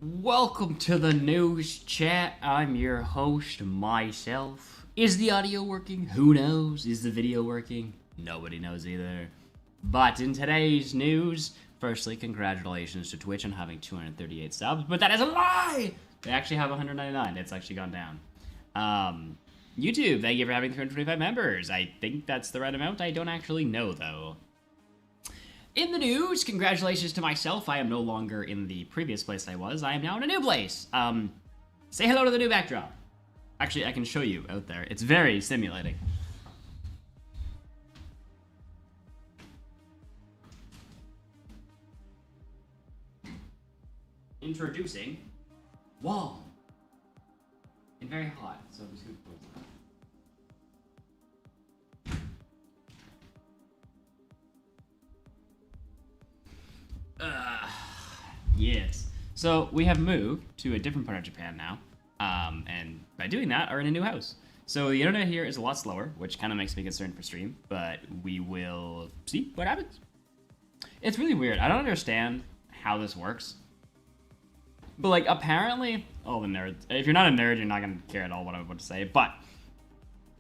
Welcome to the news chat. I'm your host, myself. Is the audio working? Who knows? Is the video working? Nobody knows either. But in today's news, firstly, congratulations to Twitch on having 238 subs, but that is a lie! They actually have 199. It's actually gone down. YouTube, thank you for having 325 members. I think that's the right amount. I don't actually know, though. In the news, congratulations to myself. I am no longer in the previous place I was. I am now in a new place. Say hello to the new backdrop. Actually, I can show you out there. It's very stimulating. Introducing wall. And very hot, so I'm just gonna close that. Yes. So we have moved to a different part of Japan now, and by doing that, are in a new house. So the internet here is a lot slower, which kind of makes me concerned for stream, but we will see what happens. It's really weird. I don't understand how this works. But like, apparently, oh, the nerds. If you're not a nerd, you're not gonna care at all what I'm about to say. But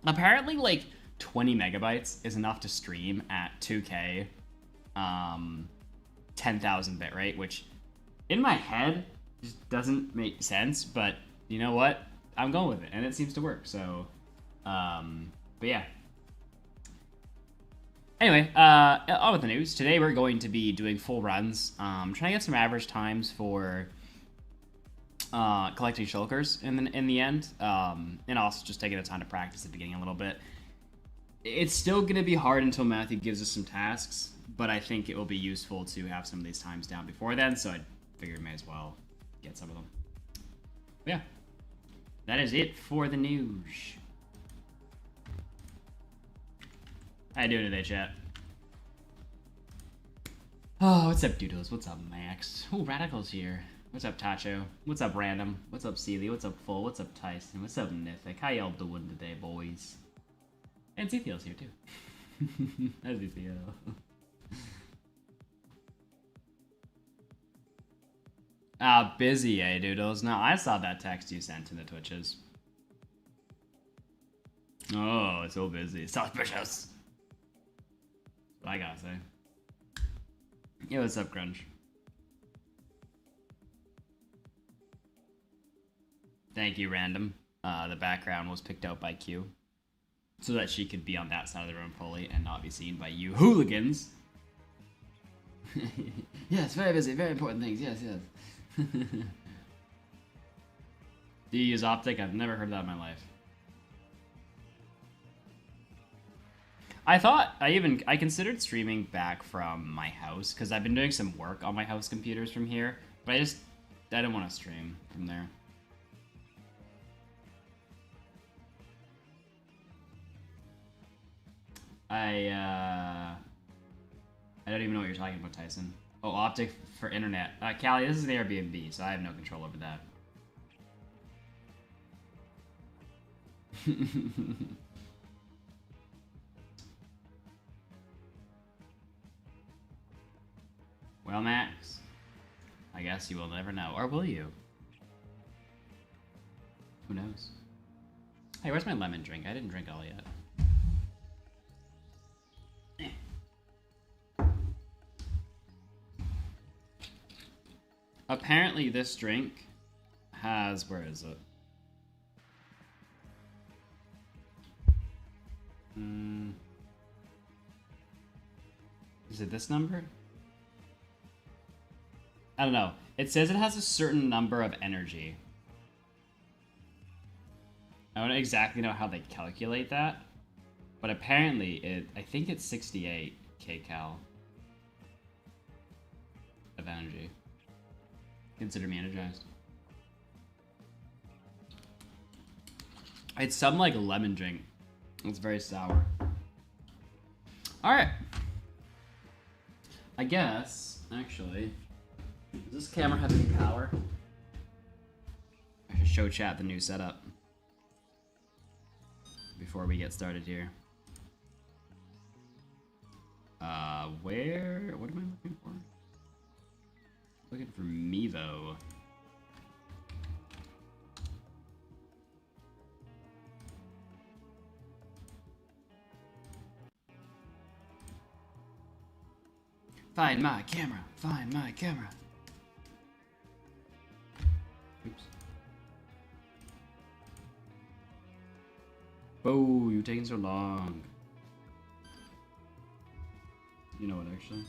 apparently, like 20 megabytes is enough to stream at 2K, 10,000 bit rate, which in my head just doesn't make sense. But you know what? I'm going with it, and it seems to work. So, but yeah. Anyway, on with the news. Today we're going to be doing full runs. Trying to get some average times for collecting shulkers in the end, and also just taking the time to practice at the beginning a little bit. It's still going to be hard until Matthew gives us some tasks, but I think it will be useful to have some of these times down before then, so I figured I may as well get some of them. But yeah, that is it for the news. How you doing today, chat? Oh, what's up, Doodles? What's up, Max? Oh, Radical's here. What's up, Tacho? What's up, Random? What's up, Sealy? What's up, Full? What's up, Tyson? What's up, Mythic? How y'all doing today, boys? And Zethiel's here, too. How's Zethiel? Busy, eh, Doodles? No, I saw that text you sent in the Twitches. Oh, it's so busy. Suspicious. What I gotta say. Yeah, what's up, Grunge? Thank you, Random. The background was picked out by Q, so that she could be on that side of the room fully and not be seen by you hooligans. Yes, very busy, very important things. Yes, yes. Do you use Optic? I've never heard that in my life. I considered streaming back from my house because I've been doing some work on my house computers from here, but I didn't want to stream from there. I don't even know what you're talking about, Tyson. Oh, Optic for internet. Callie, this is an Airbnb, so I have no control over that. Well, Max, I guess you will never know. Or will you? Who knows? Hey, where's my lemon drink? I didn't drink all yet. Apparently this drink has, where is it? Is it this number? I don't know. It says it has a certain number of energy. I don't exactly know how they calculate that, but apparently I think it's 68 kcal of energy. Consider me energized. It's some like lemon drink. It's very sour. Alright. I guess, actually, does this camera have any power? I should show chat the new setup before we get started here. What am I looking for? Looking for Mevo. Find my camera. Find my camera. Oops. Oh, you're taking so long. You know what, actually?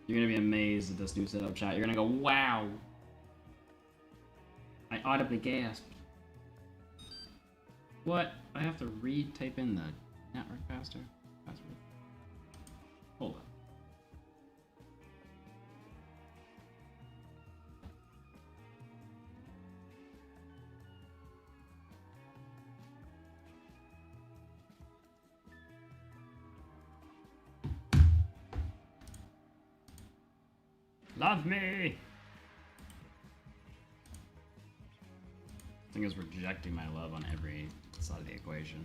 You're gonna be amazed at this new setup, chat. You're gonna go, wow! I audibly gasped. What? I have to re-type in the network password? Hold on. Love me! I think it's rejecting my love on every side of the equation.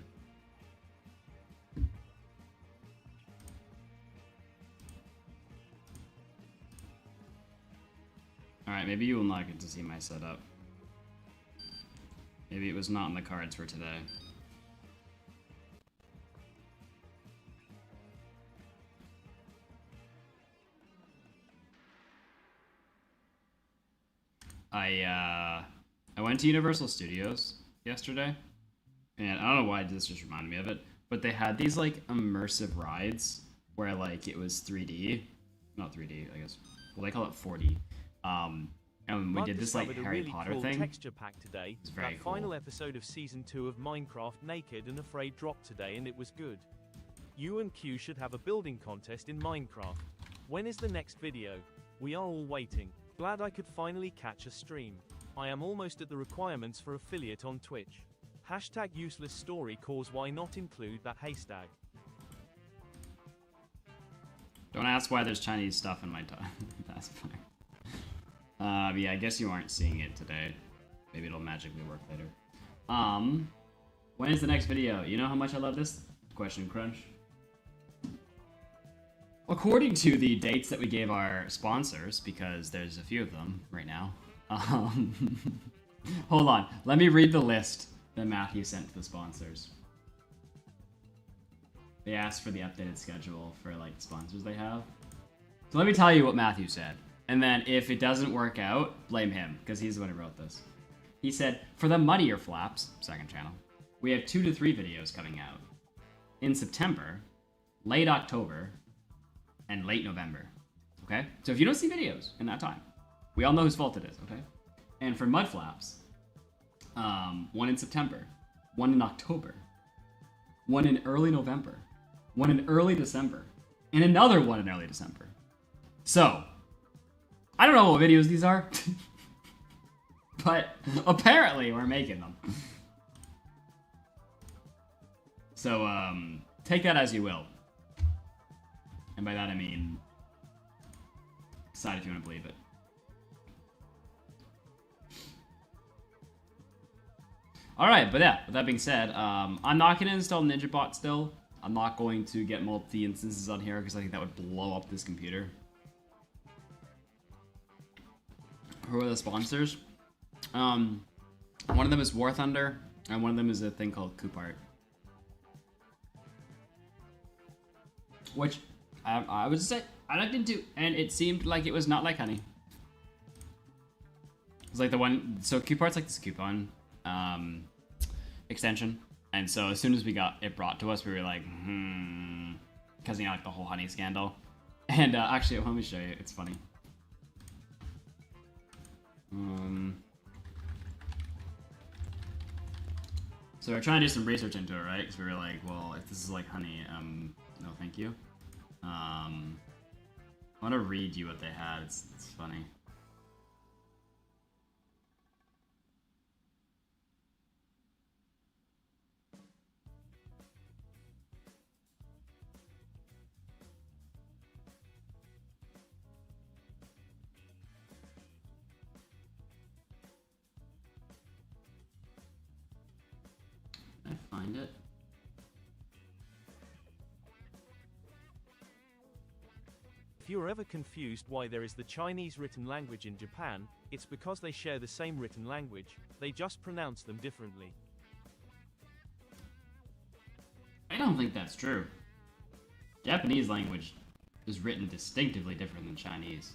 Alright, maybe you will not get to see my setup. Maybe it was not in the cards for today. I went to Universal Studios yesterday, and I don't know why this just reminded me of it, but they had these like immersive rides where like it was 3D, not 3D, I guess. Well, they call it 4D. And we did this like Harry Potter cool thing. Texture pack today. It's very that cool. Final episode of season 2 of Minecraft Naked and Afraid dropped today, and it was good. You and Q should have a building contest in Minecraft. When is the next video? We are all waiting. Glad I could finally catch a stream. I am almost at the requirements for affiliate on Twitch. Hashtag useless story cause why not include that haystack. Don't ask why there's Chinese stuff in my taskbar. Yeah, I guess you aren't seeing it today. Maybe it'll magically work later. When is the next video? You know how much I love this? Question Crunch. According to the dates that we gave our sponsors, because there's a few of them right now. Hold on, let me read the list that Matthew sent to the sponsors. They asked for the updated schedule for like sponsors they have. So let me tell you what Matthew said. And then if it doesn't work out, blame him, because he's the one who wrote this. He said, for the Muddier Flaps, second channel, we have 2 to 3 videos coming out. In September, late October, and late November. Okay? So if you don't see videos in that time, we all know whose fault it is, okay? And for Mud Flaps, one in September, one in October, one in early November, one in early December, and another one in early December. So, I don't know what videos these are, but apparently we're making them. So, take that as you will. And by that I mean, decide if you want to believe it. Alright, but yeah, with that being said, I'm not going to install NinjaBot still. I'm not going to get multi-instances on here because I think that would blow up this computer. Who are the sponsors? One of them is War Thunder, and one of them is a thing called Coopart. Which, I would say, I looked into, and it seemed like it was not like honey. It's like the one, so Coupart's like this coupon extension. And so as soon as we got it brought to us, we were like, because you know, like the whole honey scandal. And actually, let me show you, it's funny. So we're trying to do some research into it, right? Because we were like, well, if this is like honey, no thank you. I want to read you what they had, it's funny. Find it. If you're ever confused why there is the Chinese written language in Japan, it's because they share the same written language, they just pronounce them differently. I don't think that's true. Japanese language is written distinctively different than Chinese.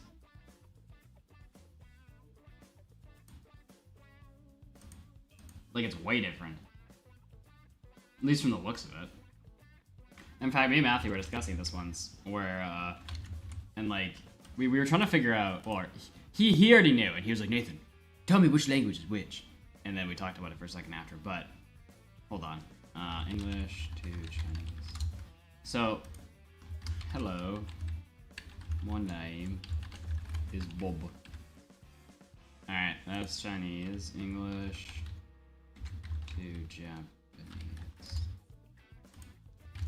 Like, it's way different. At least from the looks of it. In fact, me and Matthew were discussing this once, where, and like, we were trying to figure out, or he already knew, and he was like, Nathan, tell me which language is which. And then we talked about it for a second after, but, hold on. English to Chinese. So, hello. My name is Bob. Alright, that's Chinese. English to Japanese.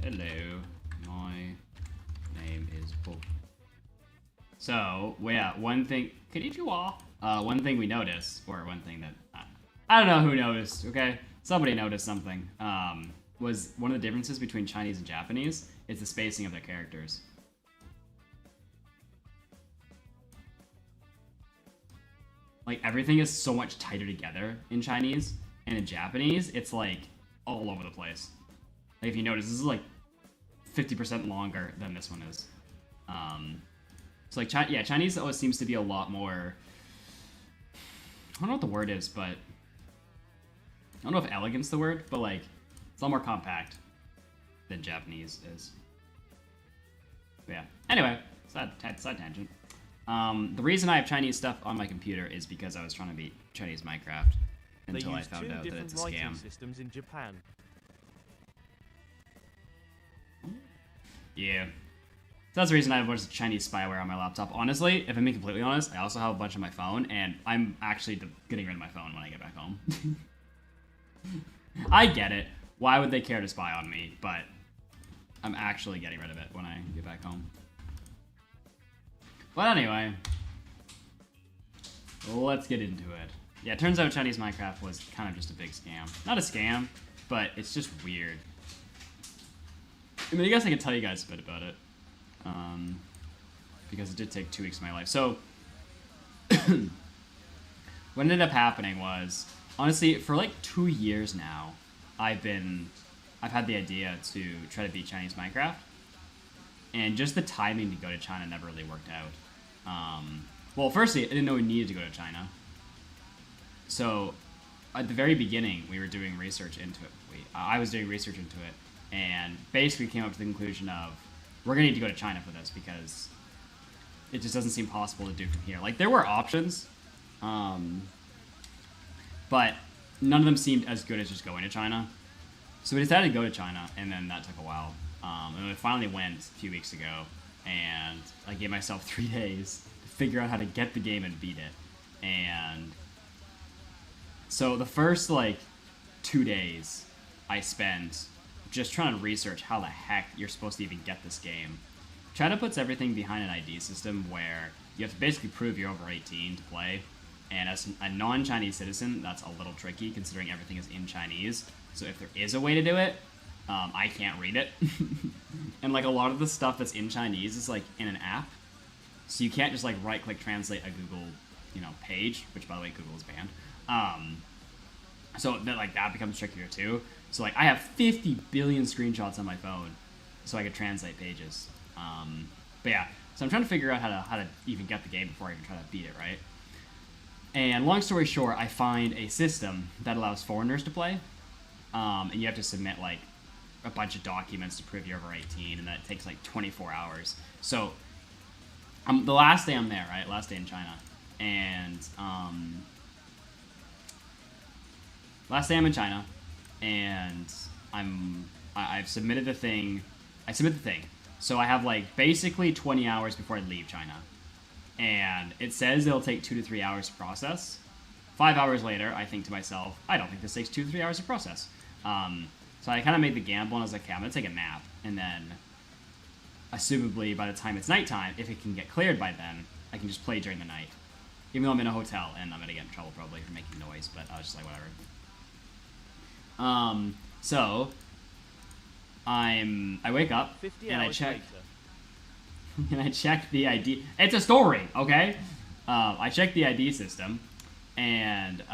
Hello, my name is Bob. So, well, yeah, one thing, konnichiwa. One thing we noticed, or one thing that, I don't know who noticed, okay? Somebody noticed something, was one of the differences between Chinese and Japanese is the spacing of their characters. Like, everything is so much tighter together in Chinese, and in Japanese, it's like all over the place. Like, if you notice, this is like 50% longer than this one is. So like, yeah, Chinese always seems to be a lot more, I don't know what the word is, but I don't know if elegant's the word, but like, it's a lot more compact than Japanese is. But yeah. Anyway, side tangent. The reason I have Chinese stuff on my computer is because I was trying to beat Chinese Minecraft until I found out that it's a scam. Systems in Japan. Yeah. So that's the reason I have a bunch of Chinese spyware on my laptop. Honestly, if I'm being completely honest, I also have a bunch on my phone, and I'm actually getting rid of my phone when I get back home. I get it. Why would they care to spy on me? But I'm actually getting rid of it when I get back home. But anyway, let's get into it. Yeah, it turns out Chinese Minecraft was kind of just a big scam. Not a scam, but it's just weird. I mean, I guess I could tell you guys a bit about it. Because it did take 2 weeks of my life. So, what ended up happening was, honestly, for like 2 years now, I've had the idea to try to beat Chinese Minecraft. And just the timing to go to China never really worked out. Well, firstly, I didn't know we needed to go to China. So, at the very beginning, we were doing research into it. I was doing research into it, and basically came up to the conclusion of, we're going to need to go to China for this, because it just doesn't seem possible to do from here. Like, there were options, but none of them seemed as good as just going to China. So we decided to go to China, and then that took a while. And we finally went a few weeks ago, and I gave myself 3 days to figure out how to get the game and beat it. And so the first, like, 2 days I spent just trying to research how the heck you're supposed to even get this game. China puts everything behind an ID system where you have to basically prove you're over 18 to play. And as a non-Chinese citizen, that's a little tricky considering everything is in Chinese. So if there is a way to do it, I can't read it. And like a lot of the stuff that's in Chinese is like in an app. So you can't just like right-click translate a Google, page, which by the way, Google is banned. So that becomes trickier too. So like I have 50 billion screenshots on my phone so I could translate pages. But yeah, so I'm trying to figure out how to even get the game before I even try to beat it, right? And long story short, I find a system that allows foreigners to play. And you have to submit like a bunch of documents to prove you're over 18, and that takes like 24 hours. So the last day I'm there, right? Last day in China. And last day I'm in China, and I've submitted the thing. I submit the thing. So I have like basically 20 hours before I leave China. And it says it'll take 2 to 3 hours to process. 5 hours later, I think to myself, I don't think this takes 2 to 3 hours to process. So I kind of made the gamble, and I was like, okay, I'm going to take a nap. And then, assumably, by the time it's nighttime, if it can get cleared by then, I can just play during the night. Even though I'm in a hotel, and I'm going to get in trouble probably for making noise, but I was just like, whatever. So, I wake up, and I check... And I check the ID. It's a story, okay? I check the ID system, and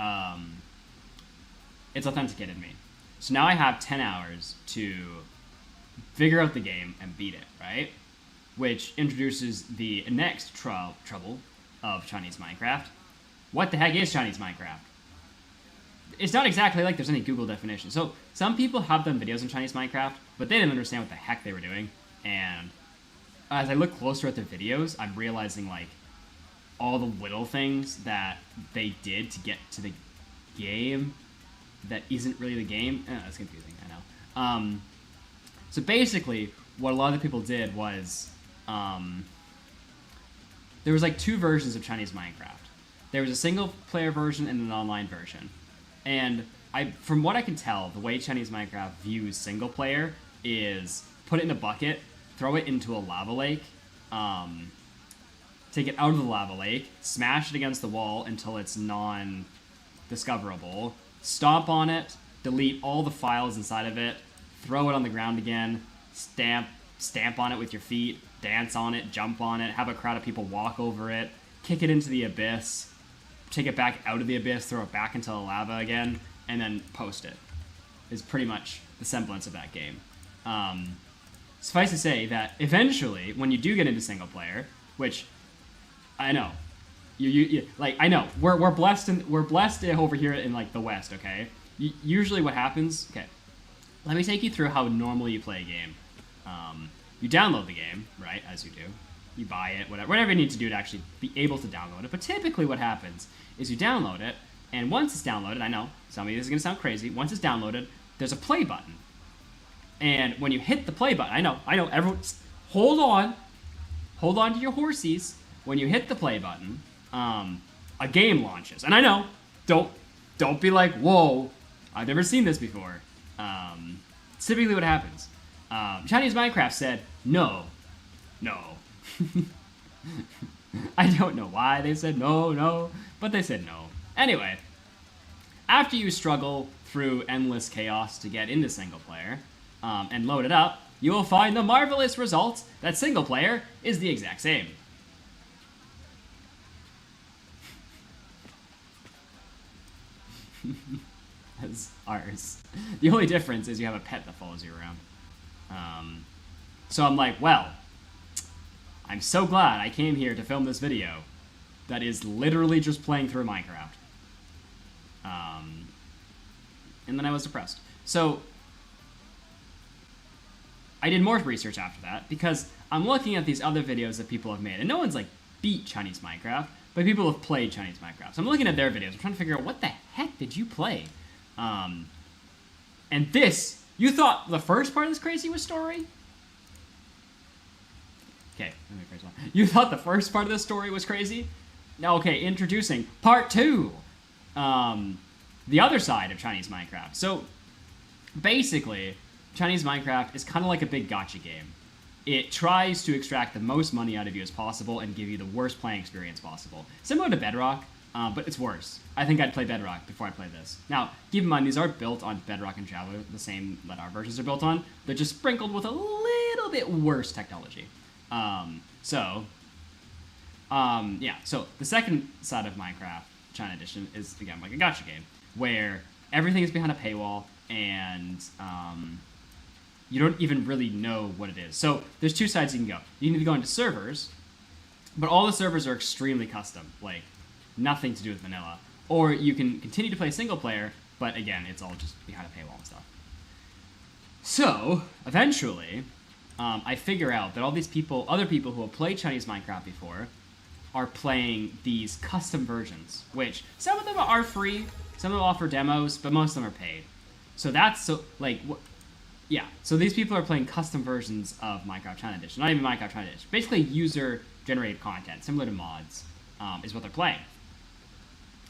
it's authenticated me. So now I have 10 hours to figure out the game and beat it, right? which introduces the next trouble of Chinese Minecraft. What the heck is Chinese Minecraft? It's not exactly like there's any Google definition. So some people have done videos on Chinese Minecraft, but they didn't understand what the heck they were doing. And as I look closer at their videos, I'm realizing like all the little things that they did to get to the game that isn't really the game. That's confusing, I know. So basically, what a lot of the people did was there was like two versions of Chinese Minecraft. There was a single player version and an online version. And from what I can tell, the way Chinese Minecraft views single player is put it in a bucket, throw it into a lava lake, take it out of the lava lake, smash it against the wall until it's non-discoverable, stomp on it, delete all the files inside of it, throw it on the ground again, stamp on it with your feet, dance on it, jump on it, have a crowd of people walk over it, kick it into the abyss, take it back out of the abyss, throw it back into the lava again, and then post it. Is pretty much the semblance of that game. Suffice to say that eventually, when you do get into single player, which I know, you like I know we're blessed over here in like the West. Okay, usually what happens? Okay, let me take you through how normally you play a game. You download the game, right? As you do. You buy it, whatever you need to do to actually be able to download it. But typically what happens is you download it, and once it's downloaded, I know, some of you this is going to sound crazy, once it's downloaded, there's a play button. And when you hit the play button, I know, everyone, hold on to your horsies. When you hit the play button, a game launches. And I know, don't be like, whoa, I've never seen this before. Typically what happens. Chinese Minecraft said, no. I don't know why they said no, but they said no. Anyway, after you struggle through endless chaos to get into single player and load it up, you will find the marvelous result that single player is the exact same. As ours. The only difference is you have a pet that follows you around. So I'm like, well, I'm so glad I came here to film this video that is literally just playing through Minecraft. And then I was depressed. So I did more research after that because I'm looking at these other videos that people have made. And no one's like beat Chinese Minecraft, but people have played Chinese Minecraft. So I'm looking at their videos. I'm trying to figure out what the heck did you play? And this, you thought the first part of this crazy was story? Okay, let me phrase one. You thought the first part of this story was crazy? Now, okay, introducing part 2. The other side of Chinese Minecraft. So, basically, Chinese Minecraft is kind of like a big gacha game. It tries to extract the most money out of you as possible and give you the worst playing experience possible. Similar to Bedrock, but it's worse. I think I'd play Bedrock before I play this. Now, keep in mind, these are built on Bedrock and Java, the same that our versions are built on. They're just sprinkled with a little bit worse technology. Yeah, so the second side of Minecraft, China Edition, is, again, like a gacha game, where everything is behind a paywall, and you don't even really know what it is. So there's two sides you can go. You can either go into servers, but all the servers are extremely custom, like nothing to do with vanilla. Or you can continue to play single player, but again, it's all just behind a paywall and stuff. So, eventually, I figure out that all these people, other people who have played Chinese Minecraft before, are playing these custom versions, which some of them are free, some of them offer demos, but most of them are paid. So that's yeah. So these people are playing custom versions of Minecraft China Edition, not even Minecraft China Edition. Basically, user-generated content, similar to mods, is what they're playing.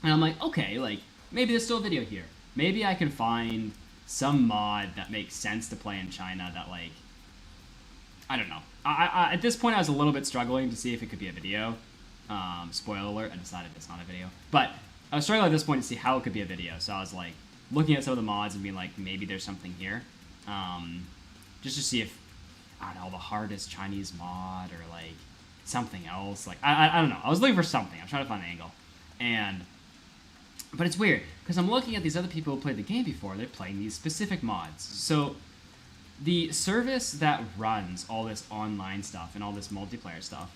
And I'm like, okay, like maybe there's still a video here. Maybe I can find some mod that makes sense to play in China that, like, I don't know. I at this point, I was a little bit struggling to see if it could be a video. Spoiler alert, I decided it's not a video. But I was struggling at this point to see how it could be a video. So I was like looking at some of the mods and being like, maybe there's something here. Just to see if, I don't know, the hardest Chinese mod or like something else. Like, I don't know. I was looking for something. I was trying to find an angle. But it's weird because I'm looking at these other people who played the game before. They're playing these specific mods. So the service that runs all this online stuff and all this multiplayer stuff,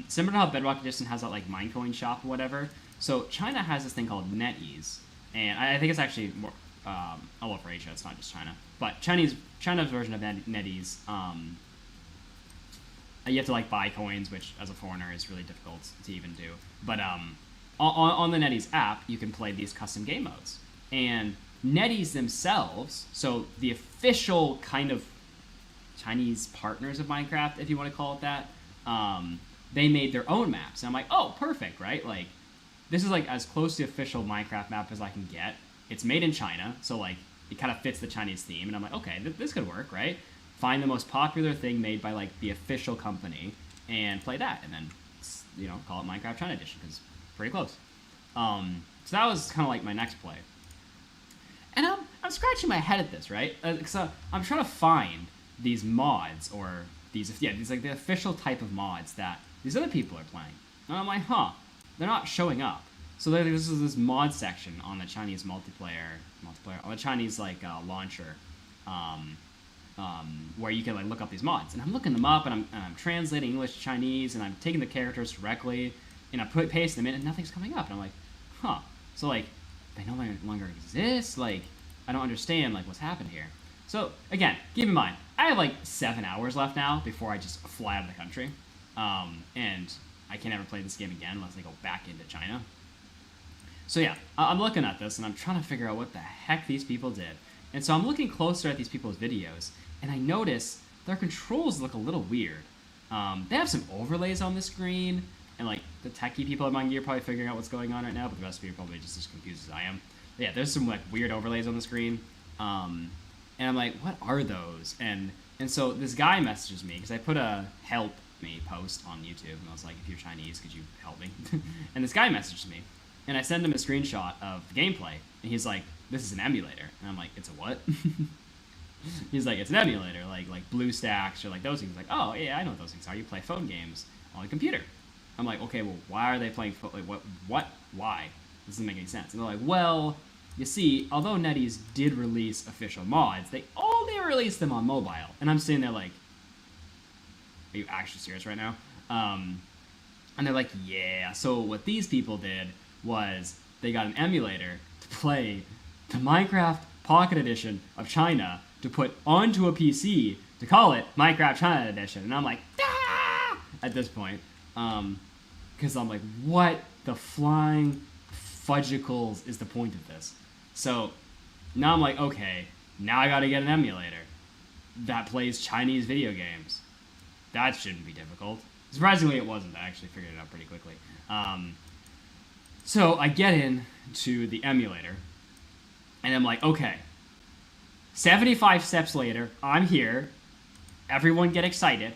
similar to how Bedrock Edition has that like Minecoin shop or whatever. So China has this thing called NetEase, and I think it's actually more all over Asia. It's not just China, but China's version of NetEase. You have to like buy coins, which as a foreigner is really difficult to even do. But on the NetEase app, you can play these custom game modes, and NetEase themselves, so the official kind of Chinese partners of Minecraft, if you want to call it that, they made their own maps. And I'm like, oh, perfect, right? Like, this is like as close to the official Minecraft map as I can get. It's made in China, so like it kind of fits the Chinese theme. And I'm like, okay, this could work, right? Find the most popular thing made by like the official company and play that, and then call it Minecraft China Edition because pretty close. So that was kind of like my next play. And I'm scratching my head at this, right? So I'm trying to find these mods or these like the official type of mods that these other people are playing. And I'm like, they're not showing up. So this is this mod section on the Chinese multiplayer on the Chinese like launcher, where you can like look up these mods. And I'm looking them up, and I'm translating English to Chinese, and I'm taking the characters directly, and I paste them in, and nothing's coming up. And I'm like, so like, they no longer exist? Like, I don't understand, like, what's happened here. So, again, keep in mind, I have, like, 7 hours left now before I just fly out of the country. And I can't ever play this game again unless I go back into China. So, yeah, I'm looking at this, and I'm trying to figure out what the heck these people did. And so I'm looking closer at these people's videos, and I notice their controls look a little weird. They have some overlays on the screen, and like the techie people among you are probably figuring out what's going on right now, but the rest of you are probably just as confused as I am. But yeah, there's some like weird overlays on the screen, and I'm like, what are those? And so this guy messages me because I put a help me post on YouTube, and I was like, if you're Chinese, could you help me? And this guy messaged me, and I sent him a screenshot of the gameplay, and he's like, this is an emulator, and I'm like, it's a what? He's like, it's an emulator, like BlueStacks or like those things. Like, oh yeah, I know what those things are. You play phone games on a computer. I'm like, okay, well, why are they playing like, why? This doesn't make any sense. And they're like, well, you see, although NetEase did release official mods, they only released them on mobile. And I'm sitting there like, are you actually serious right now? And they're like, yeah. So what these people did was they got an emulator to play the Minecraft Pocket Edition of China to put onto a PC to call it Minecraft China Edition. And I'm like, ah! At this point. Because I'm like, what the flying fudgicles is the point of this? So now I'm like, okay, now I gotta get an emulator that plays Chinese video games. That shouldn't be difficult. Surprisingly, it wasn't. I actually figured it out pretty quickly. So I get into the emulator, and I'm like, okay, 75 steps later, I'm here. Everyone get excited.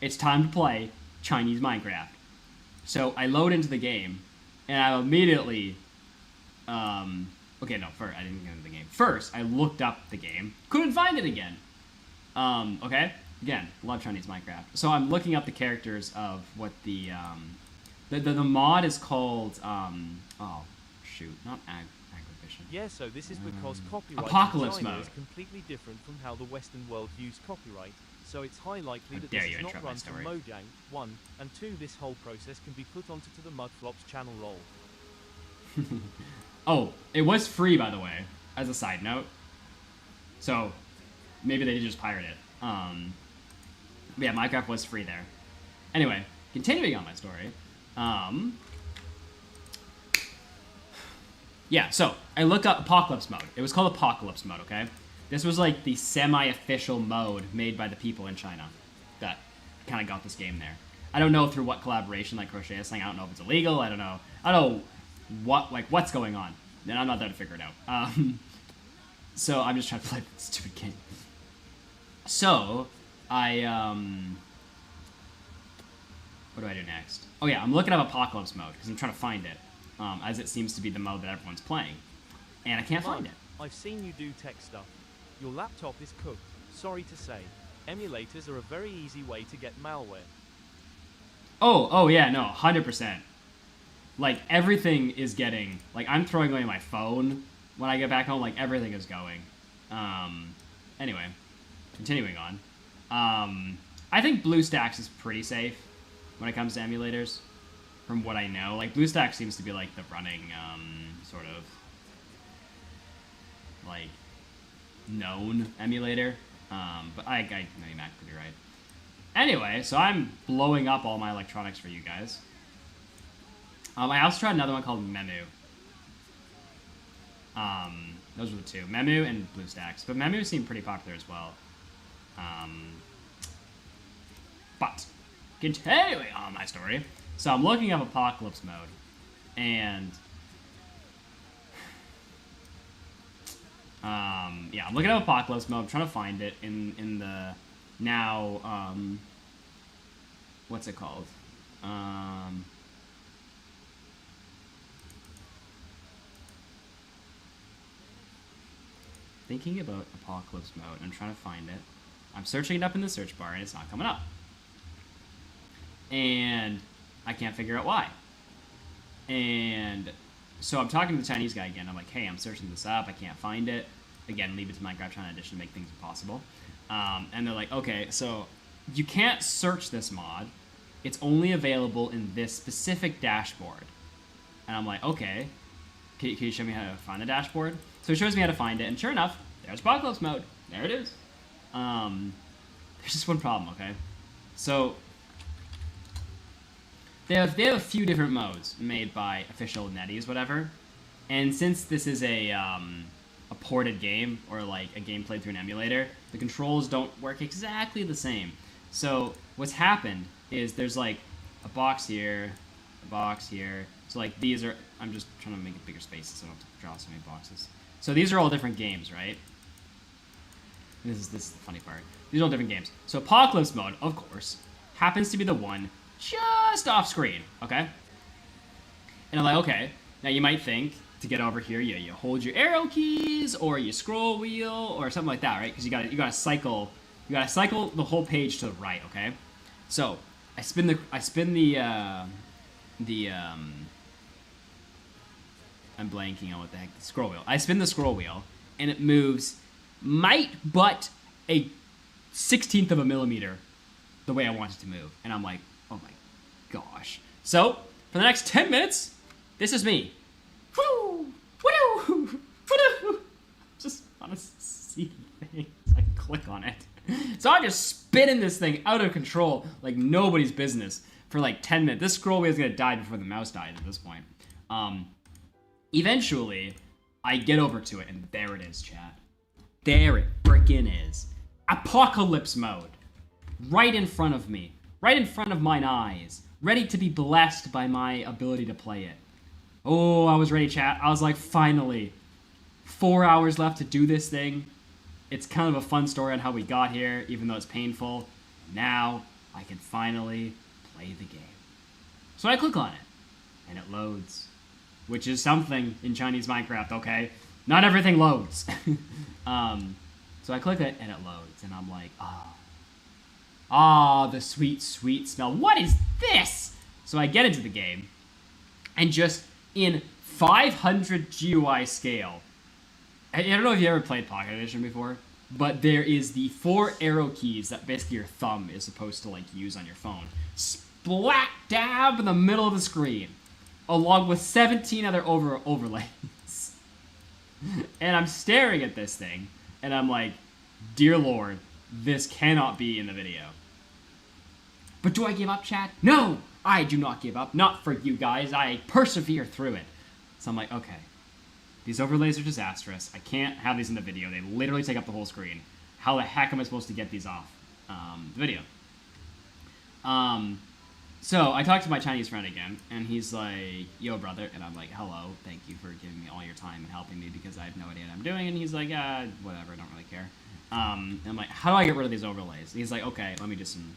It's time to play Chinese Minecraft. So I load into the game, and I immediately, okay, no, first, I didn't get into the game. First, I looked up the game, couldn't find it again. Okay, again, love Chinese Minecraft. So I'm looking up the characters of what the mod is called, oh, shoot, not Agrivision. Yeah, so this is because copyright Apocalypse in China mode is completely different from how the Western world views copyright. So it's high likely that dare this you is not interrupt my run from story. Mojang, 1, and 2, this whole process can be put onto the Mudflops channel roll. Oh, it was free, by the way, as a side note. So maybe they did just pirate it. But yeah, Minecraft was free there. Anyway, continuing on my story. Yeah, so I looked up Apocalypse mode. It was called Apocalypse mode, okay? This was like the semi-official mode made by the people in China that kind of got this game there. I don't know through what collaboration, like Crochet is saying. I don't know if it's illegal. I don't know what's going on. And I'm not there to figure it out. So I'm just trying to play this stupid game. So I what do I do next? Oh yeah, I'm looking up Apocalypse mode because I'm trying to find it, as it seems to be the mode that everyone's playing, and I can't find it. I've seen you do tech stuff. Your laptop is cooked. Sorry to say. Emulators are a very easy way to get malware. Oh yeah, no, 100%. Like, everything is getting, like, I'm throwing away my phone when I get back home, like, everything is going. Anyway, continuing on. I think BlueStacks is pretty safe when it comes to emulators, from what I know. Like, BlueStacks seems to be, like, the running, sort of, like, known emulator. But I know you Mac could be right. Anyway, so I'm blowing up all my electronics for you guys. I also tried another one called Memu. Those were the two. Memu and BlueStacks. But Memu seemed pretty popular as well. But, continuing on my story. So I'm looking up Apocalypse mode. And... yeah, I'm looking up Apocalypse mode. I'm trying to find it in the... Now, what's it called? Thinking about Apocalypse mode. I'm trying to find it. I'm searching it up in the search bar, and it's not coming up. And I can't figure out why. And so I'm talking to the Chinese guy again. I'm like, hey, I'm searching this up. I can't find it. Again, leave it to Minecraft China Edition to make things impossible. And they're like, okay, so you can't search this mod. It's only available in this specific dashboard. And I'm like, okay, can you show me how to find the dashboard? So it shows me how to find it, and sure enough, there's Apocalypse mode. There it is. There's just one problem, okay? So they have a few different modes made by official netties, whatever. And since this is a ported game, or like a game played through an emulator, the controls don't work exactly the same. So what's happened is there's like a box here, a box here. So like these are, I'm just trying to make it bigger spaces so I don't have to draw so many boxes. So these are all different games, right? This is the funny part. These are all different games. So Apocalypse mode, of course, happens to be the one just off screen, okay? And I'm like, okay, now you might think to get over here, you hold your arrow keys or you scroll wheel or something like that, right? Because you gotta cycle the whole page to the right, okay? So I spin the I'm blanking on what the heck, the scroll wheel. I spin the scroll wheel, and it moves but a 16th of a millimeter the way I want it to move. And I'm like, oh my gosh. So, for the next 10 minutes, this is me. Woo! Woo! Woo! Just want to see things. I click on it. So I'm just spinning this thing out of control like nobody's business for like 10 minutes. This scroll wheel is going to die before the mouse dies at this point. Eventually, I get over to it, and there it is, chat. There it frickin' is. Apocalypse mode. Right in front of me. Right in front of mine eyes. Ready to be blessed by my ability to play it. Oh, I was ready, chat. I was like, finally. 4 hours left to do this thing. It's kind of a fun story on how we got here, even though it's painful. Now, I can finally play the game. So I click on it, and it loads. Which is something in Chinese Minecraft, okay? Not everything loads. So I click it, and it loads, and I'm like, the sweet, sweet smell. What is this? So I get into the game, and just in 500 GUI scale, I don't know if you ever played Pocket Edition before, but there is the 4 arrow keys that basically your thumb is supposed to like use on your phone. Splat dab in the middle of the screen, along with 17 other overlays. And I'm staring at this thing, and I'm like, dear Lord, this cannot be in the video. But do I give up, chat? No, I do not give up. Not for you guys. I persevere through it. So I'm like, okay. These overlays are disastrous. I can't have these in the video. They literally take up the whole screen. How the heck am I supposed to get these off the video? So I talked to my Chinese friend again, and he's like, yo, brother. And I'm like, hello. Thank you for giving me all your time and helping me because I have no idea what I'm doing. And he's like, whatever. I don't really care. And I'm like, how do I get rid of these overlays? And he's like, okay, let me do some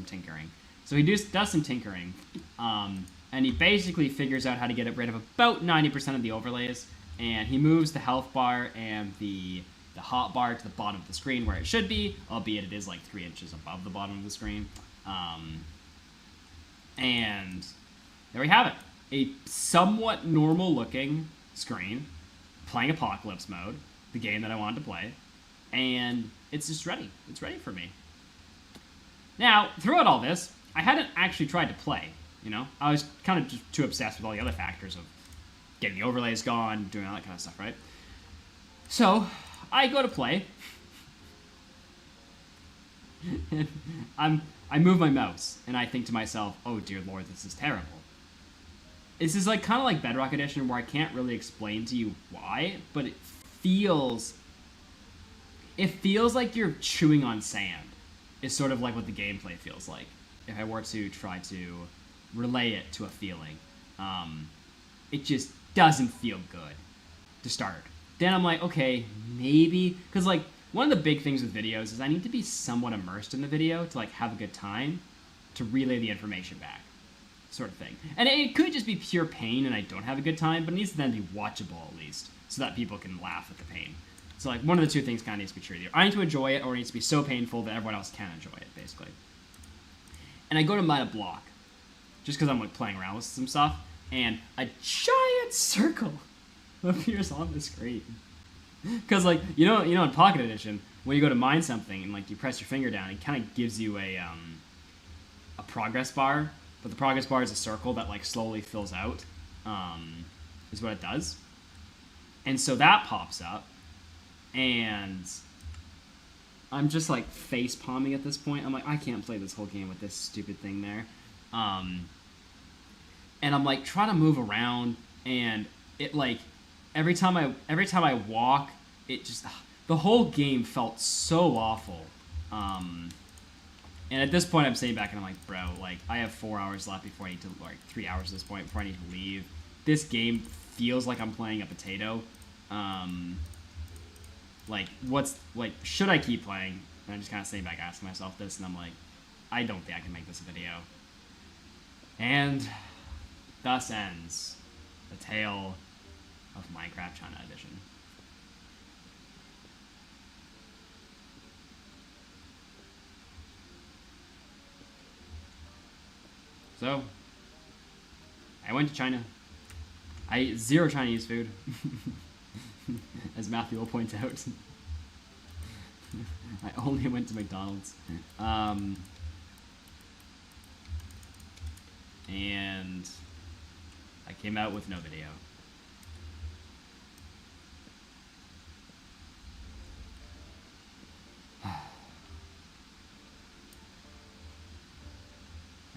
tinkering. So he does some tinkering, and he basically figures out how to get rid of about 90% of the overlays. And he moves the health bar and the hot bar to the bottom of the screen where it should be, albeit it is like 3 inches above the bottom of the screen. And there we have it. A somewhat normal looking screen playing Apocalypse mode, the game that I wanted to play. and it's just ready. It's ready for me. Now, throughout all this, I hadn't actually tried to play, you know? I was kind of just too obsessed with all the other factors of getting the overlays gone, doing all that kind of stuff, right? So, I go to play. And I move my mouse, and I think to myself, oh dear lord, this is terrible. This is like kind of like Bedrock Edition, where I can't really explain to you why, but it feels like you're chewing on sand. Is sort of like what the gameplay feels like. If I were to try to relay it to a feeling, it just doesn't feel good to start. Then I'm like, okay, maybe, because like one of the big things with videos is I need to be somewhat immersed in the video to like have a good time to relay the information back, sort of thing. And it could just be pure pain and I don't have a good time, but it needs to then be watchable at least, so that people can laugh at the pain. So like one of the two things kind of needs to be true. Either I need to enjoy it, or it needs to be so painful that everyone else can enjoy it, basically. And I go to mine a block, just because I'm like playing around with some stuff, and a giant circle appears on the screen. Because like you know in Pocket Edition, when you go to mine something and like you press your finger down, it kind of gives you a progress bar, but the progress bar is a circle that like slowly fills out, is what it does. And so that pops up. And I'm just like face palming at this point. I'm like, I can't play this whole game with this stupid thing there. And I'm like trying to move around, and it like every time I walk, it just the whole game felt so awful. And at this point, I'm sitting back and I'm like, bro, like I have 4 hours left before I need to, like 3 hours at this point before I need to leave. This game feels like I'm playing a potato. Like, should I keep playing? And I'm just kind of sitting back asking myself this, and I'm like, I don't think I can make this a video. And thus ends the tale of Minecraft China Edition. So, I went to China. I ate 0 Chinese food. As Matthew will point out. I only went to McDonald's. And I came out with no video.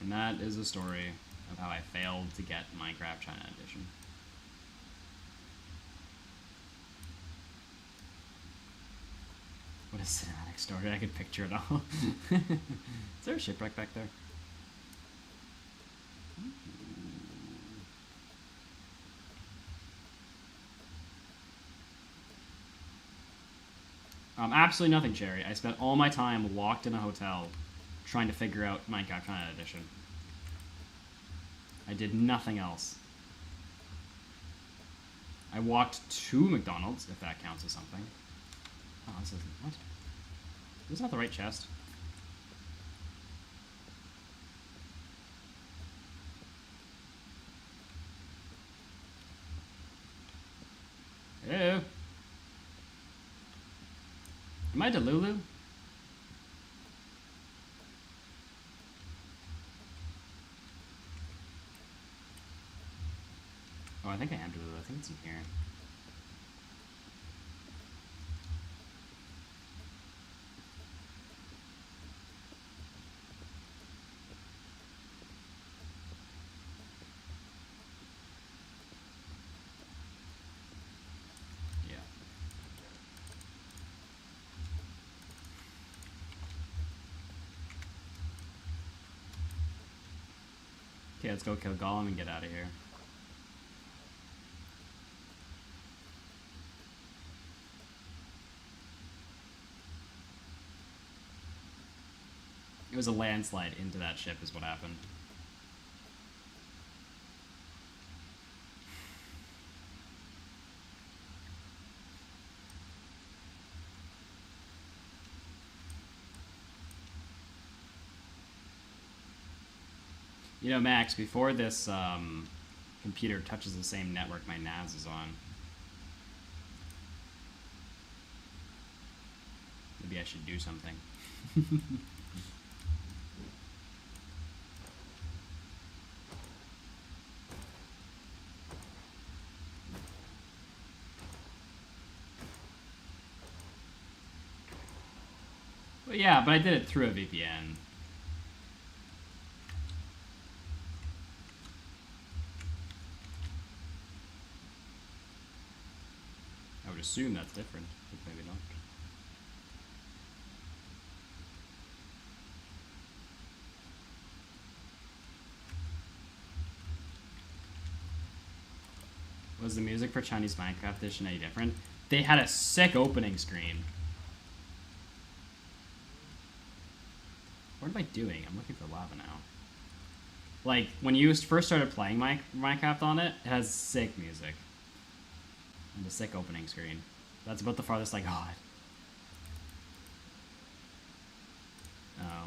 And that is a story of how I failed to get Minecraft China Edition. What a cinematic story. I could picture it all. Is there a shipwreck back there? Absolutely nothing, Cherry. I spent all my time locked in a hotel trying to figure out Minecraft China Edition. I did nothing else. I walked to McDonald's, if that counts as something. Oh, this isn't... What? This is not the right chest. Hello? Am I Delulu? Oh, I think I am Delulu. I think it's in here. Okay, let's go kill Gollum and get out of here. It was a landslide into that ship is what happened. You know, Max, before this computer touches the same network my NAS is on, Maybe I should do something. Well, yeah, but I did it through a VPN. I would assume that's different, but maybe not. Was the music for Chinese Minecraft edition any different? They had a sick opening screen. What am I doing? I'm looking for lava now. Like, when you first started playing Minecraft on it, it has sick music. And a sick opening screen. That's about the farthest I got. Oh.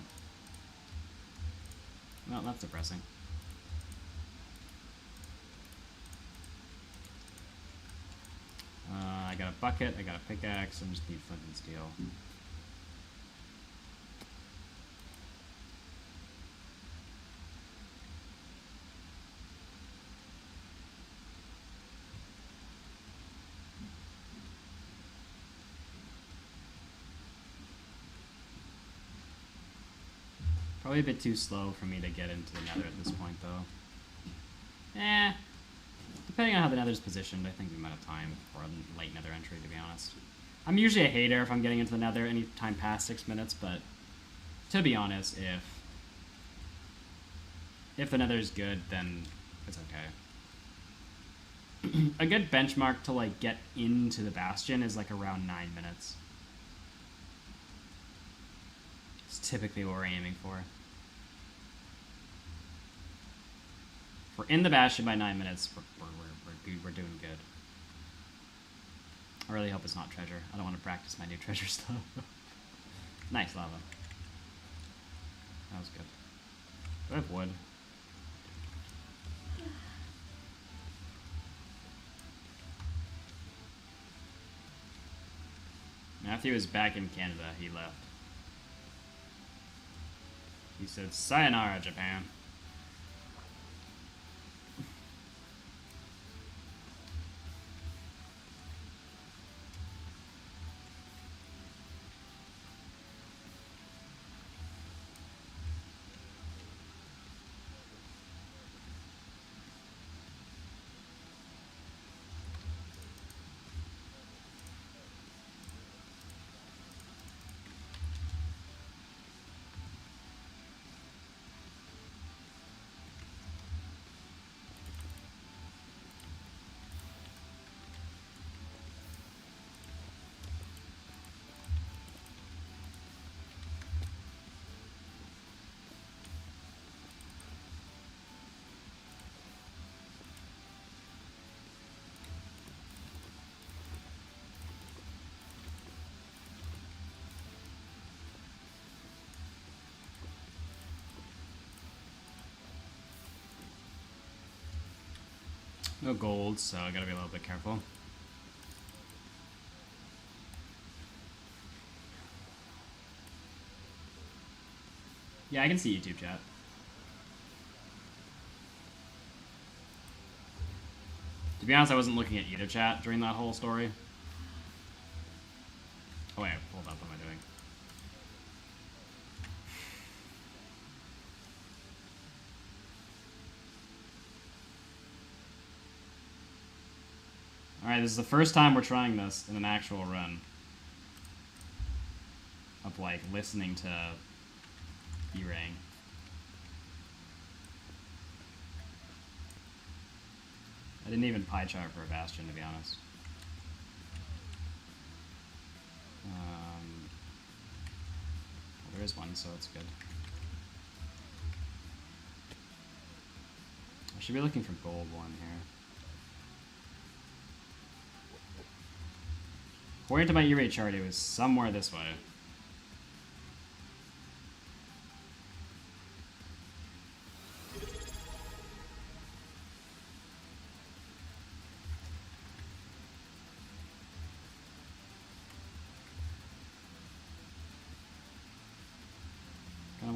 Well, that's depressing. I got a bucket, I got a pickaxe, I just need flint and steel. Probably a bit too slow for me to get into the nether at this point, though. Depending on how the nether's positioned, I think we might have time for a late nether entry, to be honest. I'm usually a hater if I'm getting into the nether any time past 6 minutes, but to be honest, if the nether's good, then it's okay. A good benchmark to, like, get into the bastion is, like, around 9 minutes. It's typically what we're aiming for. If we're in the bastion by 9 minutes, we're doing good. I really hope it's not treasure. I don't want to practice my new treasure stuff. Nice lava. That was good. Do I have wood? Matthew is back in Canada. He left. He said, "Sayonara, Japan." No gold, so I gotta be a little bit careful. Yeah, I can see YouTube chat. To be honest, I wasn't looking at either chat during that whole story. Oh wait, hold up, what am I doing? Alright, this is the first time we're trying this in an actual run. Of, like, listening to E-Rang. I didn't even pie chart for a bastion, to be honest. Well, there is one, so it's good. I should be looking for gold one here. According to my E-Rate chart, it was somewhere this way.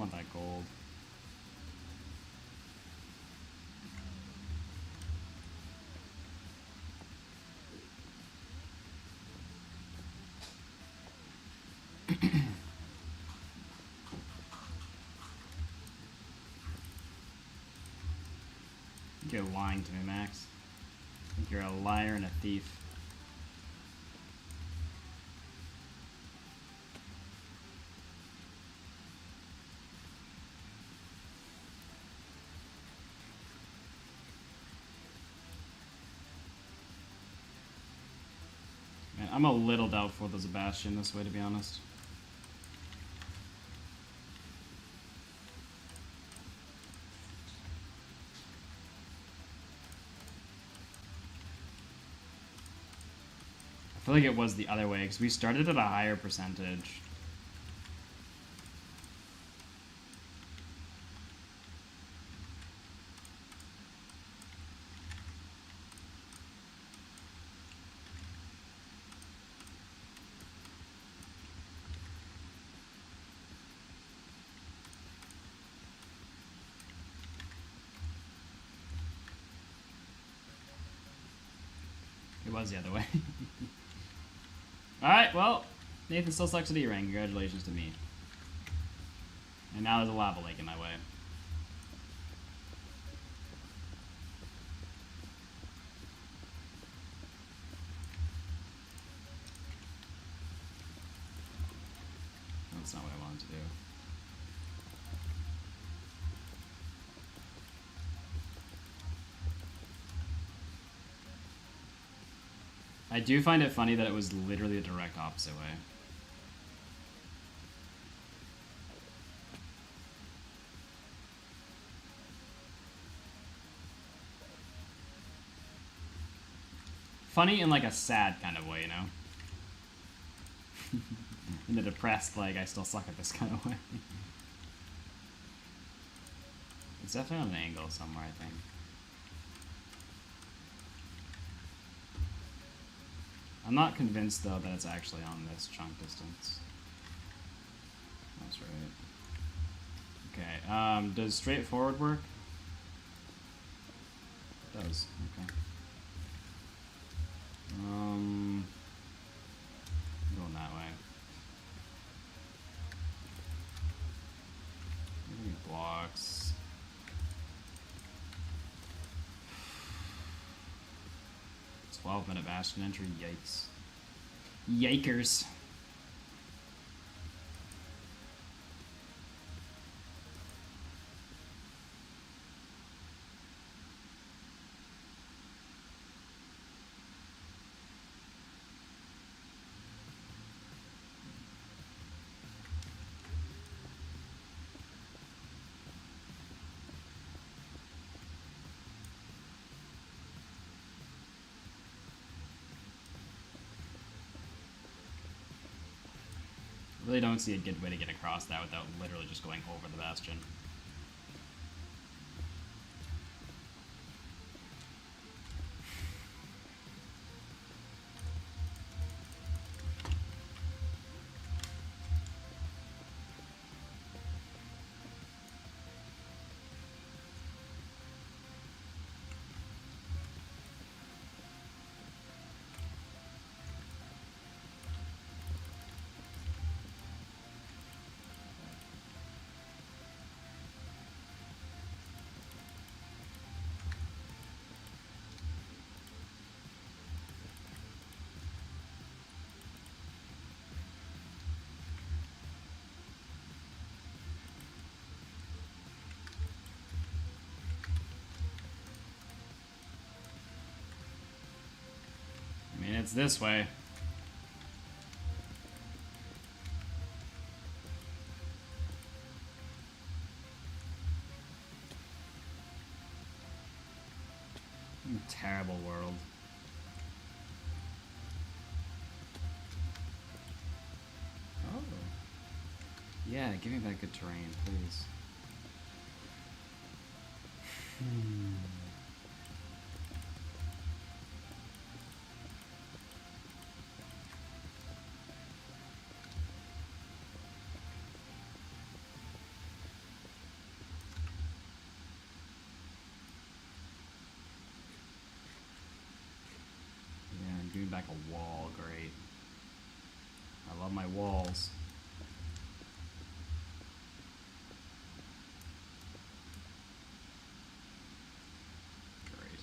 want that gold. You're lying to me, Max. I think you're a liar and a thief. Man, I'm a little doubtful there's a bastion this way, to be honest. I feel like it was the other way, because we started at a higher percentage. It was the other way. Alright, well, Nathan still sucks at E-rank. Congratulations to me. And now there's a lava lake in my way. That's not what I wanted to do. I do find it funny that it was literally the direct opposite way. Funny in like a sad kind of way, you know? In the depressed, like, I still suck at this kind of way. It's definitely on an angle somewhere, I think. I'm not convinced, though, that it's actually on this chunk distance. That's right. Okay, does straightforward work? It does, okay. I'm going that way. Maybe blocks. "12-minute bastion entry, yikes. Yikers. Really don't see a good way to get across that without literally just going over the bastion. I mean, it's this way. Terrible world. Oh. Yeah, give me that good terrain, please. Give me back a wall. Great. I love my walls. Great.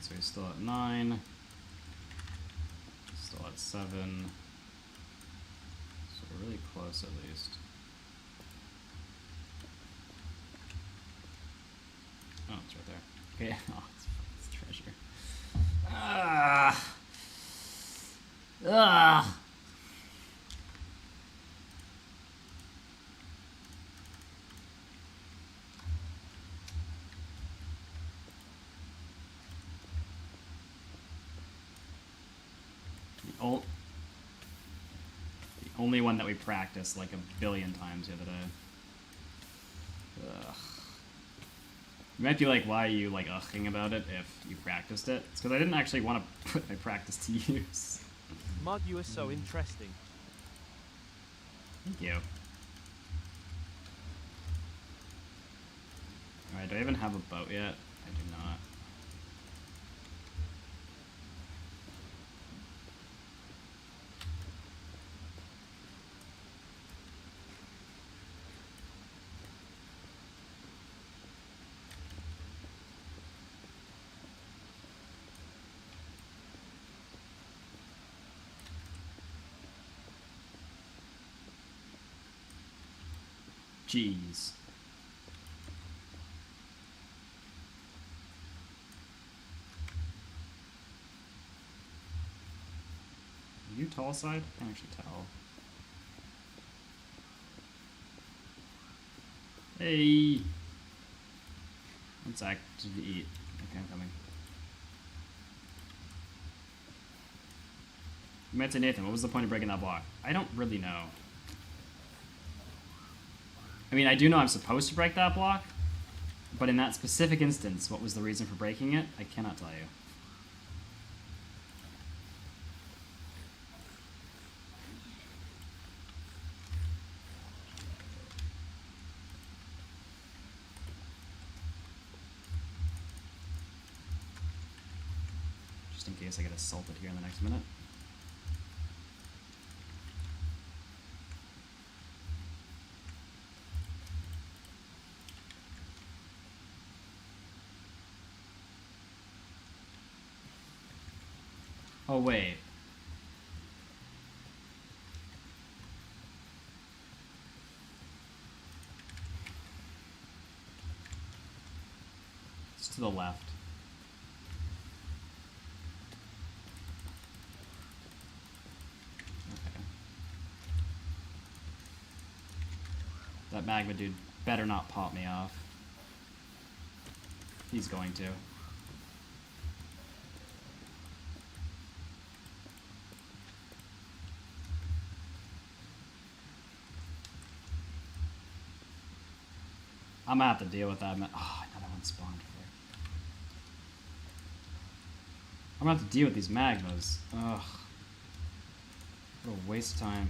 So he's still at 9. Still at 7. So we're really close at least. Oh, it's right there. Okay. Oh, it's treasure. Ah. Ah. The only one that we practiced like a billion times the other day. Ugh. You might be like, why are you like ughing about it if you practiced it? It's because I didn't actually want to put my practice to use. Mud, you are so interesting. Thank you. Alright, do I even have a boat yet? I do not. Jeez. Are you tall side? I can't actually tell. Hey! One sec, just to eat. Okay, I'm coming. You might say, Nathan, what was the point of breaking that block? I don't really know. I mean, I do know I'm supposed to break that block, but in that specific instance, what was the reason for breaking it? I cannot tell you. Just in case I get assaulted here in the next minute. Oh, wait. It's to the left. Okay. That magma dude better not pop me off. He's going to. I'm gonna have to deal with that. Oh, another one spawned. I'm gonna have to deal with these magmas. Ugh. What a waste of time.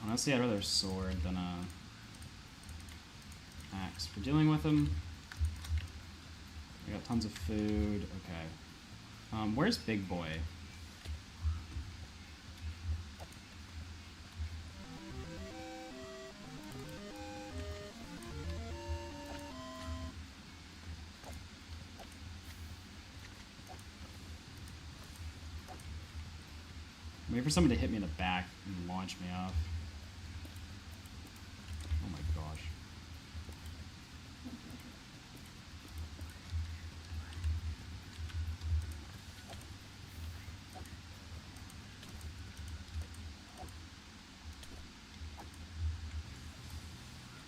Honestly, I'd rather a sword than a axe for dealing with them. I got tons of food. Okay. Where's Big Boy? Wait for someone to hit me in the back and launch me off. Oh my gosh.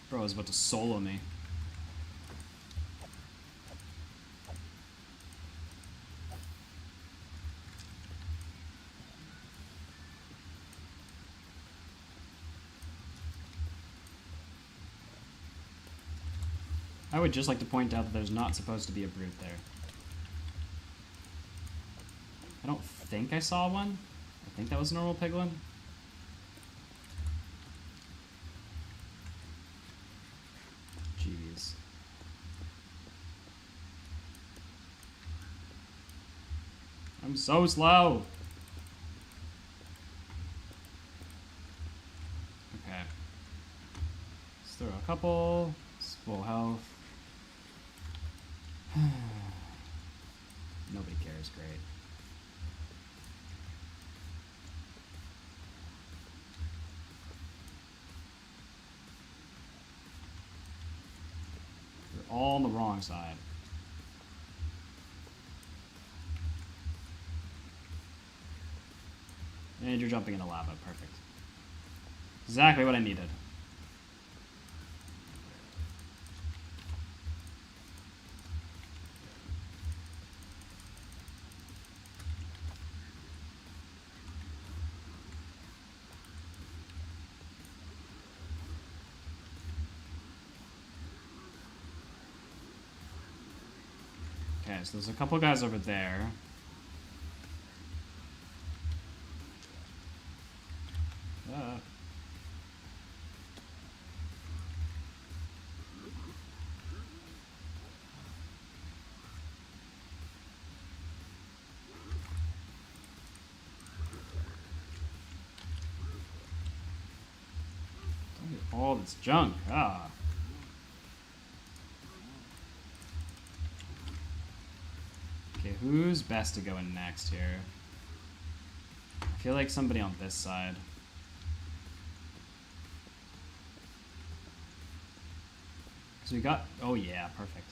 Bro, I was about to solo me. I would just like to point out that there's not supposed to be a brute there. I don't think I saw one. I think that was a normal piglin. Jeez. I'm so slow. Okay. Let's throw a couple. It's full health. Nobody cares, great. We're all on the wrong side. And you're jumping into lava, perfect. Exactly what I needed. Okay, so there's a couple guys over there. Don't get all this junk. Ah. Okay, who's best to go in next here? I feel like somebody on this side. So we got... Oh yeah, perfect.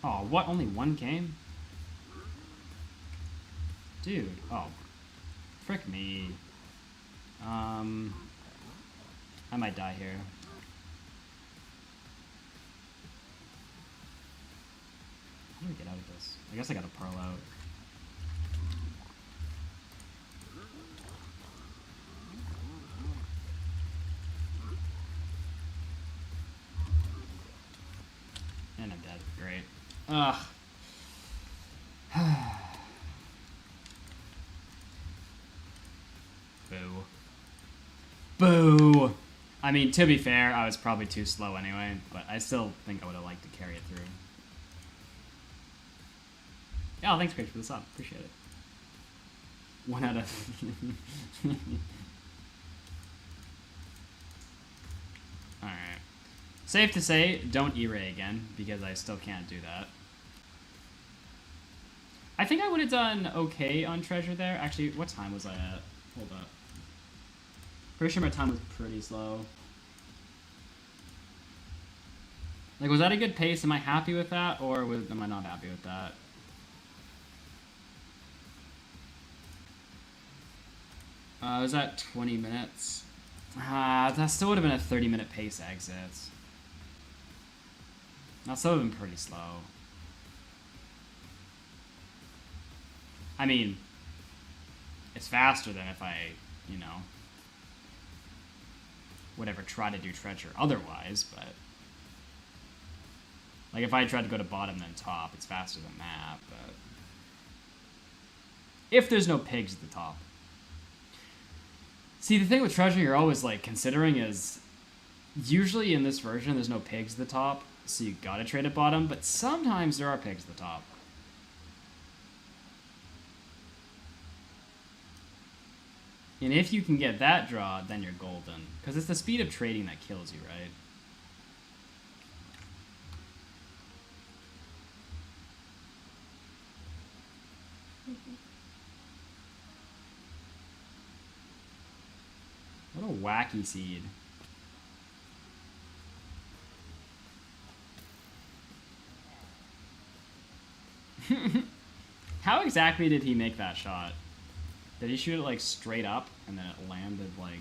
Oh, what? Only one came? Dude, oh. Frick me. I might die here. How do we get out of this? I guess I gotta pearl out. And I'm dead. Great. Ugh. Boo. Boo! I mean, to be fair, I was probably too slow anyway, but I still think I would have liked to carry it through. Yeah, thanks, Grace, for the sub. Appreciate it. 1 out of... Alright. Safe to say, don't E-ray again, because I still can't do that. I think I would have done okay on treasure there. Actually, what time was I at? Hold up. Pretty sure my time was pretty slow. Like, was that a good pace? Am I happy with that, or am I not happy with that? I was at 20 minutes. That still would have been a 30-minute pace exit. That still would have been pretty slow. I mean, it's faster than if I, you know, would ever try to do treasure otherwise, but... Like, if I tried to go to bottom then top, it's faster than that, but... If there's no pigs at the top. See, the thing with treasure you're always, like, considering is... Usually in this version, there's no pigs at the top, so you gotta trade at bottom, but sometimes there are pigs at the top. And if you can get that draw, then you're golden. Because it's the speed of trading that kills you, right? What a wacky seed. How exactly did he make that shot? Did he shoot it, like, straight up, and then it landed, like...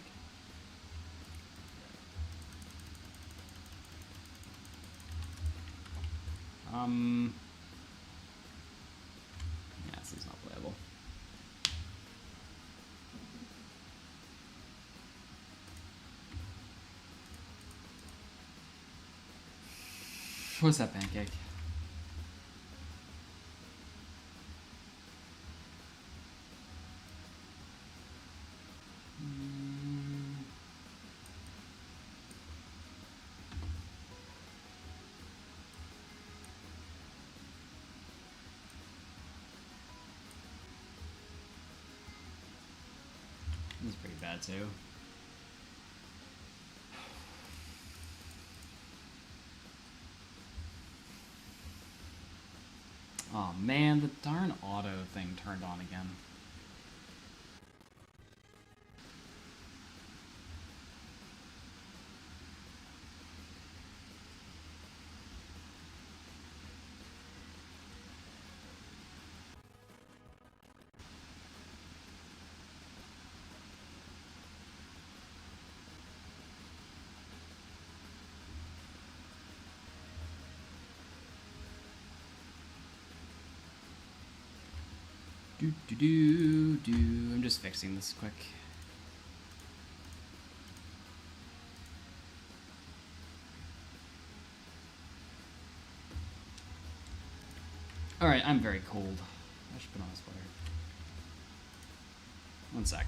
Yeah, this is not playable. What's that, pancake? That's pretty bad too. Oh man, the darn auto thing turned on again. I'm just fixing this quick. Alright, I'm very cold. I should put on a sweater. One sec.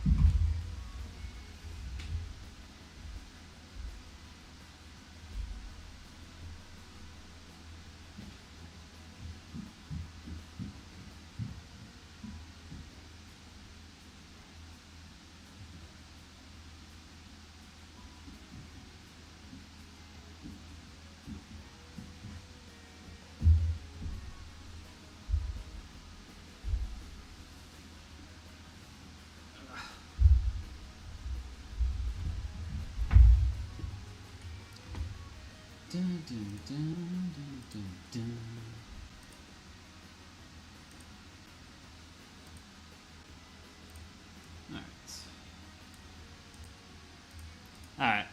Dun, dun, dun, dun, dun, dun. Alright.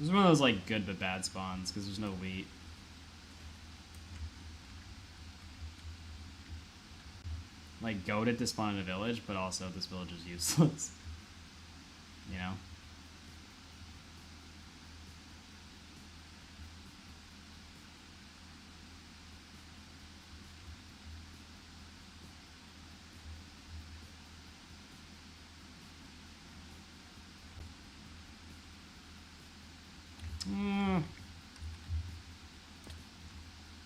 This is one of those like good but bad spawns because there's no wheat. Like, goaded to spawn in a village, but also this village is useless. You know?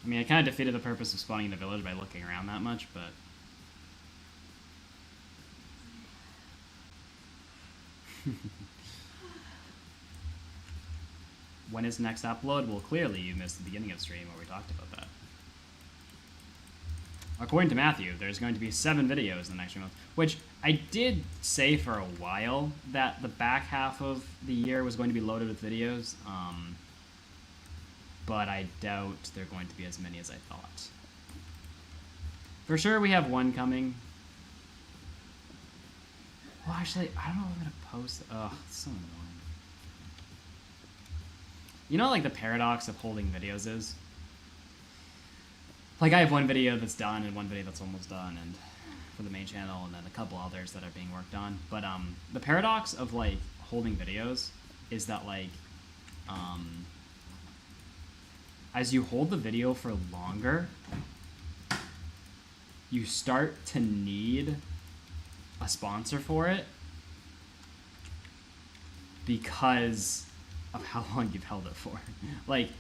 I mean, I kind of defeated the purpose of spawning in the village by looking around that much, but... When is next upload? Well, clearly you missed the beginning of stream where we talked about that. According to Matthew, there's going to be 7 videos in the next 3 months, which I did say for a while that the back half of the year was going to be loaded with videos, but I doubt they're going to be as many as I thought. For sure we have one coming. Well, actually, I don't know if I'm going to post... Ugh, it's so annoying. You know, like, the paradox of holding videos is? Like, I have one video that's done and one video that's almost done, and for the main channel, and then a couple others that are being worked on. But, the paradox of, like, holding videos is that, like, as you hold the video for longer, you start to need a sponsor for it because of how long you've held it for. Like,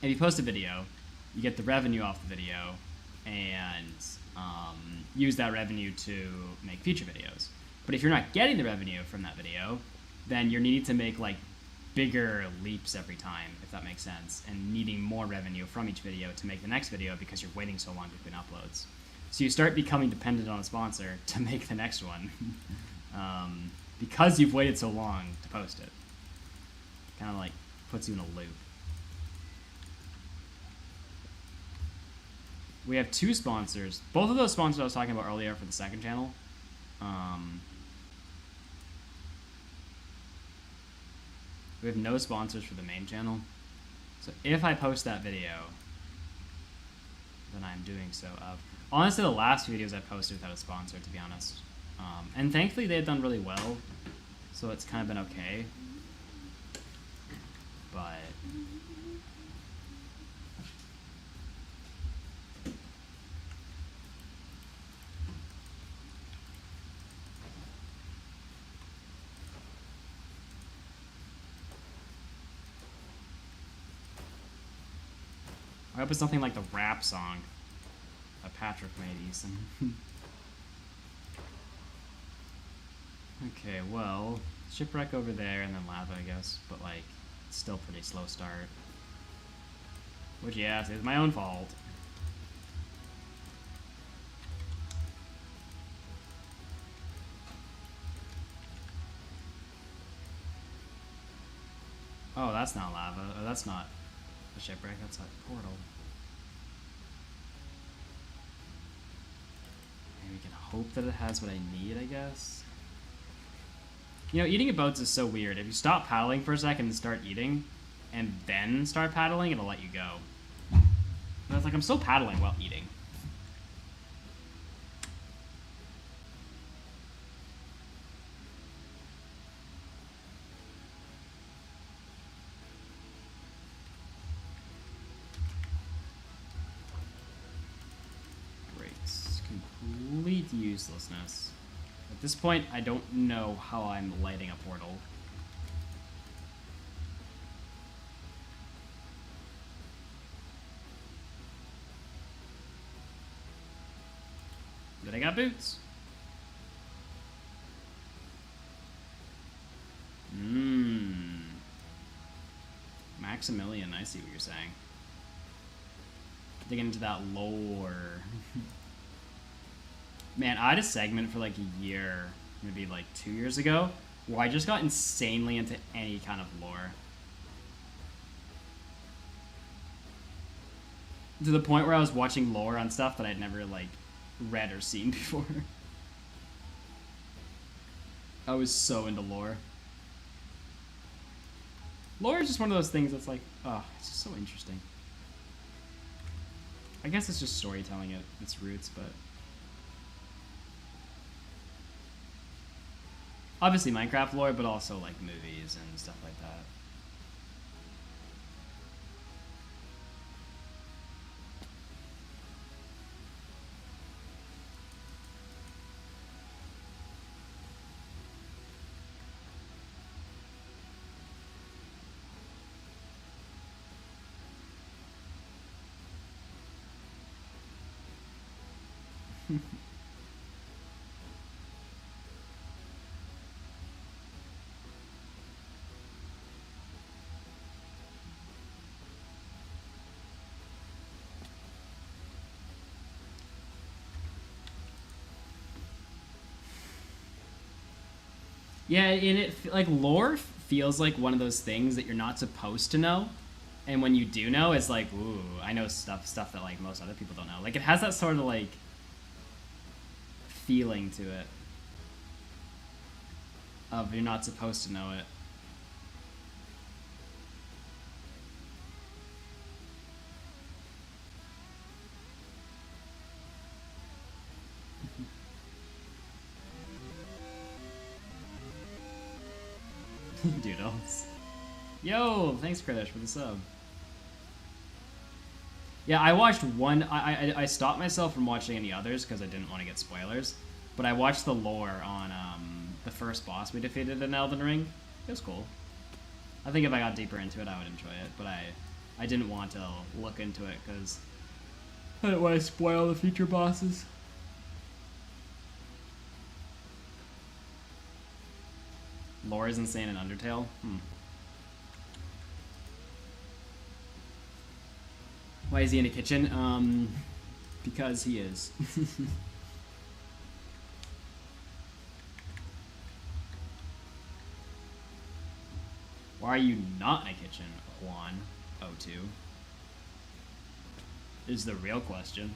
if you post a video, you get the revenue off the video and use that revenue to make future videos. But if you're not getting the revenue from that video, then you're needing to make like bigger leaps every time, if that makes sense, and needing more revenue from each video to make the next video because you're waiting so long between uploads. So you start becoming dependent on a sponsor to make the next one because you've waited so long to post it. Kind of like puts you in a loop. We have 2 sponsors. Both of those sponsors I was talking about earlier for the second channel. We have no sponsors for the main channel. So if I post that video, then I'm doing so of... Honestly, the last few videos I posted without a sponsor, to be honest. And thankfully they've done really well, so it's kind of been okay. But I hope it's nothing like the rap song that Patrick made, Eason. Okay, well, shipwreck over there and then lava, I guess, but like, it's still pretty slow start. Which, yeah, it's my own fault. Oh, that's not lava. Oh, that's not a shipwreck, that's a portal. Maybe we can hope that it has what I need, I guess. You know, eating at boats is so weird. If you stop paddling for a second and start eating, and then start paddling, it'll let you go. But it's like, I'm still paddling while eating. Great. Complete uselessness. At this point, I don't know how I'm lighting a portal. But I got boots. Maximilian, I see what you're saying. Digging into that lore. Man, I had a segment for like a year, maybe like 2 years ago, where I just got insanely into any kind of lore. To the point where I was watching lore on stuff that I'd never like read or seen before. I was so into lore. Lore is just one of those things that's like, oh, it's just so interesting. I guess it's just storytelling at its roots, but obviously Minecraft lore, but also like movies and stuff like that. Yeah, and it like lore feels like one of those things that you're not supposed to know, and when you do know, it's like, ooh, I know stuff that like most other people don't know. Like it has that sort of like feeling to it of you're not supposed to know it. Doodles. Yo, thanks Kritish for the sub. Yeah, I watched one. I stopped myself from watching any others because I didn't want to get spoilers. But I watched the lore on the first boss we defeated in Elden Ring. It was cool. I think if I got deeper into it, I would enjoy it. But I didn't want to look into it because I didn't want to spoil the future bosses. Lore is insane in Undertale. Why is he in a kitchen? Because he is. Why are you not in a kitchen, Juan O2? Is the real question.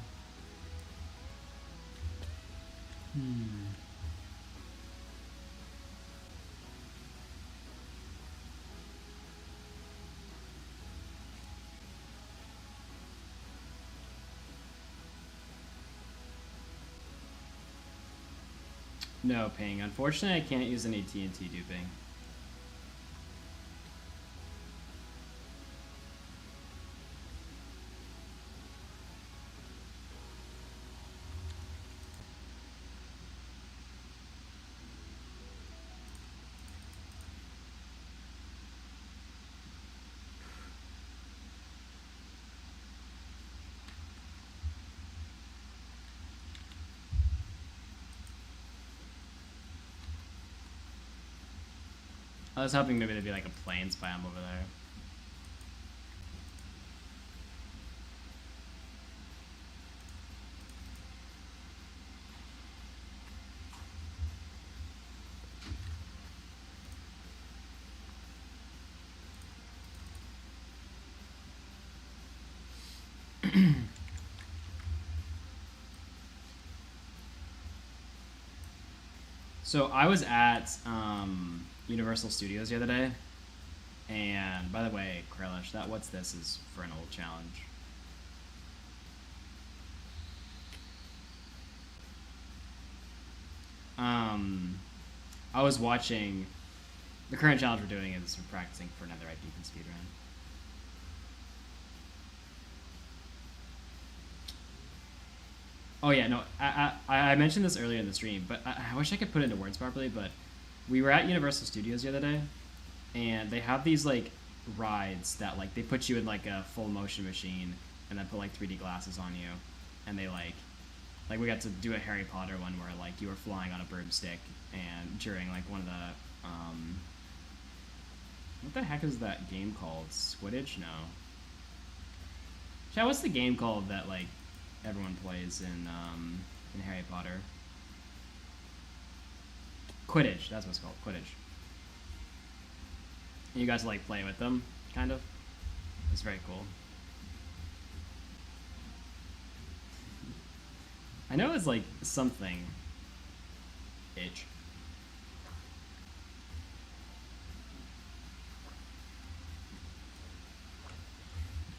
No ping. Unfortunately, I can't use any TNT duping. I was hoping maybe there'd be like a plains biome over there. So I was at Universal Studios the other day, and by the way, Krelish, that what's this is for an old challenge. I was watching the current challenge we're doing is we're practicing for Netherite Beacon Speedrun. Oh yeah, no, I mentioned this earlier in the stream, but I wish I could put it into words properly, but we were at Universal Studios the other day, and they have these like rides that like they put you in like a full motion machine and then put like 3D glasses on you, and they like we got to do a Harry Potter one where like you were flying on a broomstick, and during like one of the what the heck is that game called? Squidditch? No. Yeah, what's the game called that like everyone plays in Harry Potter? Quidditch, that's what it's called, Quidditch. And you guys to like play with them, kind of. It's very cool. I know it's like something itch.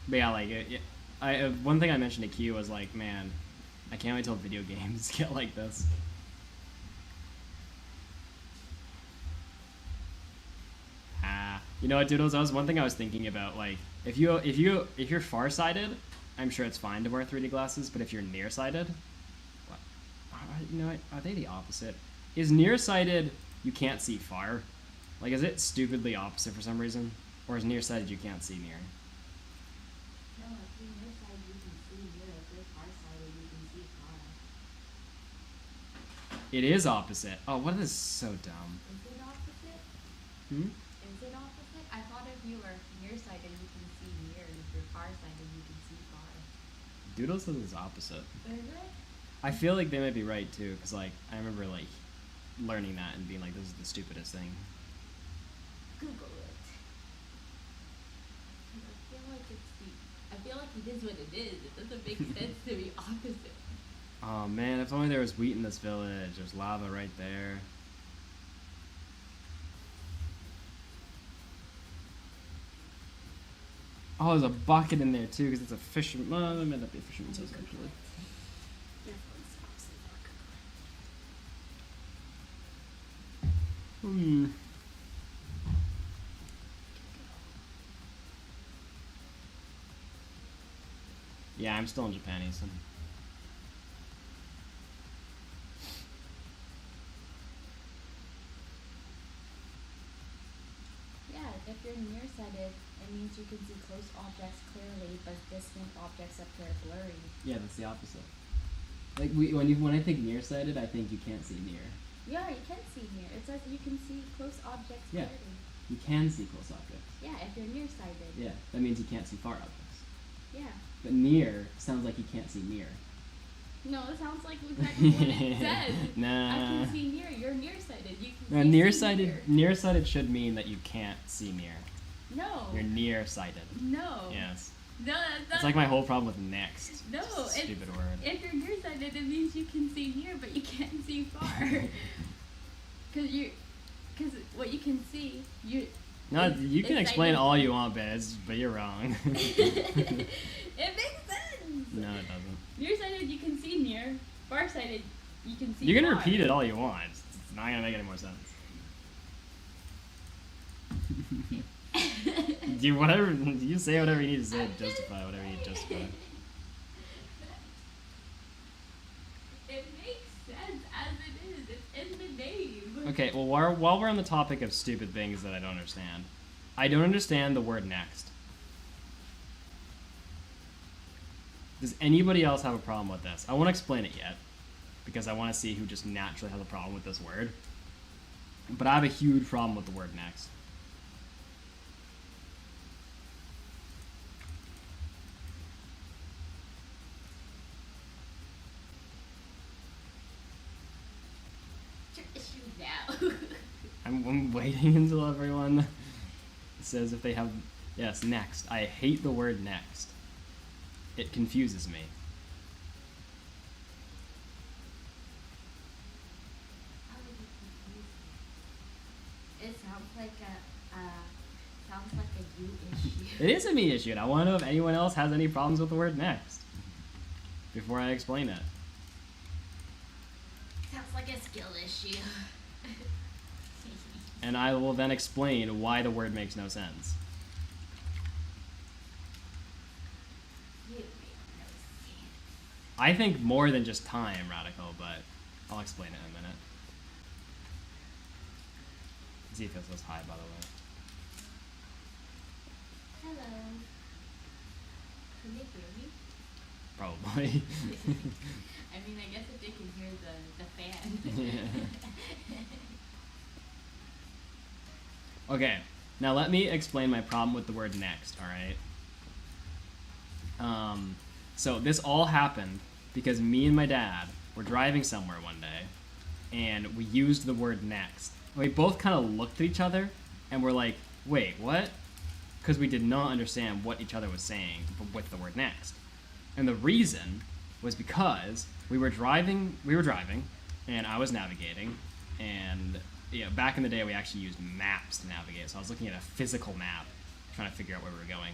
But yeah, like one thing I mentioned to Q was like, man, I can't wait till video games get like this. You know what, Doodles? That was one thing I was thinking about. Like, if you're farsighted, I'm sure it's fine to wear 3D glasses. But if you're nearsighted, you know what? Are they the opposite? Is nearsighted you can't see far? Like, is it stupidly opposite for some reason, or is nearsighted you can't see near? No, if you're nearsighted, you can see near. If you're farsighted, you can see far. It is opposite. Oh, what is so dumb? Is it opposite? Hmm? Is it opposite? I thought if you were nearsighted, you can see near, and if you're farsighted, you can see far. Doodle says it's opposite. Is it? I feel like they might be right too, because like I remember like learning that and being like, this is the stupidest thing. Google it. I feel like it is what it is. It doesn't make sense to be opposite. Oh man, if only there was wheat in this village. There's lava right there. Oh, there's a bucket in there too, because it's a fisherman. Well, it might not be a fisherman's house actually. Hmm. Yeah, I'm still in Japanese. Yeah, if you're nearsighted, it means you can see close objects clearly, but distant objects appear blurry. Yeah, that's the opposite. Like when I think nearsighted, I think you can't see near. Yeah, you can see near. It says you can see close objects Yeah. clearly. You can see close objects. Yeah, if you're nearsighted. Yeah, that means you can't see far objects. Yeah. But near sounds like you can't see near. No, it sounds like exactly what it says. Nah. I can see near. You're nearsighted. You can No, see nearsighted. near. Nearsighted should mean that you can't see near. No. You're nearsighted. No. Yes. No, that's not. It's like my whole problem with next. No, Just a stupid it's, word. if you're nearsighted, it means you can see near, but you can't see far. Because what you can see, No, you can it's explain like- all you want, but you're wrong. It makes sense. No, it doesn't. Nearsighted, you can see near. Farsighted, you can see You can far. repeat it all you want. It's not gonna make any more sense. You say whatever you need to say to justify whatever you need to justify. It makes sense as it is. It's in the name. Okay, well, while we're on the topic of stupid things that I don't understand, I don't understand the word next. Does anybody else have a problem with this? I won't explain it yet, because I want to see who just naturally has a problem with this word. But I have a huge problem with the word next. I'm waiting until everyone says if they have... Yes, next. I hate the word next. It confuses me. It sounds like a you issue. It is a me issue, and I want to know if anyone else has any problems with the word next before I explain it. Sounds like a skill issue. And I will then explain why the word makes no sense. You make no sense. I think more than just time, Radical, but I'll explain it in a minute. Zika says hi, by the way. Hello. Can they hear me? Probably. I mean, I guess if they can hear the fan. Okay, now let me explain my problem with the word next, alright? So this all happened because me and my dad were driving somewhere one day, and we used the word next. And we both kind of looked at each other, and we're like, wait, what? Because we did not understand what each other was saying with the word next. And the reason was because we were driving, and I was navigating, and back in the day we actually used maps to navigate, so I was looking at a physical map, trying to figure out where we were going.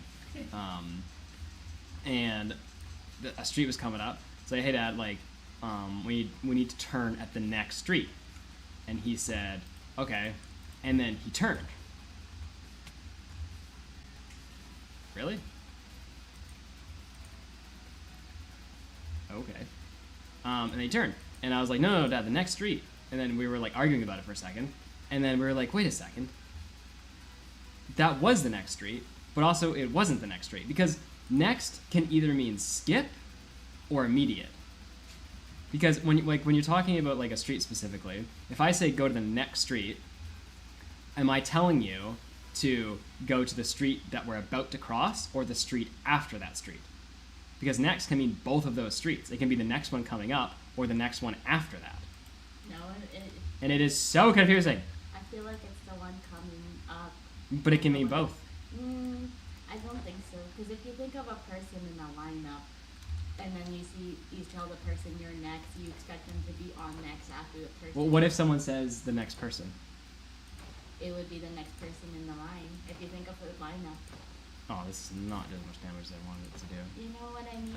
And a street was coming up, so hey Dad, like, we need to turn at the next street. And he said, okay, and then he turned. Really? Okay. And they turned, and I was like, no, Dad, the next street. And then we were like arguing about it for a second, and then we were like, wait a second, that was the next street, but also it wasn't the next street, because next can either mean skip or immediate. Because when you're talking about like a street specifically, if I say go to the next street, am I telling you to go to the street that we're about to cross or the street after that street? Because next can mean both of those streets. It can be the next one coming up or the next one after that. No, And it is so confusing. I feel like it's the one coming up. But it can mean both. I don't think so. Because if you think of a person in a lineup, and then you tell the person you're next, you expect them to be on next after the person. Well, what if someone says the next person? It would be the next person in the line. If you think of a lineup. Oh, this is not doing much damage as I wanted it to do. You know what I mean?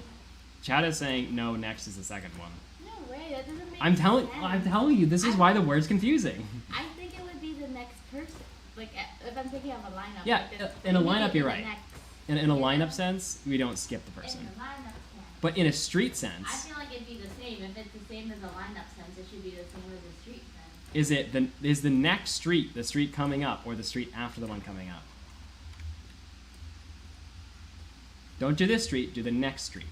Chad is saying no, next is the second one. No way, that doesn't make I'm sense. telling you, this is why the word's confusing. I think it would be the next person. Like, if I'm thinking of a lineup. Yeah, like in a lineup, you're right. Next, In a lineup sense, we don't skip the person. In a lineup sense. But in a street I sense, feel like it'd be the same. If it's the same as a lineup sense, it should be the same as a street sense. is the next street the street coming up or the street after the one coming up? Don't do this street, do the next street.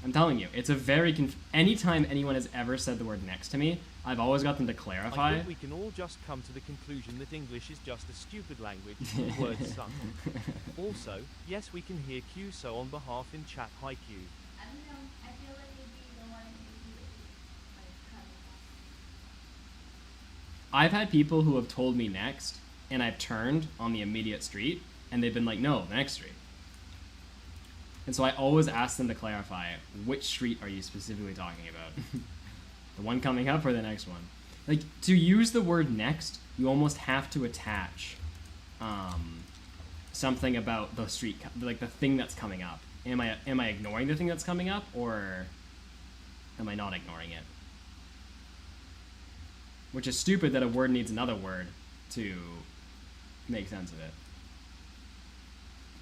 I'm telling you, it's a very anytime anyone has ever said the word next to me, I've always got them to clarify. I think we can all just come to the conclusion that English is just a stupid language. Words suck. Also, yes, we can hear Q, so on behalf in chat, hi Q. I don't know. I feel like it'd be the one I've had people who have told me next, and I've turned on the immediate street, and they've been like, no, the next street. And so I always ask them to clarify, which street are you specifically talking about? The one coming up or the next one? Like, to use the word next, you almost have to attach something about the street, like the thing that's coming up. am I ignoring the thing that's coming up, or am I not ignoring it? Which is stupid that a word needs another word to make sense of it.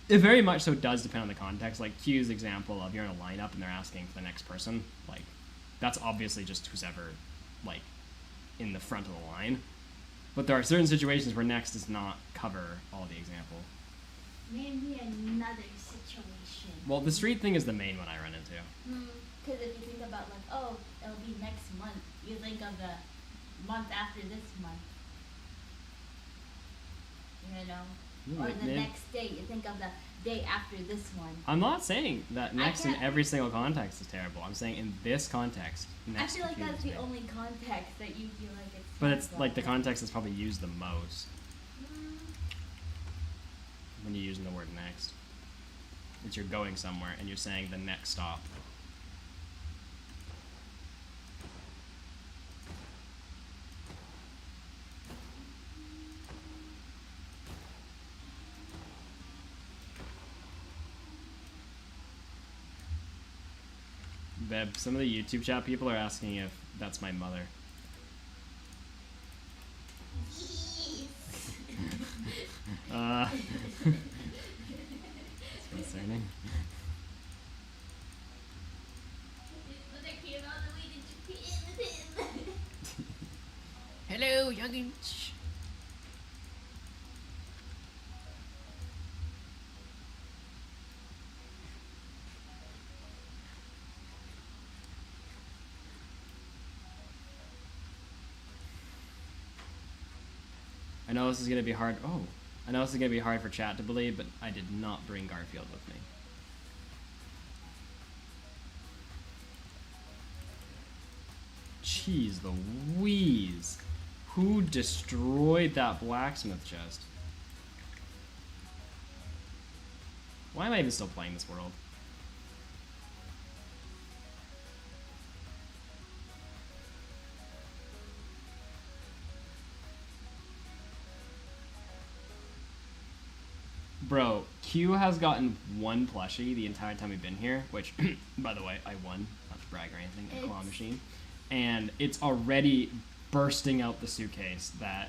It very much so does depend on the context. Like Q's example of you're in a lineup and they're asking for the next person, like that's obviously just who's ever like in the front of the line. But there are certain situations where next does not cover all the example. Maybe another situation. Well, the street thing is the main one I run into. Because if you think about like, oh, it'll be next month, you think of the month after this month. You know? Or the next day, you think of the day after this one. I'm not saying that next in every single context is terrible. I'm saying in this context, next I feel like that's me. the only context that you feel like it's. But it's like the context that's probably used the most when you're using the word next. It's you're going somewhere and you're saying the next stop. Beb, some of the YouTube chat people are asking if that's my mother. Yes. It's concerning. But I came all the way to Japan with him. Hello, youngins. I know this is gonna be hard. Oh, I know this is gonna be hard for chat to believe, but I did not bring Garfield with me. Jeez Louise. Who destroyed that blacksmith chest? Why am I even still playing this world? Bro, Q has gotten one plushie the entire time we've been here, which, by the way, I won. Not to brag or anything, a claw machine. And it's already bursting out the suitcase that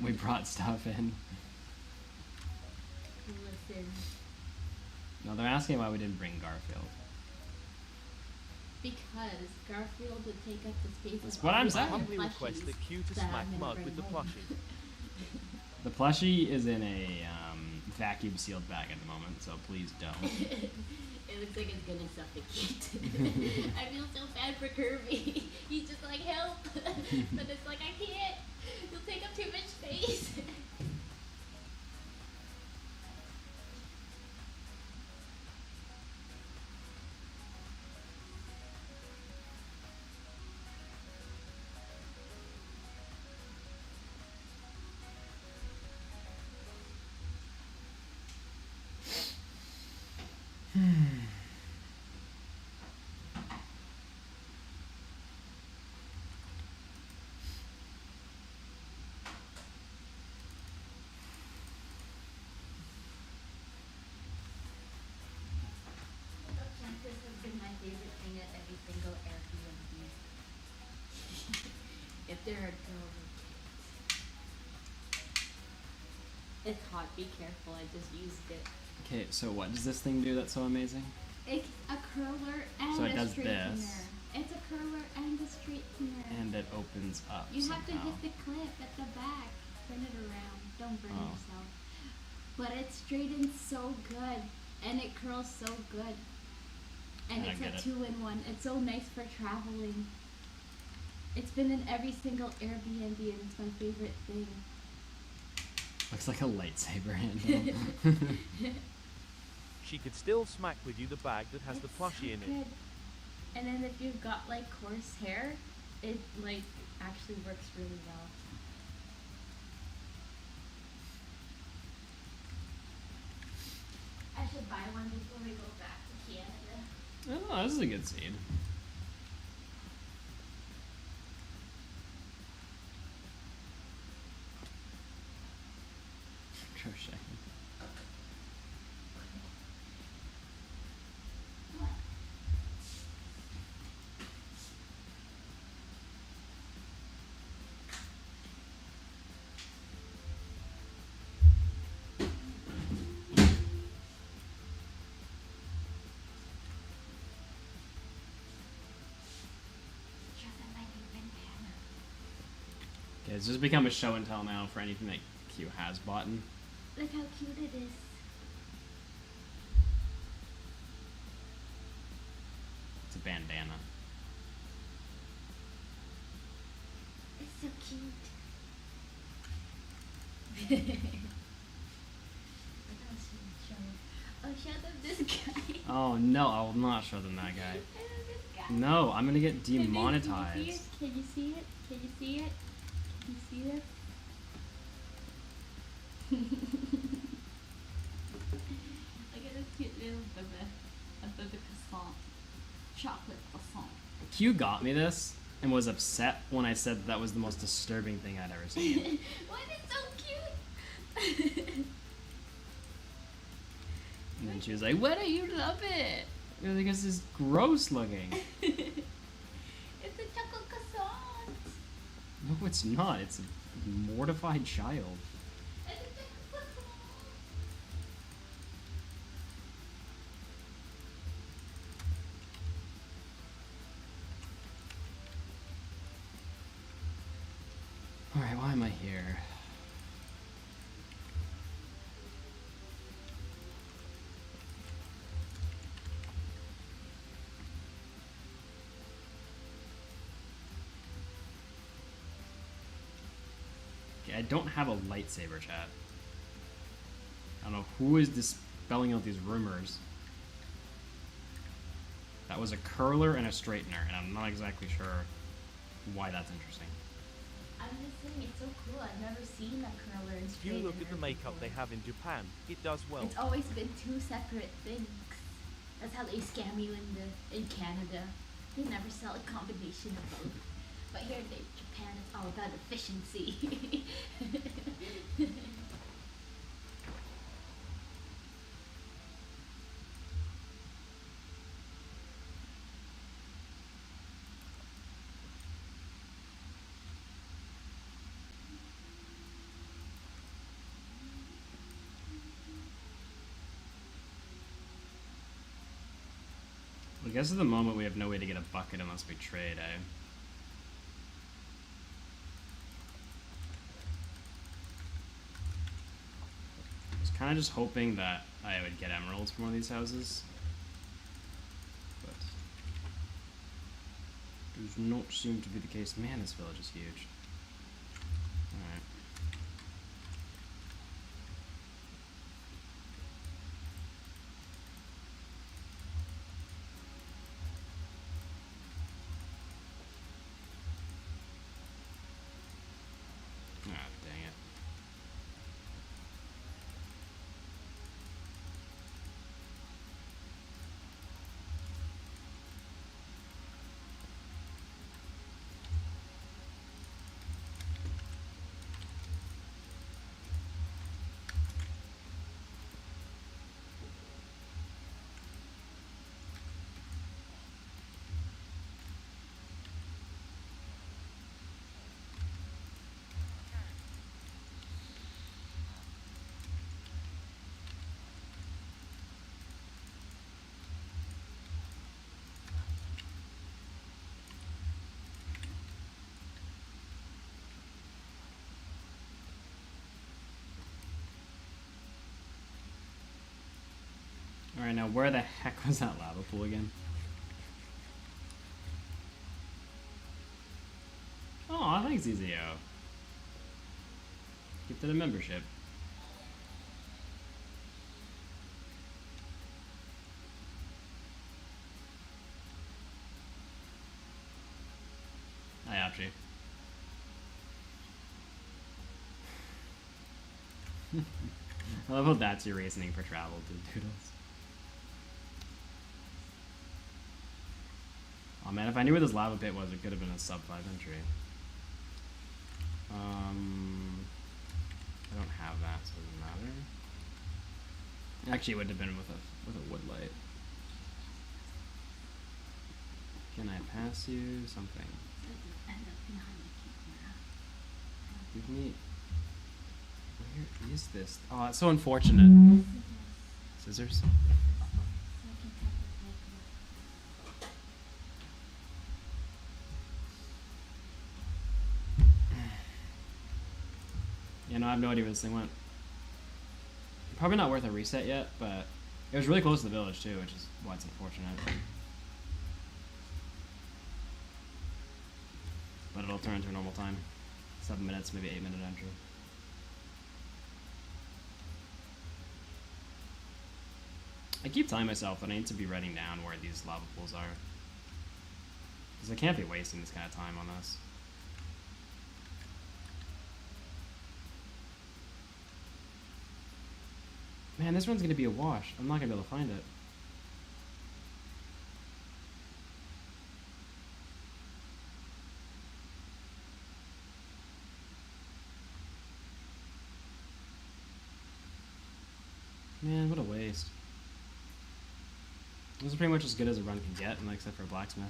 we brought stuff in. Listen. No, they're asking why we didn't bring Garfield. Because Garfield would take up the space. That's of what all I'm the saying. other Humbly request the plushies Q to that smack I'm gonna Mug with the bring home. plushie. The plushie is in a vacuum sealed bag at the moment, so please don't. It looks like it's gonna suffocate. I feel so bad for Kirby. He's just like, help. But it's like, I can't. You'll take up too much space. Campus has been my favorite thing at every single Airbnb. If there are girls or kids. It's hot, be careful, I just used it. Okay, so what does this thing do that's so amazing? It's a curler and So it a does straightener. this. It's a curler and a straightener. And it opens up You somehow. have to hit the clip at the back. Turn it around. Don't burn Oh. yourself. But it straightens so good. And it curls so good. And I it's get a it. 2-in-1. It's so nice for traveling. It's been in every single Airbnb and it's my favorite thing. Looks like a lightsaber handle. She could still smack with you the bag that has the It's plushie so in it. good. And then if you've got like coarse hair, it like actually works really well. I should buy one before we go back to Canada. Oh, this is a good seed. Crochet. Yeah, it's just become a show and tell now for anything that Q has bought. Look how cute it is. It's a bandana. It's so cute. Oh, show them this guy. Oh no, I will not show them that guy. Show them this guy. No, I'm gonna get demonetized. Can you see it? Can you see it? Can you see it? Look at this cute little bubba. A bubba croissant. Chocolate croissant. Q got me this and was upset when I said that was the most disturbing thing I'd ever seen. Why is it so cute? And then she was like, "Why don't you love it?" Because it's gross looking. It's a chocolate croissant. No, it's not. It's a mortified child. It's a chocolate croissant. Alright, why am I here? Okay, I don't have a lightsaber, chat. I don't know who is dispelling out these rumors. That was a curler and a straightener, and I'm not exactly sure why that's interesting. I'm just saying, it's so cool. I've never seen a curler and If you look at the makeup they have in Japan, it does well. It's always been two separate things. That's how they scam you in Canada. They never sell a combination of both. But here in Japan, it's all about efficiency. I guess at the moment we have no way to get a bucket unless we trade, eh? I was kind of just hoping that I would get emeralds from one of these houses. But does not seem to be the case. Man, this village is huge. Alright. Ah, dang it. Alright, now where the heck was that lava pool again? Oh, thanks, EZO. Gifted a membership. Hi, Apchi. I love how that's your reasoning for travel, Doodles. Oh man, if I knew where this lava pit was, it could have been a sub 5 entry. I don't have that, so it doesn't matter. Actually, it would have been with a wood light. Can I pass you something? Give me. Where is this? Oh, it's so unfortunate. Scissors. I have no idea where this thing went. Probably not worth a reset yet, but it was really close to the village too, which is why it's unfortunate. But it'll turn into a normal time. 7 minutes, maybe 8 minute entry. I keep telling myself that I need to be writing down where these lava pools are. Because I can't be wasting this kind of time on this. Man, this one's gonna be a wash. I'm not gonna be able to find it. Man, what a waste. This is pretty much as good as a run can get, except for a blacksmith.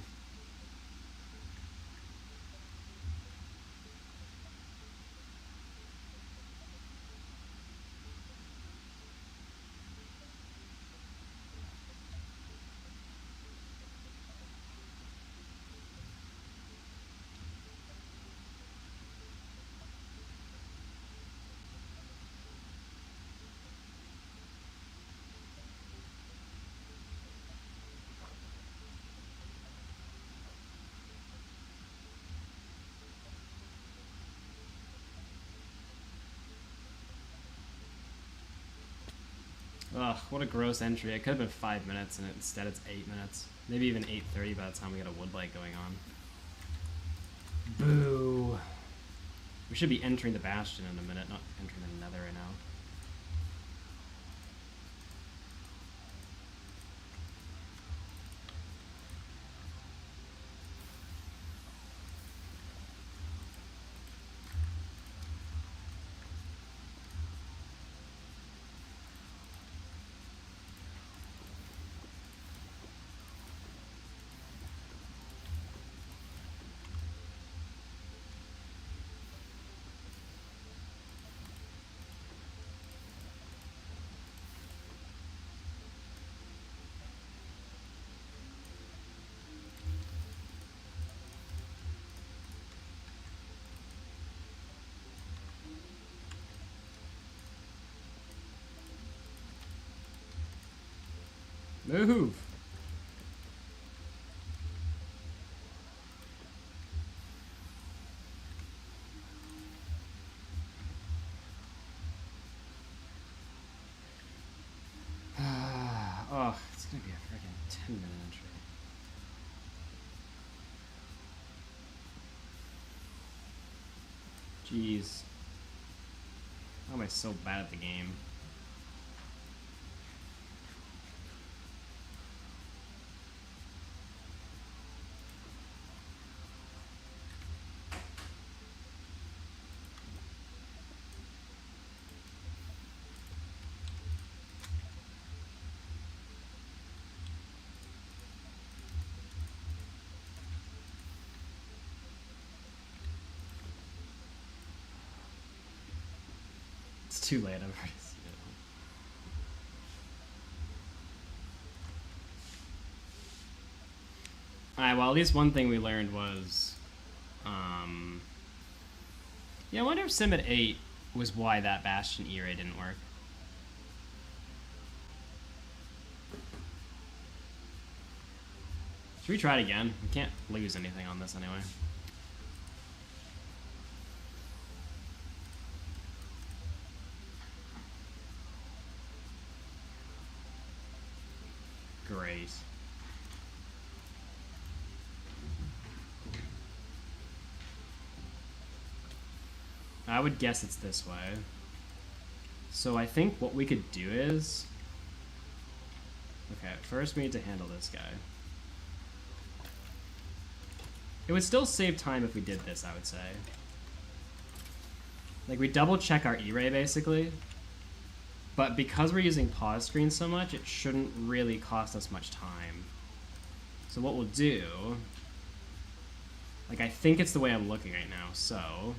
Ugh, what a gross entry. It could have been 5 minutes, and instead it's 8 minutes. Maybe even 8:30 by the time we get a wood light going on. Boo. We should be entering the Bastion in a minute, not entering the Nether right now. Move! Oh, it's gonna be a freaking 10-minute entry. Jeez. How am I so bad at the game? It's too late, I've already seen it. Alright, well, at least one thing we learned was, yeah, I wonder if Sim at 8 was why that Bastion E-ray didn't work. Should we try it again? We can't lose anything on this anyway. Great. I would guess it's this way. So I think what we could do is... Okay, first we need to handle this guy. It would still save time if we did this, I would say. Like, we double check our E-ray, basically. But because we're using pause screens so much, it shouldn't really cost us much time. So what we'll do... Like, I think it's the way I'm looking right now, so...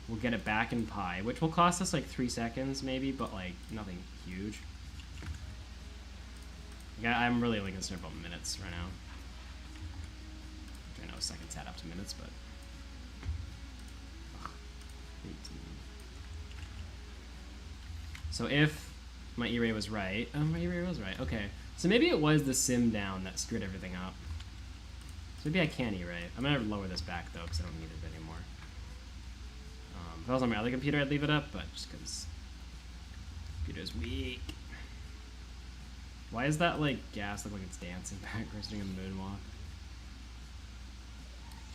We'll get it back in Pi, which will cost us like 3 seconds, maybe, but like, nothing huge. Yeah, I'm really only concerned about minutes right now. I know seconds add up to minutes, but... Ugh, 18. So if my E-ray was right, my E-ray was right. Okay, so maybe it was the sim down that screwed everything up. So maybe I can E-ray. I'm gonna lower this back though, because I don't need it anymore. If I was on my other computer, I'd leave it up, but just because computer's weak. Why is that like gas look like it's dancing backwards doing a moonwalk?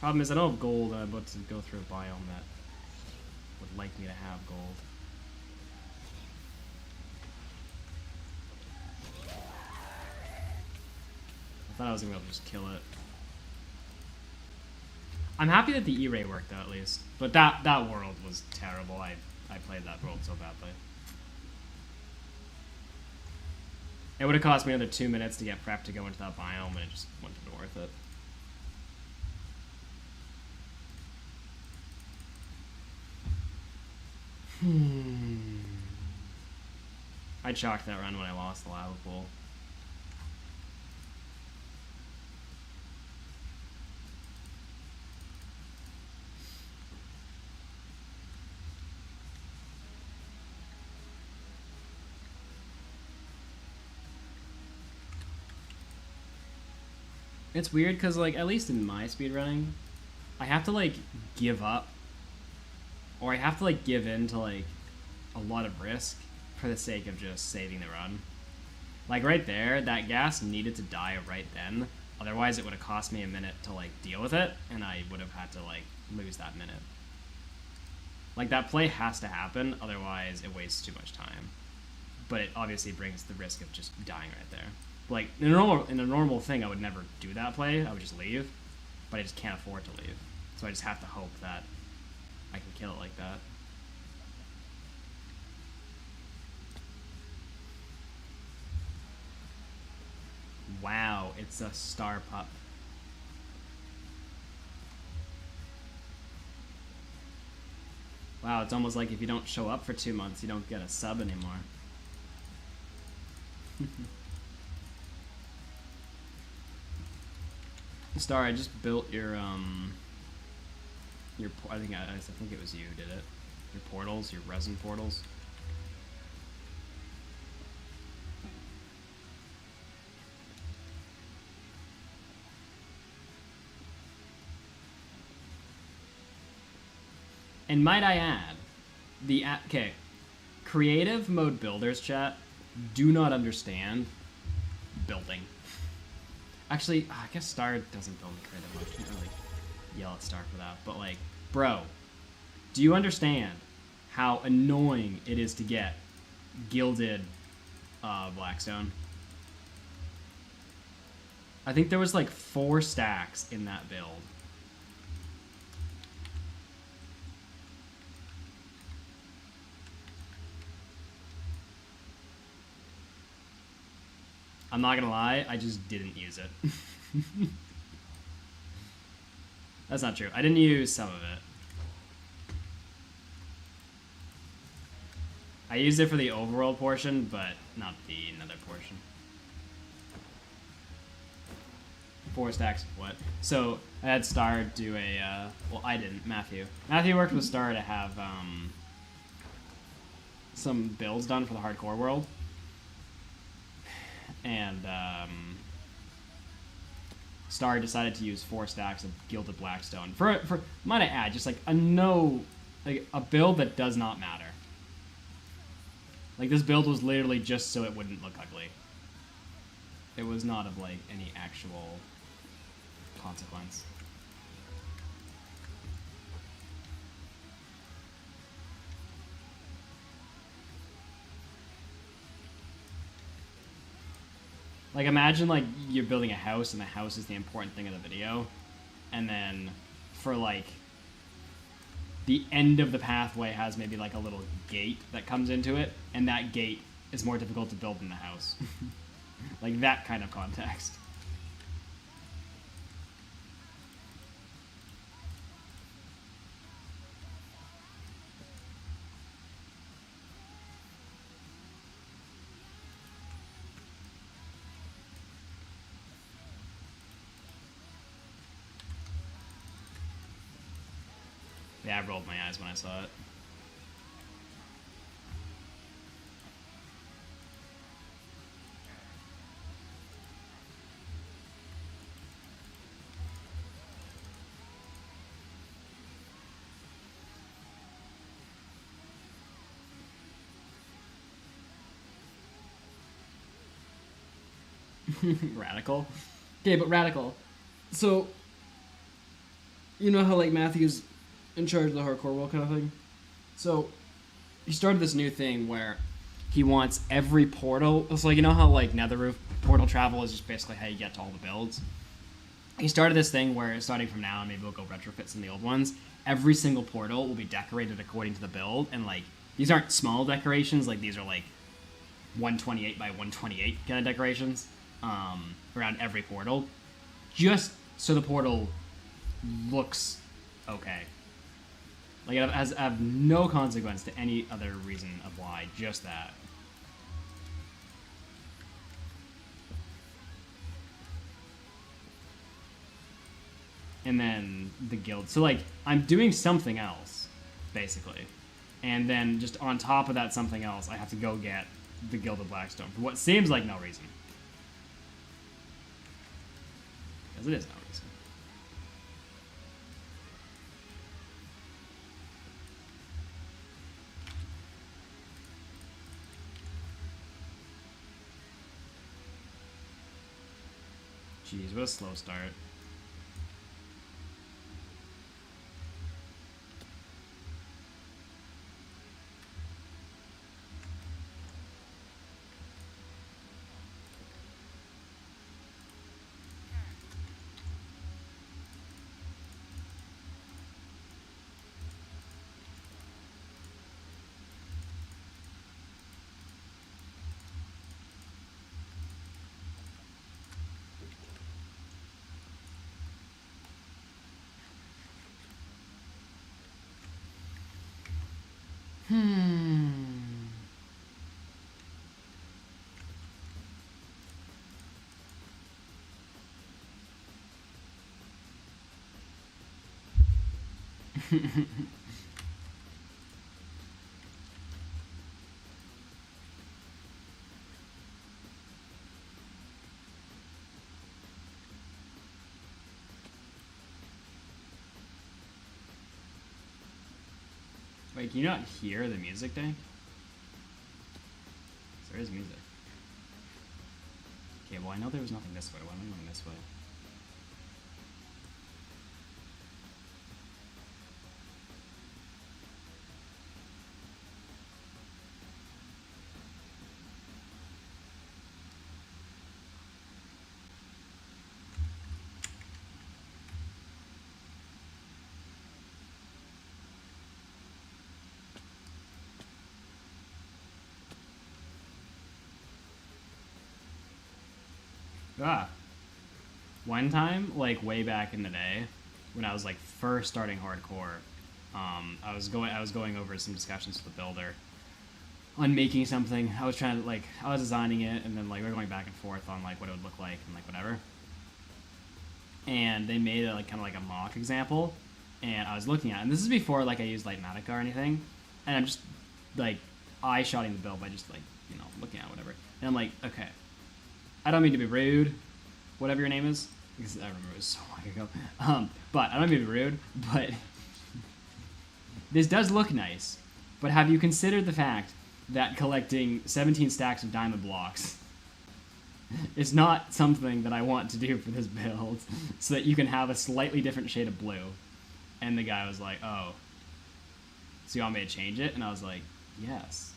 Problem is I don't have gold. I'm about to go through a biome that would like me to have gold. I thought I was gonna be able to just kill it. I'm happy that the E-ray worked out at least, but that world was terrible. I played that world so badly. It would have cost me another 2 minutes to get prepped to go into that biome, and it just wouldn't have been worth it. I chalked that run when I lost the lava pool. It's weird because, like, at least in my speedrunning, I have to, like, give up. Or I have to, like, give in to, like, a lot of risk for the sake of just saving the run. Like, right there, that gas needed to die right then. Otherwise, it would have cost me a minute to, like, deal with it, and I would have had to, like, lose that minute. Like, that play has to happen, otherwise it wastes too much time. But it obviously brings the risk of just dying right there. Like, in a normal thing, I would never do that play. I would just leave. But I just can't afford to leave. So I just have to hope that I can kill it like that. Wow, it's a star pup. Wow, it's almost like if you don't show up for 2 months, you don't get a sub anymore. Star, I just built your I think it was you did it. Your portals, your resin portals. And might I add, okay, creative mode builders chat do not understand building. Actually, I guess Star doesn't build in creative mode. I can't really yell at Star for that. But, like, bro, do you understand how annoying it is to get gilded blackstone? I think there was, like, 4 stacks in that build. I'm not gonna lie, I just didn't use it. That's not true. I didn't use some of it. I used it for the overworld portion, but not the nether portion. 4 stacks of what? So I had Star do a, well, I didn't, Matthew. Matthew worked with Star to have some builds done for the hardcore world. And Star decided to use 4 stacks of gilded blackstone for might I add, just like a build that does not matter. Like, this build was literally just so it wouldn't look ugly. It was not of like any actual consequence. Like, imagine, like, you're building a house, and the house is the important thing of the video, and then for, like, the end of the pathway has maybe, like, a little gate that comes into it, and that gate is more difficult to build than the house. Like, that kind of context. Yeah, I rolled my eyes when I saw it. Radical. Okay, but Radical. So, you know how, like, Matthew's in charge of the hardcore world kind of thing? So, he started this new thing where he wants every portal. It's like, you know how, like, Netherroof portal travel is just basically how you get to all the builds? He started this thing where, starting from now, and maybe we'll go retrofit some of the old ones, every single portal will be decorated according to the build, and, like, these aren't small decorations, like, these are, like, 128 by 128 kind of decorations around every portal, just so the portal looks okay. Like, it has have no consequence to any other reason of why, just that. And then the guild. So, like, I'm doing something else, basically. And then just on top of that something else, I have to go get the Guild of Blackstone for what seems like no reason. Because it is no reason. Jeez, what a slow start. Wait, can you not hear the music, Dank? There is music. Okay, well, I know there was nothing this way. Why am I going this way? Ah. One time, like way back in the day, when I was like first starting hardcore, I was going over some discussions with the builder on making something. I was trying to I was designing it, and then like we were going back and forth on like what it would look like and like whatever. And they made it like kind of like a mock example, and I was looking at it, and this is before like I used Lightmatica or anything, and I'm just like eye-shotting the build by just like looking at whatever, and I'm like, okay, I don't mean to be rude, whatever your name is, because I remember it was so long ago. But I don't mean to be rude, but this does look nice. But have you considered the fact that collecting 17 stacks of diamond blocks is not something that I want to do for this build, so that you can have a slightly different shade of blue? And the guy was like, oh, so you want me to change it? And I was like, yes.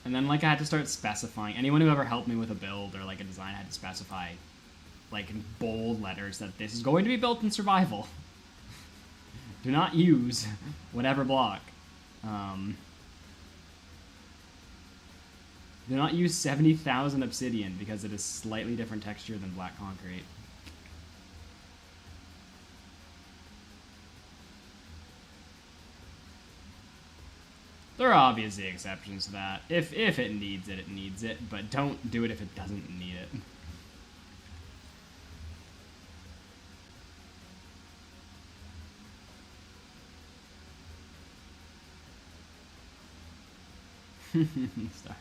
And then like I had to start specifying. Anyone who ever helped me with a build or like a design had to specify like in bold letters that this is going to be built in survival. Do not use whatever block. Do not use 70,000 obsidian because it is slightly different texture than black concrete. There are obviously exceptions to that. If it needs it, it needs it, but don't do it if it doesn't need it. Star.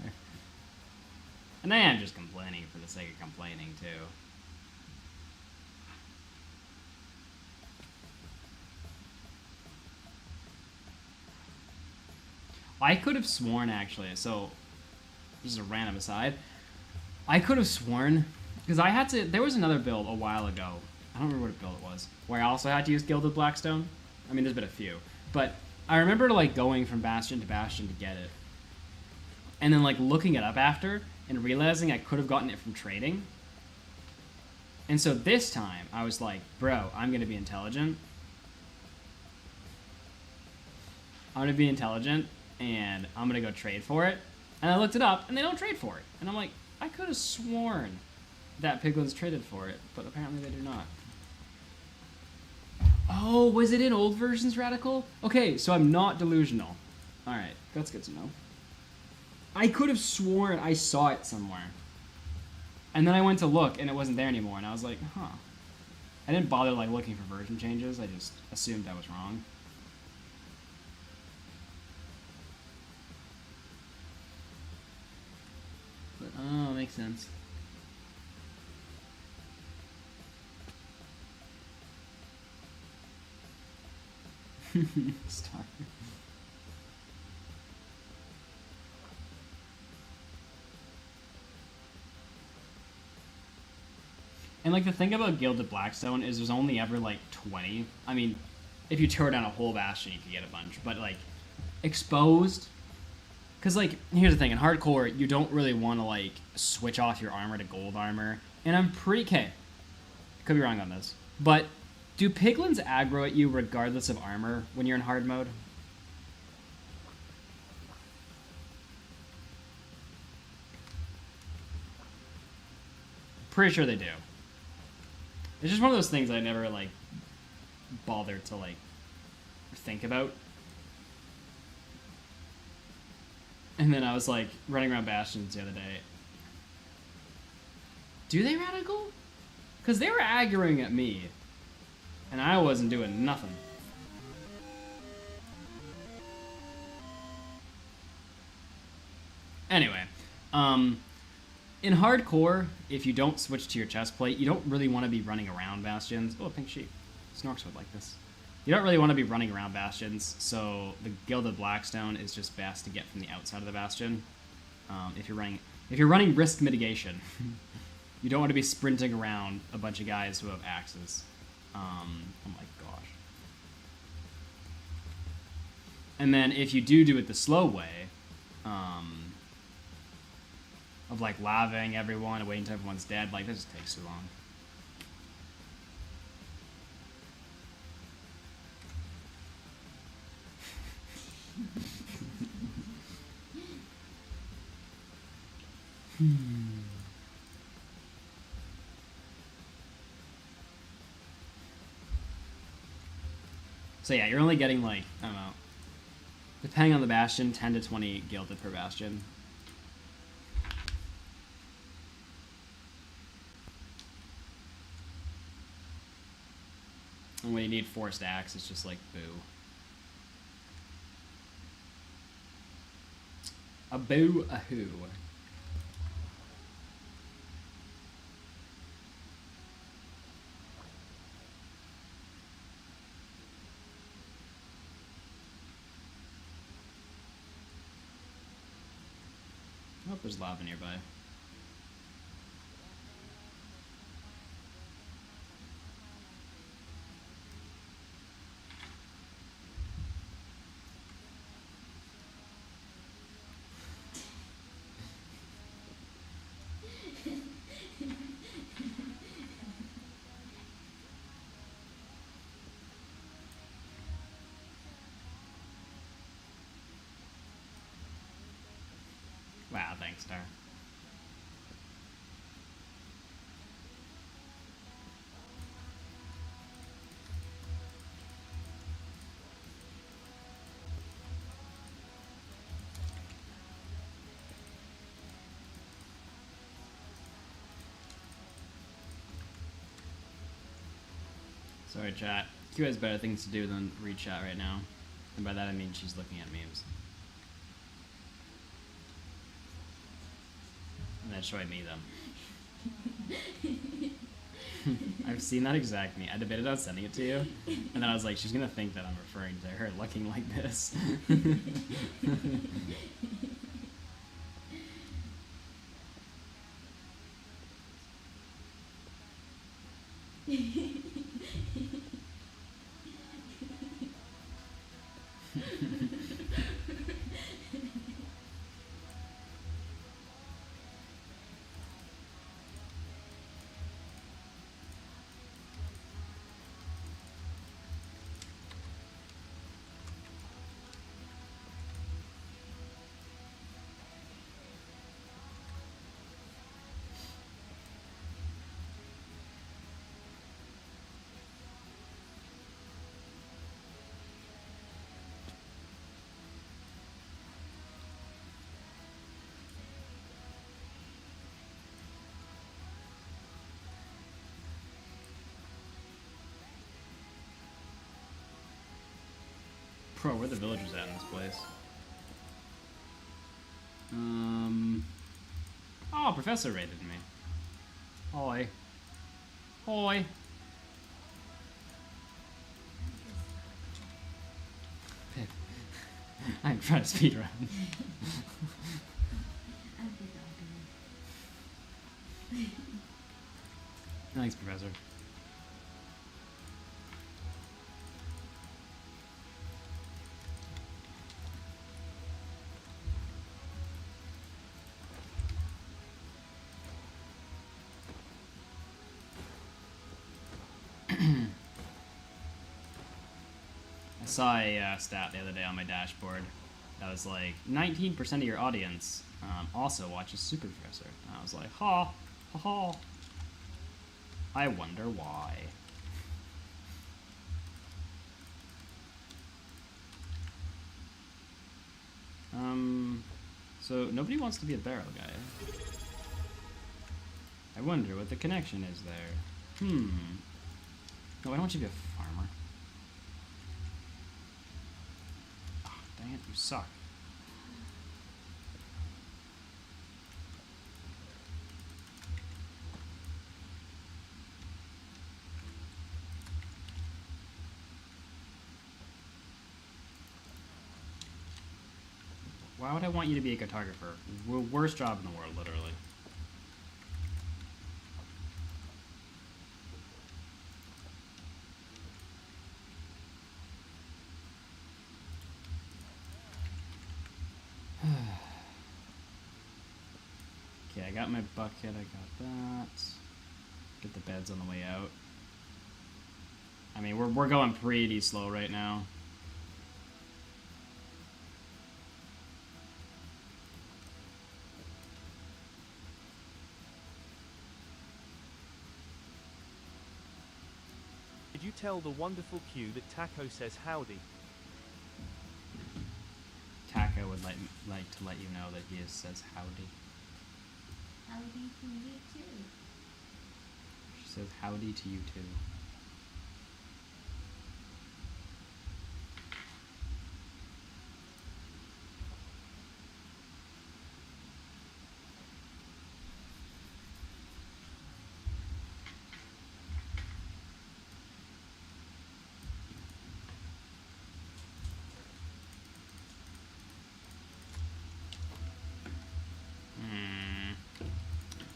And I am just complaining for the sake of complaining, too. I could have sworn, actually, so this is a random aside. I could have sworn, because I had to, there was another build a while ago. I don't remember what build it was, where I also had to use Gilded Blackstone. I mean, there's been a few. But I remember, like, going from Bastion to Bastion to get it. And then, like, looking it up after and realizing I could have gotten it from trading. And so this time, I was like, bro, I'm going to be intelligent. I'm going to be intelligent, and I'm going to go trade for it. And I looked it up, and they don't trade for it. And I'm like, I could have sworn that Piglins traded for it, but apparently they do not. Oh, was it in old versions, Radical? Okay, so I'm not delusional. Alright, that's good to know. I could have sworn I saw it somewhere. And then I went to look, and it wasn't there anymore, and I was like, huh. I didn't bother, like, looking for version changes, I just assumed I was wrong. But, oh, makes sense. Star. And, like, the thing about Gilded Blackstone is there's only ever, like, 20. I mean, if you tear down a whole bastion, you can get a bunch. But, like, exposed... Because, like, here's the thing. In hardcore, you don't really want to, like, switch off your armor to gold armor. And I'm pretty... Okay. Could be wrong on this. But do piglins aggro at you regardless of armor when you're in hard mode? Pretty sure they do. It's just one of those things I never, like, bothered to, like, think about. And then I was, like, running around Bastions the other day. Do they Radical? Because they were aggroing at me. And I wasn't doing nothing. Anyway. In hardcore, if you don't switch to your chest plate, you don't really want to be running around Bastions. Oh, pink sheep. Snorks would like this. You don't really want to be running around Bastions, so the Gilded Blackstone is just best to get from the outside of the Bastion. If you're running risk mitigation, you don't want to be sprinting around a bunch of guys who have axes. Oh my gosh. And then if you do it the slow way, of like laving everyone and waiting until everyone's dead, like, that just takes too long. So yeah, you're only getting, like, I don't know, depending on the bastion, 10 to 20 gilded per bastion. And when you need forced axe, it's just like, boo. A boo, a who. I hope there's lava nearby. Wow, thanks, Star. Sorry, chat. Q has better things to do than read chat right now. And by that I mean she's looking at memes. and then showing me them. I've seen that exact meme. I debated on sending it to you, and then I was like, she's gonna think that I'm referring to her looking like this. Bro, where are the villagers at in this place? Oh, Professor raided me. Oi. Oi. I'm trying to speedrun. Thanks, Professor. I saw a stat the other day on my dashboard that was like 19% of your audience also watches Super Professor. And I was like, ha, ha, ha. I wonder why. So nobody wants to be a barrel guy. I wonder what the connection is there. No, I don't want you to be a farmer. Oh, dang it, you suck. Why would I want you to be a cartographer? Worst job in the world, literally. Okay, I got my bucket, I got that. Get the beds on the way out. I mean, we're going pretty slow right now. Did you tell the wonderful Q that Taco says howdy? Taco would like to let you know that he says howdy. Howdy to you too. She says howdy to you too.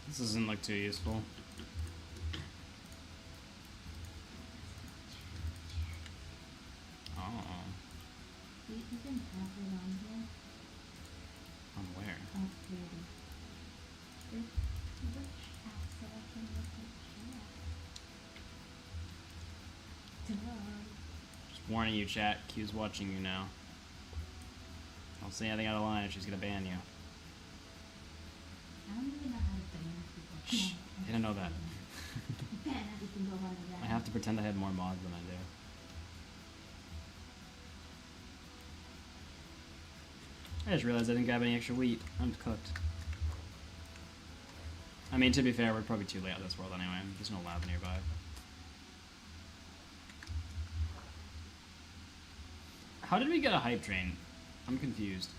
This doesn't look too useful. Oh. You can have it on here. On where? Oh, really? Which app so I can look at chat? Just warning you, chat. Q's watching you now. Don't say anything out of line or she's gonna ban you. I don't even know how to ban people. Shh. I didn't know that. Ban every single one of them. I have to pretend I had more mods than I do. I just realized I didn't grab any extra wheat. I'm cooked. I mean, to be fair, we're probably too late out of this world anyway. There's no lava nearby. How did we get a hype train? I'm confused.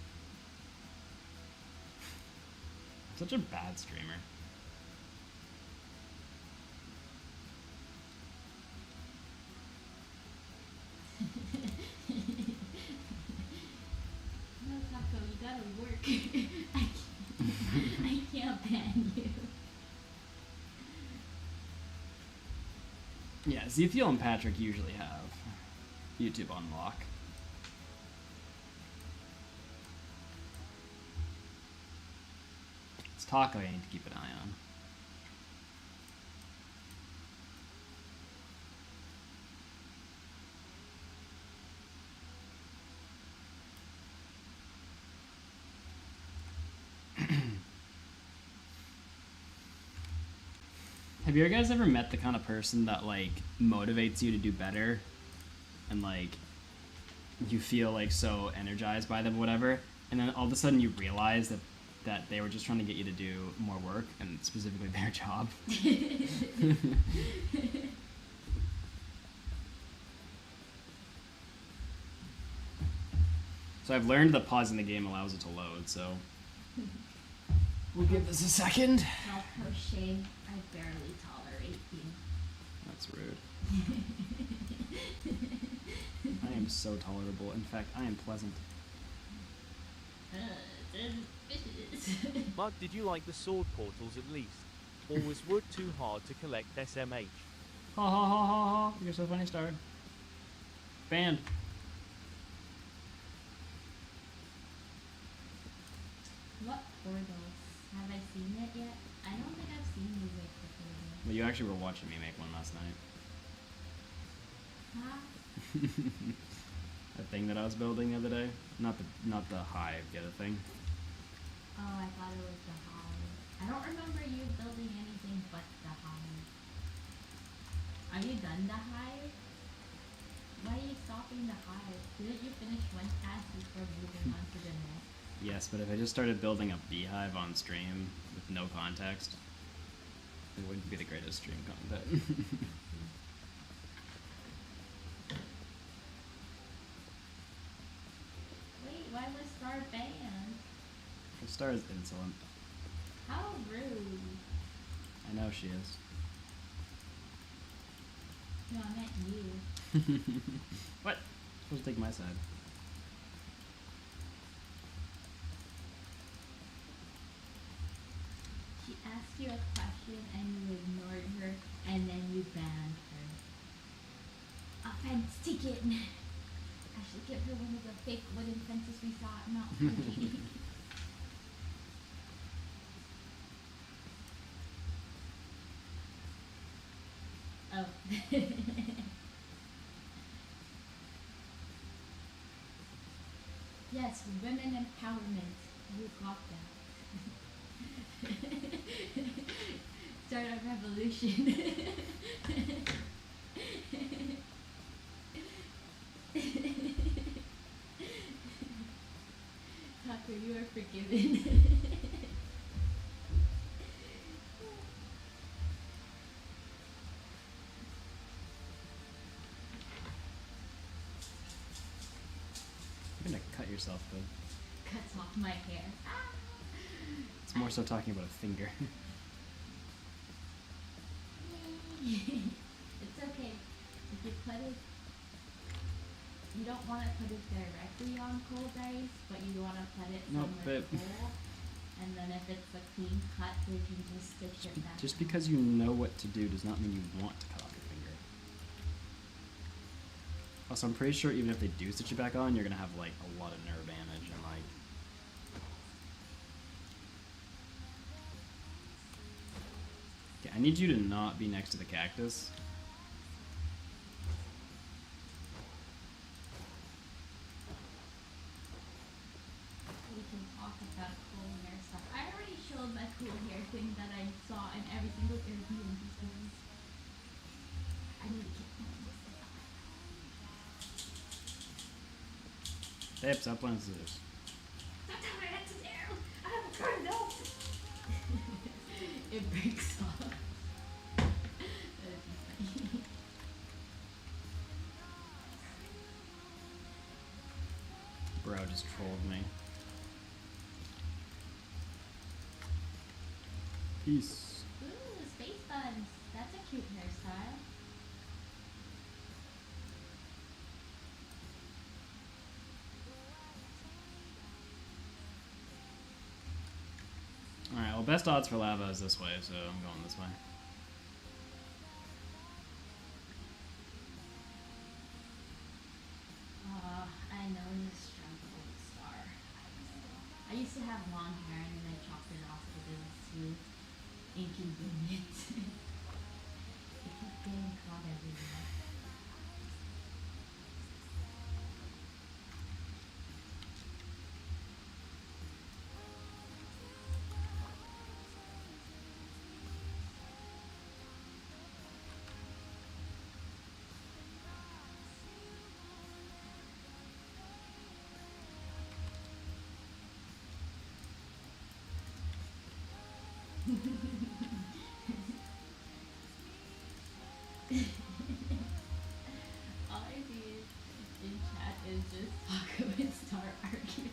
Such a bad streamer. No, Taco, you gotta work. I can't ban you. Yeah, Zephiel and Patrick usually have YouTube on lock. It's Taco I need to keep an eye on. Have you guys ever met the kind of person that like motivates you to do better and like you feel like so energized by them, whatever, and then all of a sudden you realize that they were just trying to get you to do more work and specifically their job? So I've learned that pausing the game allows it to load, so we'll give this a second. I'll crochet. I barely tolerate you. That's rude. I am so tolerable. In fact, I am pleasant. Fishes. But did you like the sword portals at least? Or was wood too hard to collect SMH? Ha ha ha ha ha. You're so funny, Star. Banned. What portals? Have I seen it yet? I don't think I've seen music before. Well, you actually were watching me make one last night. Huh? That thing that I was building the other day. Not the hive, the other thing. Oh, I thought it was the hive. I don't remember you building anything but the hive. Are you done the hive? Why are you stopping the hive? Didn't you finish one task before moving on to the next? Yes, but if I just started building a beehive on stream with no context, it wouldn't be the greatest stream content. Wait, why was Star banned? Star is insolent. How rude. I know she is. No, I meant you. What? Supposed to take my side. She asked you a question and you ignored her and then you banned her. Offense taken. I should give her one of the fake wooden fences we saw at Mount Fuji. Oh. Yes, women empowerment. You got that. Start a revolution. Tucker, you are forgiven. You're gonna cut yourself, though. Cuts off my hair. Ah. It's more so talking about a finger. It's okay. If you put it, you don't want to put it directly on cold ice, but you want to put it No, somewhere but- cool. And then if it's a clean cut, we can just stitch it back. Just on. because you know what to do does not mean you want to cut off your finger. Also, I'm pretty sure even if they do stitch it back on, you're gonna have like a lot of nerve damage and like. Okay, I need you to not be next to the cactus. We can talk about cool hair stuff. I already showed my cool hair thing that I saw in every single Airbnb story. I need to keep going. Tips, up on scissors. Don't tell me that's an arrow. I have a card note. It breaks off. That'd be funny. Bro just trolled me. Peace. Ooh, space buns. That's a cute hairstyle. Alright, well, best odds for lava is this way, so I'm going this way. I know you struggle with Star. I used to have long hair and then I chopped it off because it was too inconvenient. It kept getting caught everywhere. All I see in chat is just Taco and Star arguing.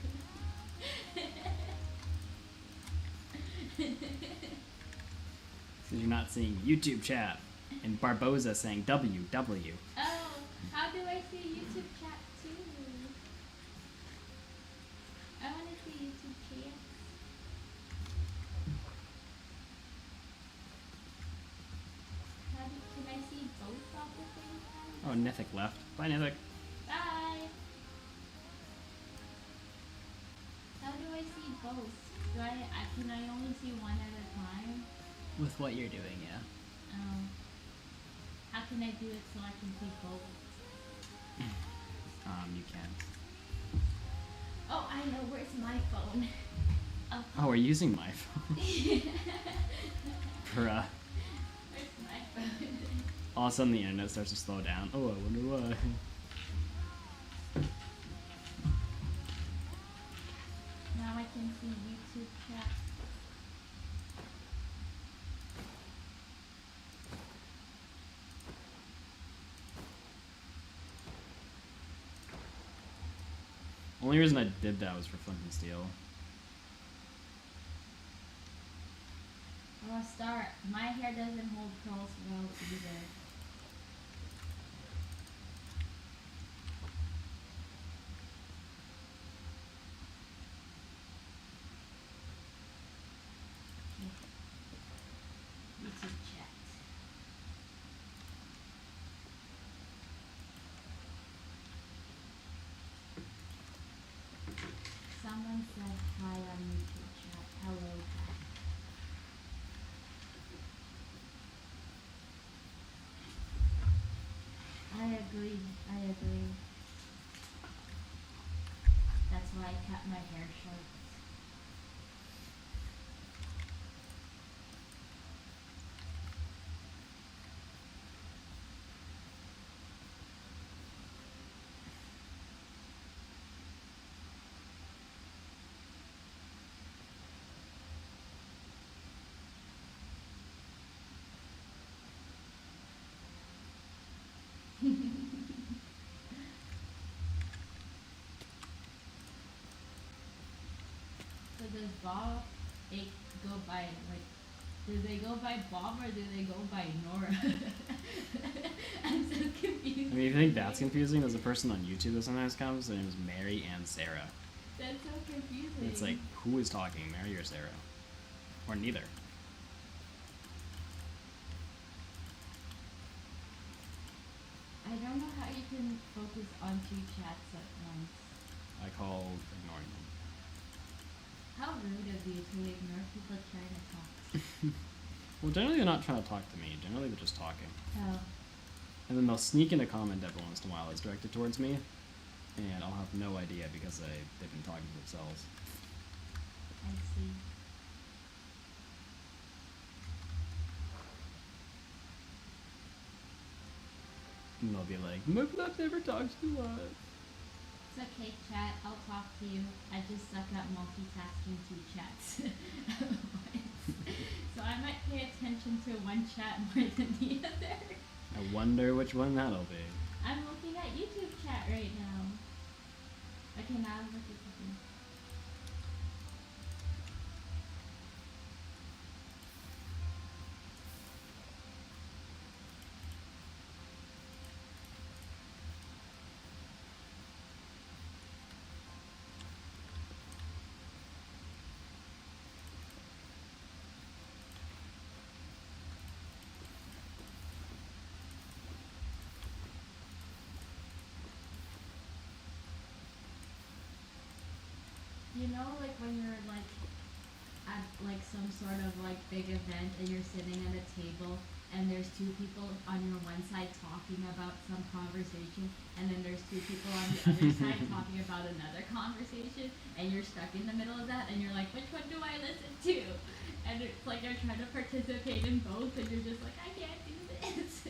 So you're not seeing YouTube chat and Barboza saying WW. Oh, how do I see YouTube chat too? I want to see YouTube chat. Can I see both at the same time? Oh, Nithic left. Bye, Nithic. Bye. How do I see both? Can I only see one at a time? With what you're doing, yeah. How can I do it so I can see both? You can. Oh, I know. Where's my phone? Oh, we're using my phone. Bruh. Where's my phone? All of a sudden the internet starts to slow down. Oh, I wonder why. Now I can see YouTube chat. Only reason I did that was for Flint and Steel. Oh, Star, my hair doesn't hold curls well either. YouTube chat. Someone said hi on YouTube chat. Hello back. I agree. That's why I cut my hair short. So does Bob go by do they go by Bob or do they go by Nora? I'm so confused. I mean, if you think that's confusing, there's a person on YouTube that sometimes comes. Their name is Mary and Sarah. That's so confusing. And it's like, who is talking, Mary or Sarah? Or neither. I don't know how you can focus on two chats at once. I call ignoring them. How rude of you to ignore people trying to talk. Well, generally they're not trying to talk to me. Generally they're just talking. Oh. And then they'll sneak in a comment every once in a while that's directed towards me, and I'll have no idea because they've been talking to themselves. I see. And they'll be like, my blood never talks to us. It's okay, chat. I'll talk to you. I just suck at multitasking two chats. So I might pay attention to one chat more than the other. I wonder which one that'll be. I'm looking at YouTube chat right now. Okay, now I'm looking at the You know, like when you're like at like some sort of like big event and you're sitting at a table and there's two people on your one side talking about some conversation and then there's two people on the other side talking about another conversation and you're stuck in the middle of that and you're like, which one do I listen to? And it's like you're trying to participate in both and you're just like, I can't do this.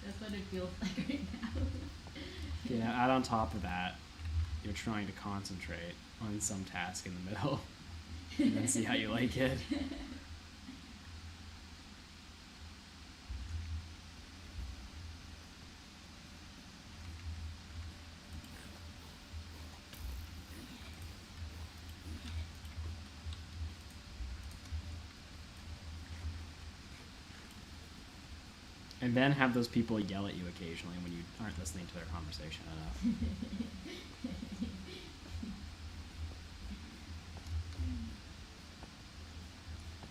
That's what it feels like right now. Yeah, add on top of that, you're trying to concentrate on some task in the middle and then see how you like it. And then have those people yell at you occasionally when you aren't listening to their conversation enough.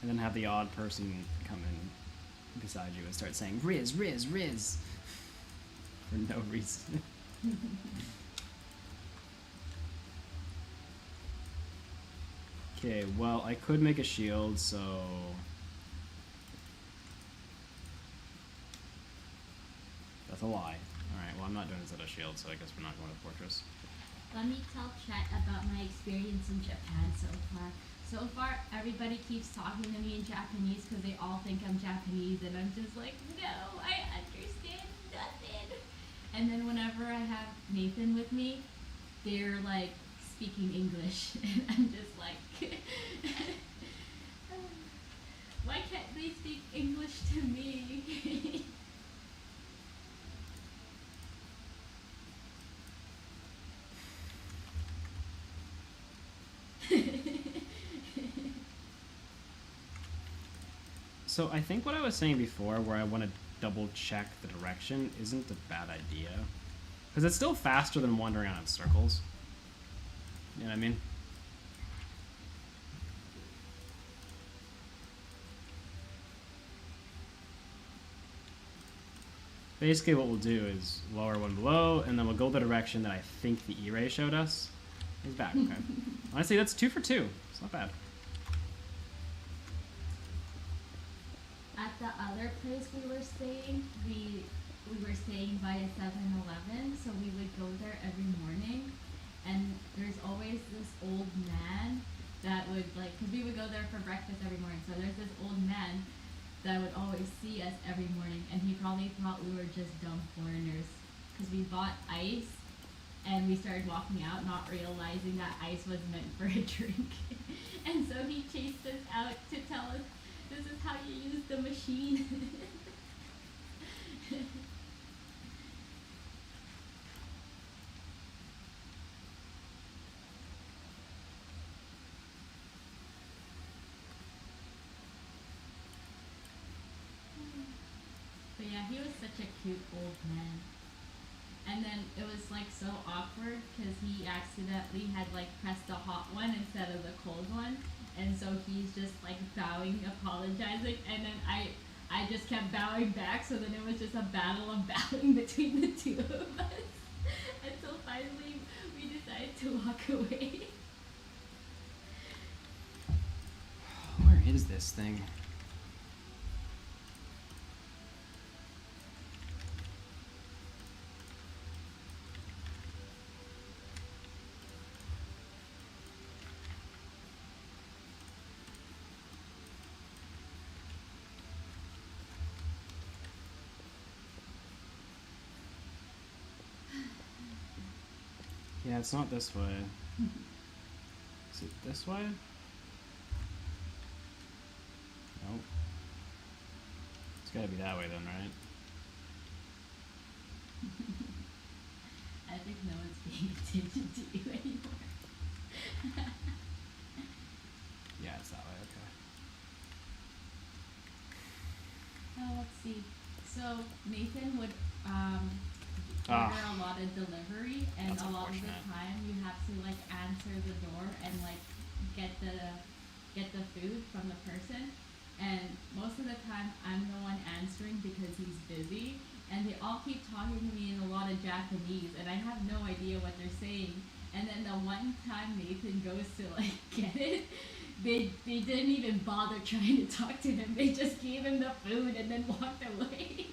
And then have the odd person come in beside you and start saying, Riz, Riz, Riz, for no reason. Okay, well, I could make a shield, so... That's a lie. Alright, well, I'm not doing this at a shield, so I guess we're not going to Fortress. Let me tell chat about my experience in Japan so far. So far, everybody keeps talking to me in Japanese because they all think I'm Japanese, and I'm just like, no, I understand nothing. And then whenever I have Nathan with me, they're like speaking English, and I'm just like, why can't they speak English to me? So I think what I was saying before, where I want to double check the direction, isn't a bad idea. Because it's still faster than wandering around in circles. You know what I mean? Basically what we'll do is lower one below, and then we'll go the direction that I think the E-ray showed us. He's back, okay. Honestly, that's 2 for 2. It's not bad. At the other place we were staying, we were staying by a 7-Eleven, so we would go there every morning. And there's always this old man that would like, because we would go there for breakfast every morning. So there's this old man that would always see us every morning, and he probably thought we were just dumb foreigners, because we bought ice and we started walking out not realizing that ice was meant for a drink. And so he chased us out to tell us, this is how you use the machine. But yeah, he was such a cute old man. And then it was like so awkward because he accidentally had like pressed the hot one instead of the cold one. And so he's just like bowing, apologizing, and then I just kept bowing back, so then it was just a battle of bowing between the two of us. Until finally we decided to walk away. Where is this thing? Yeah, it's not this way. Is it this way? Nope. It's gotta be that way then, right? I think no one's paying attention to you anymore. Yeah, it's that way, okay. Let's see. So Nathan would order a lot of delivery, and That's a lot of the unfortunate. time you have to like answer the door and like get the food from the person. And most of the time I'm the one answering because he's busy, and they all keep talking to me in a lot of Japanese, and I have no idea what they're saying. And then the one time Nathan goes to like get it, they didn't even bother trying to talk to him. They just gave him the food and then walked away.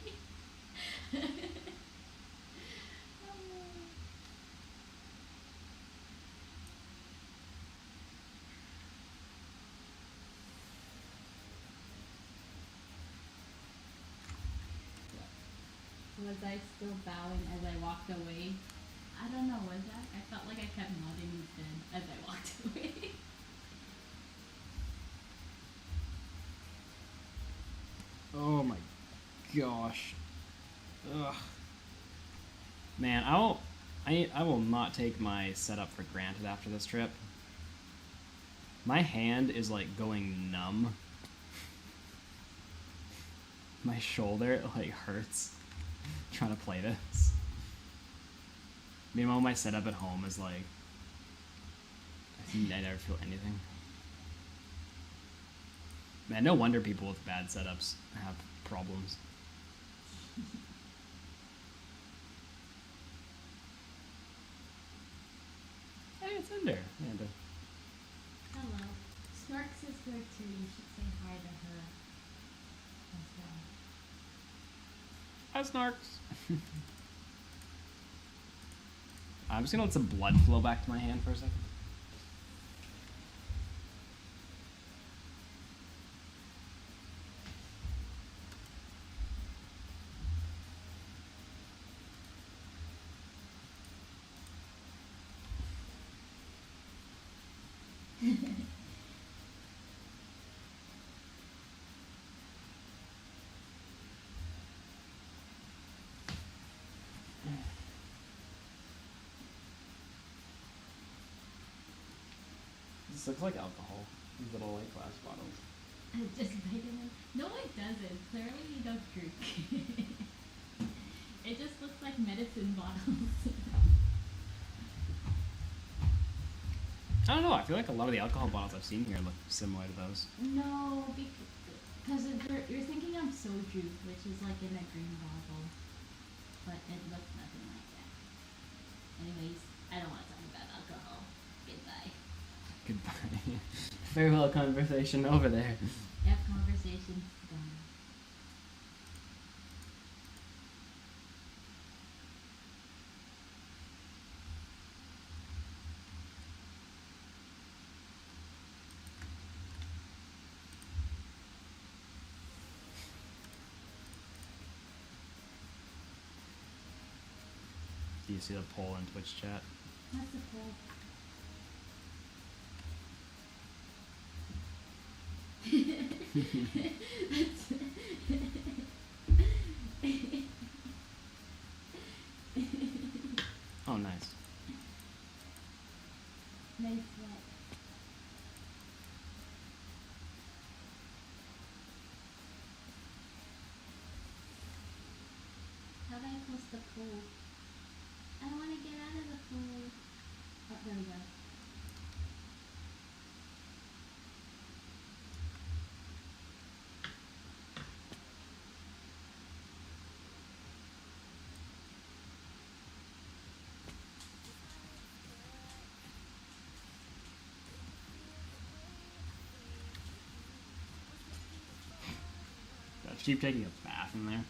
Was I still bowing as I walked away? I don't know, was I? I felt like I kept nodding instead as I walked away. Oh my gosh. Ugh. Man, I will not take my setup for granted after this trip. My hand is like going numb. My shoulder like hurts trying to play this. Meanwhile, my setup at home is like I never feel anything. Man, no wonder people with bad setups have problems. Hey, it's in there, Amanda. Hello. Snorks is here too. You should say hi to her as well. Hi, Snarks. I'm just gonna let some blood flow back to my hand for a second. This looks like alcohol. These little like glass bottles. Just vitamin. No, it doesn't. Clearly you don't drink. It just looks like medicine bottles. I don't know. I feel like a lot of the alcohol bottles I've seen here look similar to those. No, because you're thinking of soju, which is like in a green bottle, but it looks nothing like that. Anyways, I don't want to talk about alcohol. Goodbye. Goodbye. Farewell conversation over there. Yep, conversation done. Do you see the poll in Twitch chat? What's the poll? Oh, nice. Nice what? How do I post the poll? I don't want to get out of the pool. Oh, there we go. Gotta keep taking a bath in there.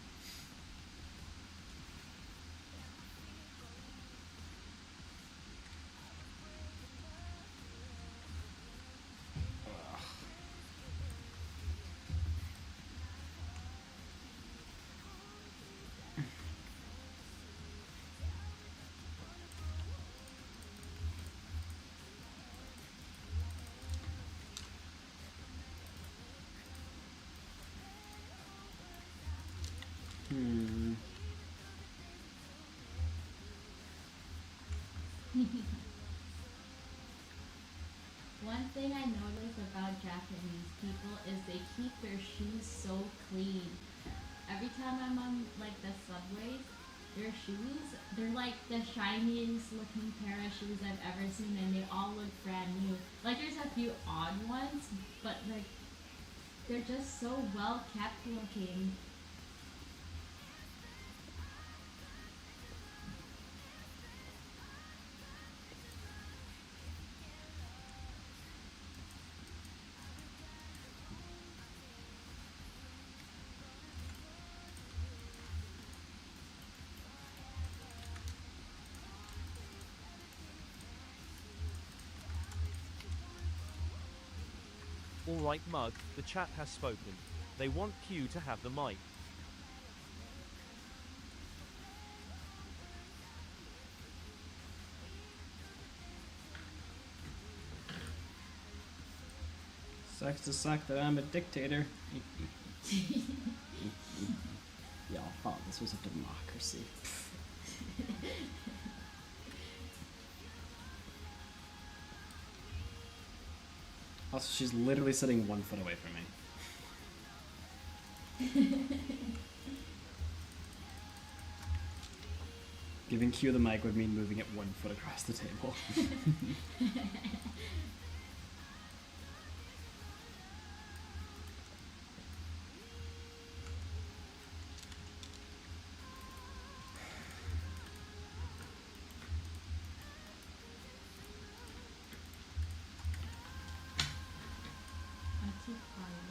One thing I notice about Japanese people is they keep their shoes so clean. Every time I'm on like the subways, their shoes, they're like the shiniest looking pair of shoes I've ever seen, and they all look brand new. Like there's a few odd ones, but like they're just so well kept looking. Alright Mug, the chat has spoken. They want Q to have the mic. Sucks to suck that I'm a dictator. Y'all thought this was a democracy. Also, she's literally sitting 1 foot away from me. Giving Q the mic would mean moving it 1 foot across the table. I'm too quiet.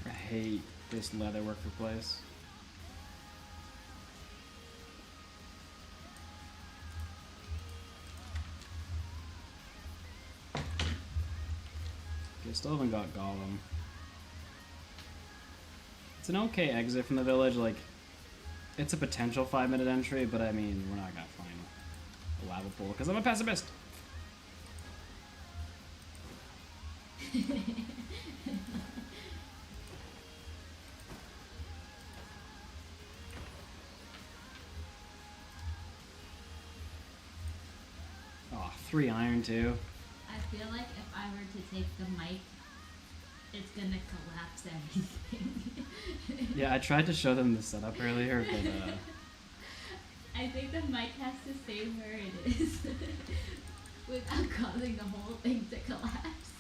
I hate this leather worker place. Okay, still haven't got Gollum. It's an okay exit from the village, like, it's a potential 5-minute entry, but I mean, we're not gonna find a lava pool, because I'm a pessimist! Oh, 3 iron too. I feel like if I were to take the mic, it's gonna collapse everything. Yeah, I tried to show them the setup earlier, but I think the mic has to stay where it is without causing the whole thing to collapse.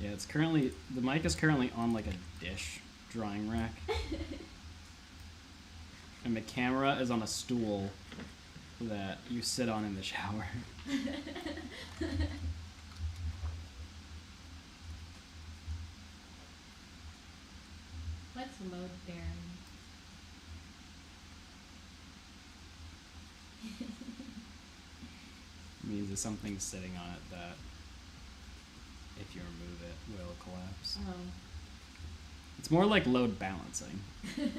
yeah, it's currently, the mic is currently on like a dish drying rack. And the camera is on a stool that you sit on in the shower. What's load bearing? Means that something's sitting on it that, if you remove it, will collapse. Oh. It's more like load balancing. Here,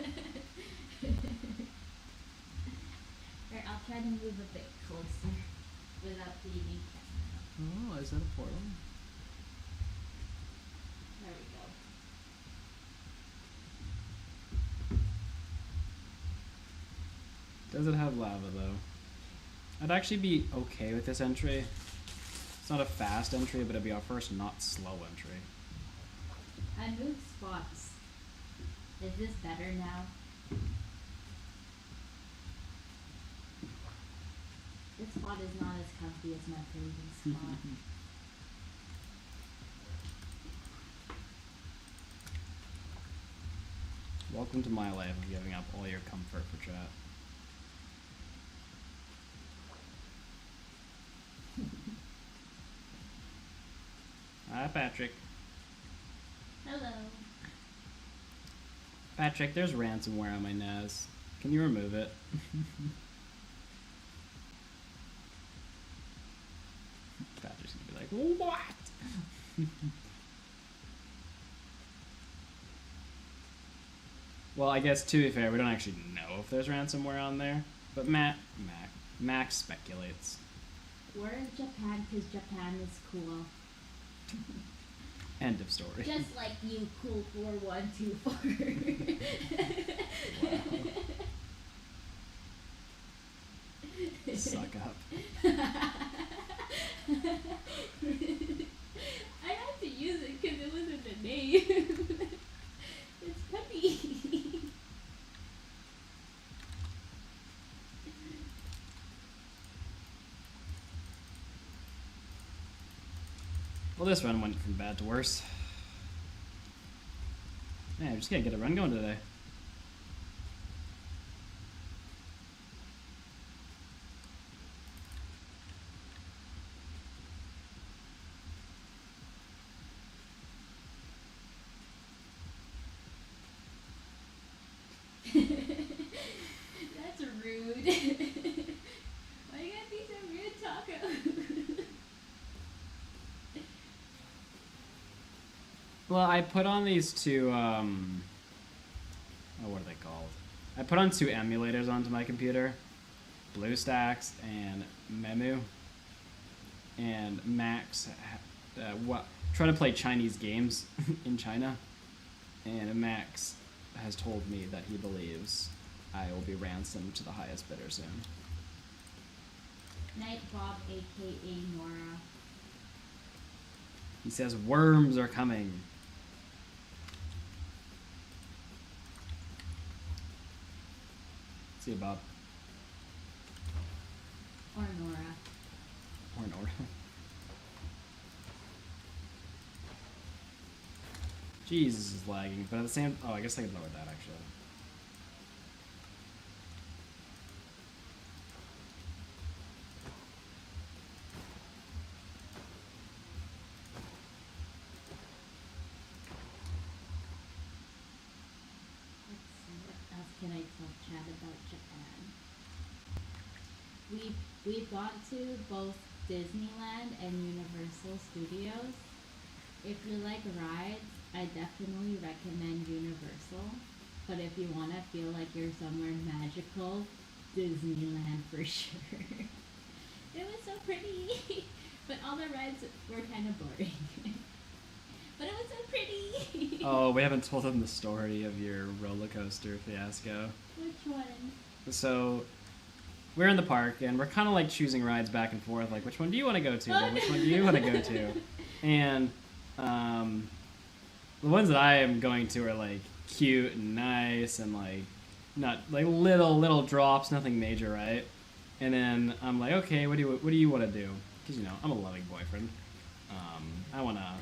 I'll try to move a bit closer without bleeding. Oh, is that a portal? There we go. Does it have lava though? I'd actually be okay with this entry. It's not a fast entry, but it'd be our first not slow entry. I moved spots. Is this better now? This spot is not as comfy as my previous spot. Welcome to my life of giving up all your comfort for chat. Hi, Patrick. Hello. Patrick, there's ransomware on my NAS. Can you remove it? Patrick's gonna be like, what? Well, I guess to be fair, we don't actually know if there's ransomware on there, but Max speculates. We're in Japan because Japan is cool. End of story. Just like you, cool 4124. Wow. Suck up. I had to use it because it wasn't the name. It's funny. Well, this run went from bad to worse. Man, I just gotta get a run going today. That's rude. Well, I put on these two, oh, what are they called? I put on 2 emulators onto my computer, BlueStacks and Memu. And Max, trying to play Chinese games in China. And Max has told me that he believes I will be ransomed to the highest bidder soon. Night Bob, aka Nora. He says worms are coming. See you, Bob. Or Nora. Or Nora. Jesus is lagging, but at the same... Oh, I guess I could lower that, actually. Let's see, what else can I tell Chad about Japan? We've gone to both Disneyland and Universal Studios. If you like rides, I definitely recommend Universal. But if you want to feel like you're somewhere magical, Disneyland for sure. It was so pretty, but all the rides were kind of boring. But it was so pretty. Oh, we haven't told them the story of your roller coaster fiasco. Which one? So, we're in the park, and we're kind of like choosing rides back and forth, like, which one do you want to go to? But which one do you want to go to? And, the ones that I am going to are, like, cute and nice, and, like, not, like, little drops, nothing major, right? And then I'm like, okay, what do you want to do? Because, you know, I'm a loving boyfriend. I wanna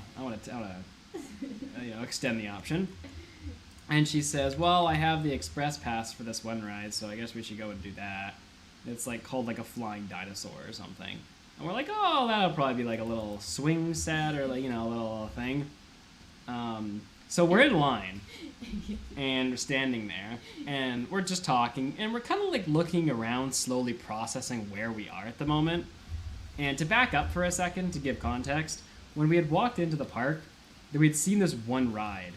you know, extend the option. And she says, well, I have the express pass for this one ride, so I guess we should go and do that. It's like called like a flying dinosaur or something. And we're like, oh, that'll probably be like a little swing set or like, you know, a little thing. So we're in line and we're standing there and we're just talking and we're kind of like looking around, slowly processing where we are at the moment. And to back up for a second, to give context, when we had walked into the park, we'd seen this one ride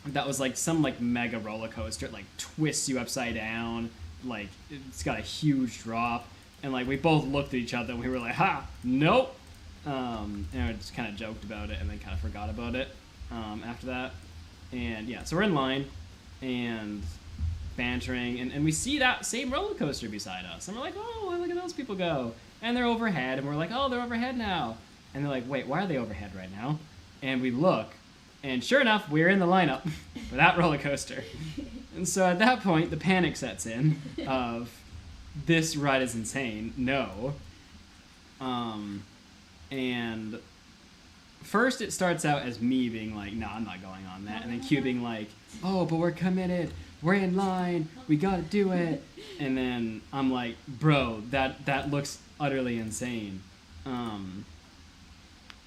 that was like some like mega roller coaster. It like twists you upside down, like it's got a huge drop, and like we both looked at each other and we were like, ha, nope. And I just kind of joked about it and then kind of forgot about it after that. And yeah, so we're in line and bantering, and we see that same roller coaster beside us, and we're like, oh, look at those people go. And they're overhead, and we're like, oh, they're overhead now. And they're like, wait, why are they overhead right now? And we look, and sure enough, we're in the lineup for that roller coaster. And so at that point, the panic sets in of, this ride is insane, no. And first it starts out as me being like, no, I'm not going on that. And then Q being like, oh, but we're committed. We're in line. We gotta do it. And then I'm like, bro, that looks utterly insane.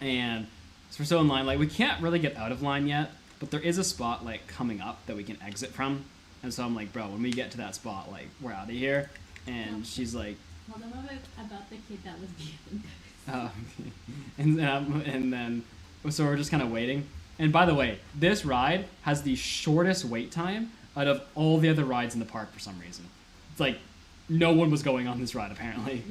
And so we're still in line. Like, we can't really get out of line yet, but there is a spot, like, coming up that we can exit from. And so I'm like, bro, when we get to that spot, like, we're out of here. And she's like... Well, the moment about the kid that was behind us. Oh, okay. And then... So we're just kind of waiting. And by the way, this ride has the shortest wait time out of all the other rides in the park for some reason. It's like, no one was going on this ride, apparently.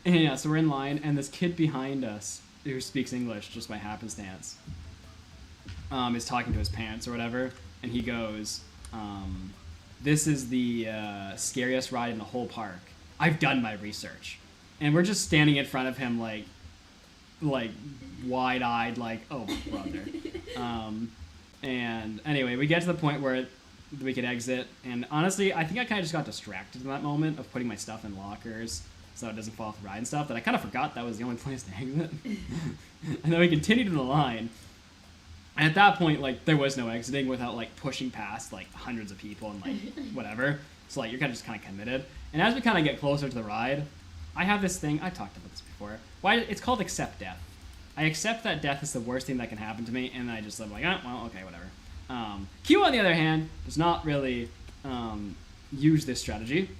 And yeah, so we're in line, and this kid behind us, who speaks English just by happenstance, is talking to his parents or whatever, and he goes, this is the scariest ride in the whole park. I've done my research. And we're just standing in front of him like wide-eyed, like, oh, brother. And anyway, we get to the point where we could exit, and honestly, I think I kind of just got distracted in that moment of putting my stuff in lockers so it doesn't fall off the ride and stuff, that I kind of forgot that was the only place to exit. And then we continued in the line, and at that point, like, there was no exiting without, like, pushing past, like, hundreds of people and, like, whatever. So, like, you're just kind of committed. And as we kind of get closer to the ride, I have this thing, I talked about this before, it's called accept death. I accept that death is the worst thing that can happen to me, and I just live like, oh, well, okay, whatever. Q, on the other hand, does not really use this strategy.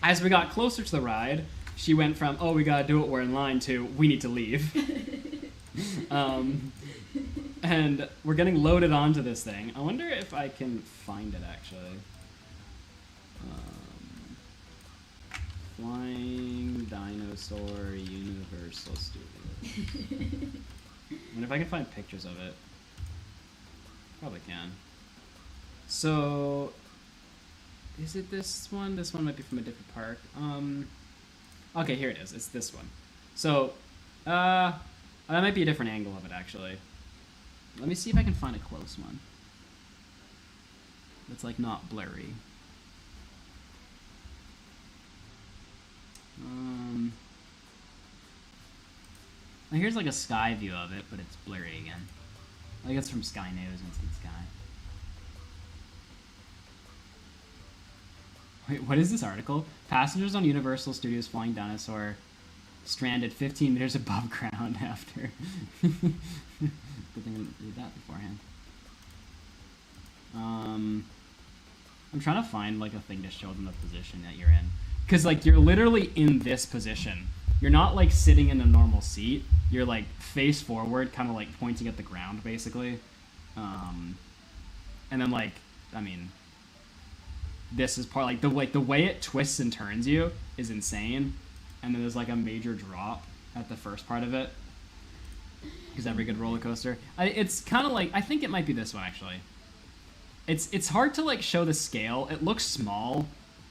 As we got closer to the ride, she went from, oh, we gotta do it, we're in line, to, we need to leave. And we're getting loaded onto this thing. I wonder if I can find it, actually. Flying Dinosaur Universal Studios. I wonder if I can find pictures of it. Probably can. So, is it this one? This one might be from a different park. Okay, here it is. It's this one. So, that might be a different angle of it, actually. Let me see if I can find a close one. That's, like, not blurry. Here's, like, a sky view of it, but it's blurry again. I think it's from Sky News, Instant Sky. Wait, what is this article? Passengers on Universal Studios Flying Dinosaur stranded 15 meters above ground after. Good thing I didn't read that beforehand. I'm trying to find like a thing to show them the position that you're in, because like you're literally in this position. You're not like sitting in a normal seat. You're like face forward, kind of like pointing at the ground, basically. And then like, I mean, this is part like the way it twists and turns you is insane. And then there's like a major drop at the first part of it, because every good roller coaster. It's kind of like, I think it might be this one actually. It's hard to like show the scale. It looks small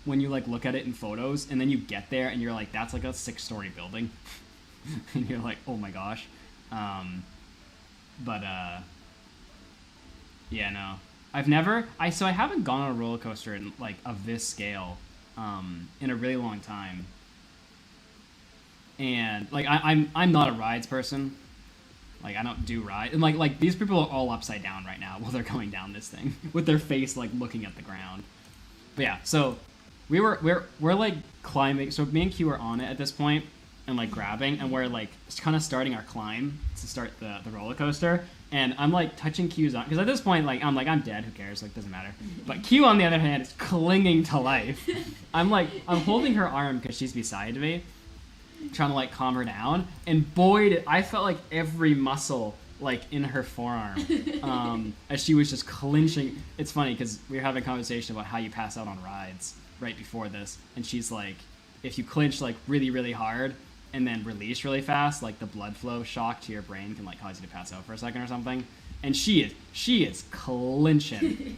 when you like look at it in photos, and then you get there and you're like, that's like a 6-story building, and you're like, oh my gosh. Yeah, no, I haven't gone on a roller coaster in like of this scale in a really long time. And like I'm not a rides person. Like I don't do rides, and like these people are all upside down right now while they're going down this thing with their face like looking at the ground. But yeah, so we're like climbing. So me and Q are on it at this point and like grabbing, and we're like kind of starting our climb to start the roller coaster. And I'm like touching Q's on, because at this point like I'm dead. Who cares? Like doesn't matter. But Q on the other hand is clinging to life. I'm holding her arm because she's beside me, trying to like calm her down, and boy, I felt like every muscle like in her forearm as she was just clenching. It's funny because we were having a conversation about how you pass out on rides right before this, and she's like, if you clench like really really hard and then release really fast, like the blood flow shock to your brain can like cause you to pass out for a second or something. And she is clenching.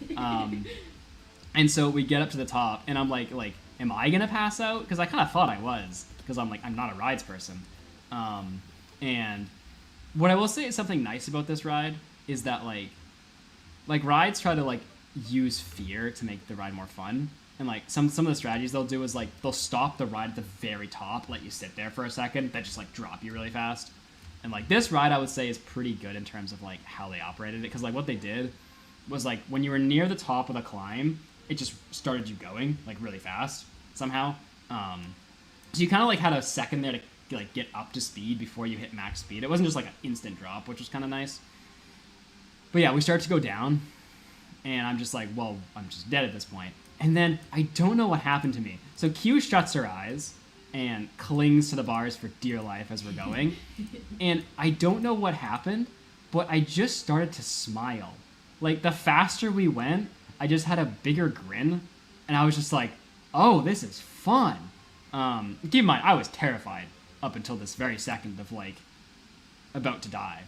And so we get up to the top, and I'm like am I gonna pass out? Because I kind of thought I was, because I'm not a rides person. And what I will say is something nice about this ride is that like rides try to like use fear to make the ride more fun. And like some of the strategies they'll do is like they'll stop the ride at the very top, let you sit there for a second, then just like drop you really fast. And like this ride I would say is pretty good in terms of like how they operated it, because like what they did was like when you were near the top of the climb, it just started you going like really fast somehow. So you kind of like had a second there to like get up to speed before you hit max speed. It wasn't just like an instant drop, which was kind of nice. But yeah, we start to go down, and I'm just like, well, I'm just dead at this point. And then I don't know what happened to me. So Q shuts her eyes and clings to the bars for dear life as we're going. And I don't know what happened, but I just started to smile. Like the faster we went, I just had a bigger grin, and I was just like, oh, this is fun. Keep in mind, I was terrified up until this very second of like about to die.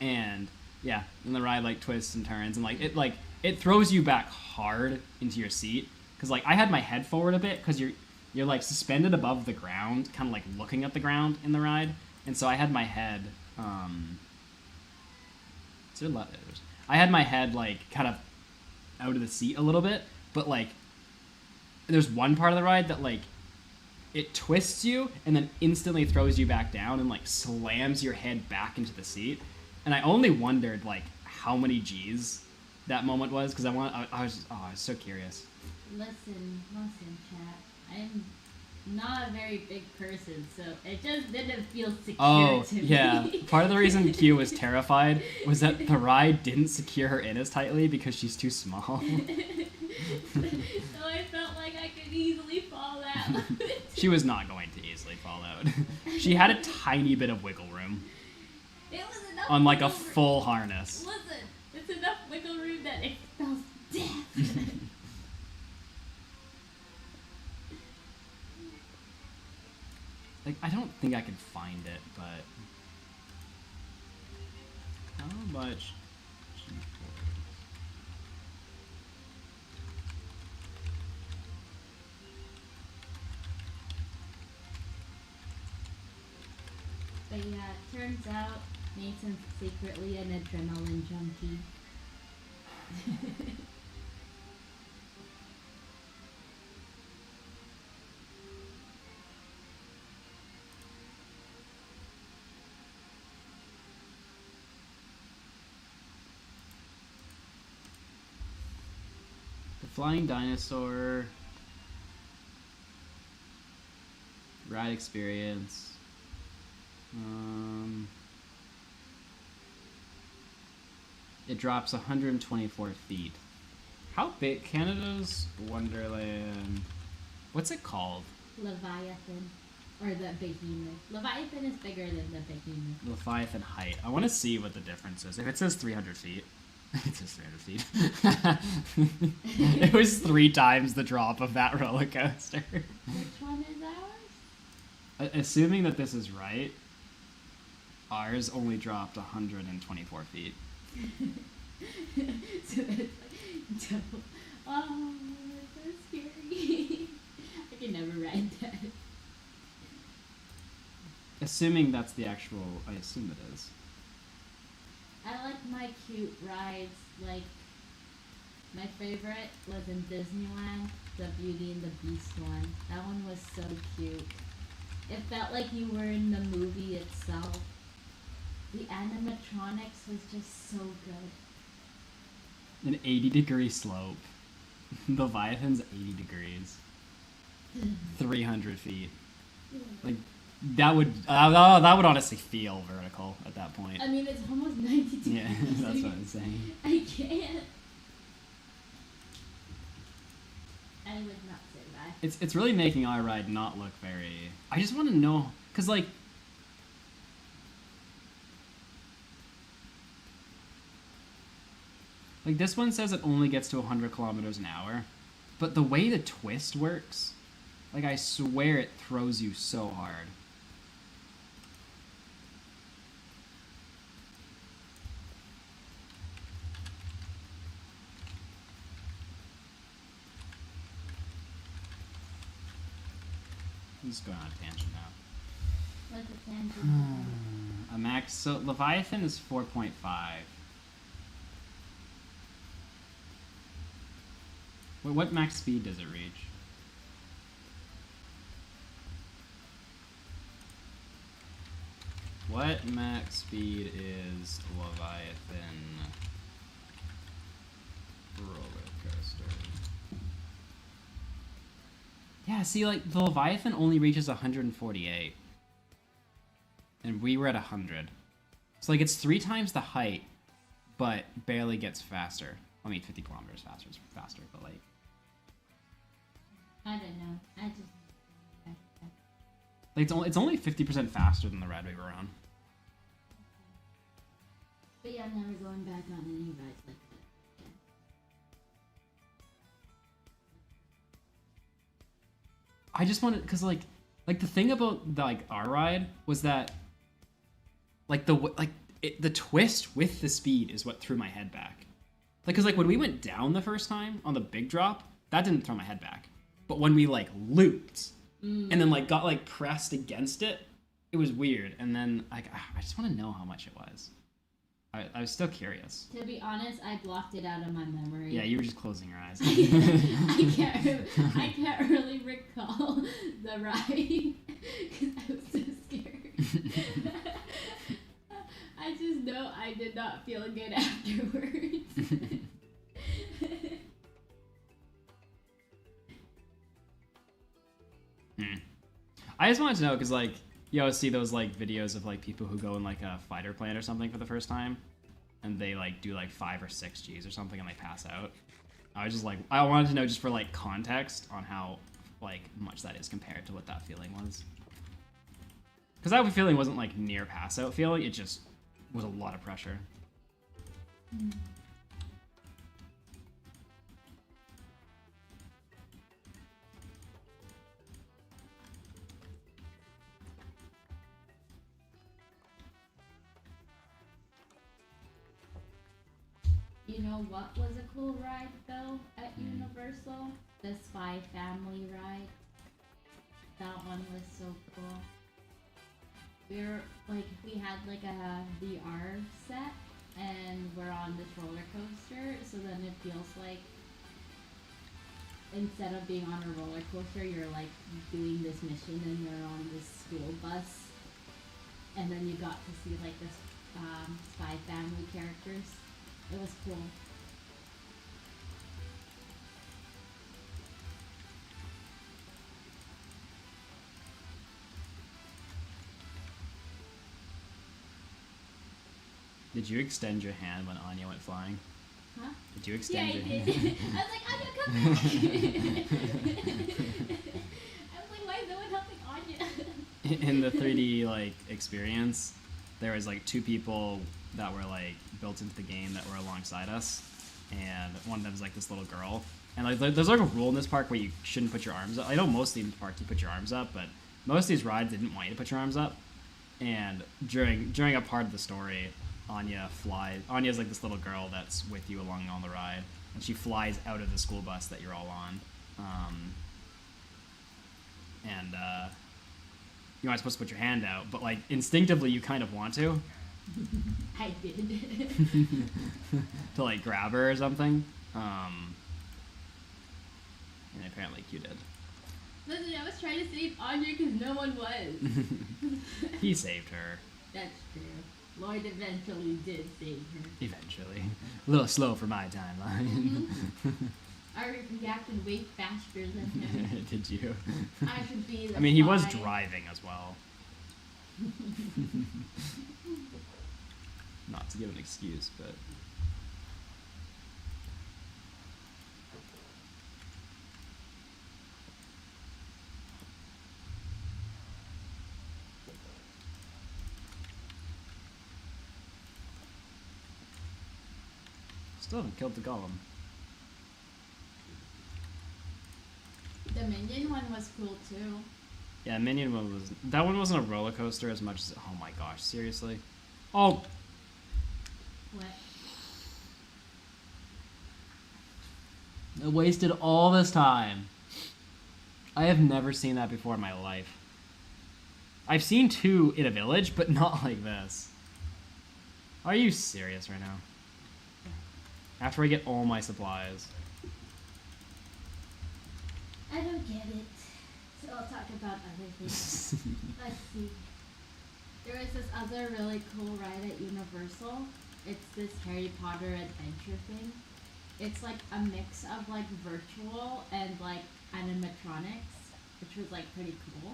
And yeah, and the ride like twists and turns, and like it throws you back hard into your seat, because like I had my head forward a bit, because you're like suspended above the ground, kind of like looking at the ground in the ride, and so I had my head I had my head like kind of out of the seat a little bit, but like there's one part of the ride that like it twists you and then instantly throws you back down and like slams your head back into the seat. And I only wondered like how many G's that moment was, because I was so curious. Listen, chat. I'm not a very big person, so it just didn't feel secure to me. Yeah. Part of the reason Q was terrified was that the ride didn't secure her in as tightly because she's too small. So I felt like I could easily fall out. She was not going to easily fall out. She had a tiny bit of wiggle room. It was enough. on like a wiggle full harness. Listen, it's enough wiggle room that it spells death. Like, I don't think I can find it, but how much? But yeah, it turns out Nathan's secretly an adrenaline junkie. The flying dinosaur ride experience. It drops 124 feet. How big? Canada's Wonderland. What's it called? Leviathan. Or the behemoth. Leviathan is bigger than the behemoth. Leviathan height. I want to see what the difference is. If it says 300 feet. It says 300 feet. It was 3 times the drop of that roller coaster. Which one is ours? Assuming that this is right, ours only dropped 124 feet. So that's like double. Oh, that's so scary. I can never ride that. Assuming that's the actual, I assume it is. I like my cute rides. Like, my favorite was in Disneyland, the Beauty and the Beast one. That one was so cute. It felt like you were in the movie itself. The animatronics was just so good. An 80-degree slope. Leviathan's 80 degrees. 300 feet. Like, that would honestly feel vertical at that point. I mean, it's almost 90 degrees. Yeah, that's what I'm saying. I can't. I would not say that. It's really making our ride not look very... I just want to know, because like... Like, this one says it only gets to 100 kilometers an hour, but the way the twist works, like, I swear it throws you so hard. I'm just going on a tangent now. What's a tangent? A max... So, Leviathan is 4.5. What max speed does it reach? What max speed is Leviathan roller coaster? Yeah, see, like, the Leviathan only reaches 148. And we were at 100. So, like, it's 3 times the height, but barely gets faster. I mean, 50 kilometers faster is faster, but, like... I don't know. I just... Like, it's only 50% faster than the ride we were on. But yeah, I'm never going back on any rides like that again. I just wanted, because, like the thing about, the, like, our ride was that, like, the twist with the speed is what threw my head back. Like, because, like, when we went down the first time on the big drop, that didn't throw my head back. But when we, like, looped and then, like, got, like, pressed against it, it was weird. And then, like, I just want to know how much it was. I was still curious. To be honest, I blocked it out of my memory. Yeah, you were just closing your eyes. I can't really recall the ride because I was so scared. I just know I did not feel good afterwards. I just wanted to know because, like, you always see those, like, videos of, like, people who go in, like, a fighter plane or something for the first time, and they, like, do, like, 5 or 6 Gs or something, and they pass out. I was just, like, I wanted to know just for, like, context on how, like, much that is compared to what that feeling was. Because that feeling wasn't, like, near pass-out feeling, it just was a lot of pressure. You know what was a cool ride though at Universal? The Spy Family ride. That one was so cool. We had like a VR set and we're on this roller coaster, so then it feels like instead of being on a roller coaster, you're like doing this mission and you're on this school bus, and then you got to see like this Spy Family characters. It was cool. Did you extend your hand when Anya went flying? Huh? Did you extend your I hand? did. I was like, Anya, come back! I was like, why is no one helping Anya? In the 3D like experience, there was like 2 people that were like built into the game that were alongside us, and one of them is like this little girl. And like there's like a rule in this park where you shouldn't put your arms up. I know most of the park you put your arms up, but most of these rides they didn't want you to put your arms up. And during a part of the story, Anya's like this little girl that's with you along on the ride, and she flies out of the school bus that you're all on. You aren't supposed to put your hand out, but like instinctively you kind of want to. I did. To like grab her or something. And apparently you did. Listen, I was trying to save Anya because no one was. He saved her. That's true. Lloyd eventually did save her. Eventually. A little slow for my timeline. I reacted way faster than him. Did you? I should be the I mean, he was spy. driving as well. Not to give an excuse, but... Still haven't killed the golem. The Minion one was cool too. Yeah, Minion one was... That one wasn't a roller coaster as much as... Oh my gosh, seriously? Oh! What? I wasted all this time. I have never seen that before in my life. I've seen 2 in a village, but not like this. Are you serious right now? After I get all my supplies. I don't get it. So I'll talk about other things. Let's see. There was this other really cool ride at Universal. It's this Harry Potter adventure thing. It's like a mix of like virtual and like animatronics, which was like pretty cool.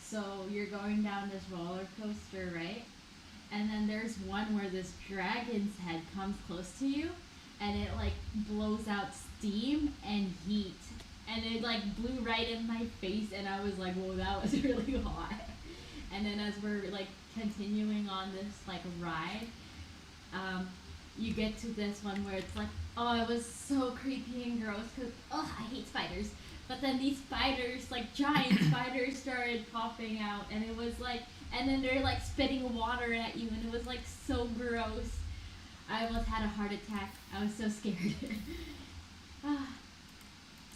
So you're going down this roller coaster, right? And then there's one where this dragon's head comes close to you, and it like blows out steam and heat. And it like blew right in my face, and I was like, whoa, that was really hot. And then as we're like continuing on this like ride, you get to this one where it's like, oh, it was so creepy and gross because, oh, I hate spiders. But then these spiders, like giant spiders, started popping out, and it was like, and then they're like spitting water at you, and it was like so gross. I almost had a heart attack. I was so scared.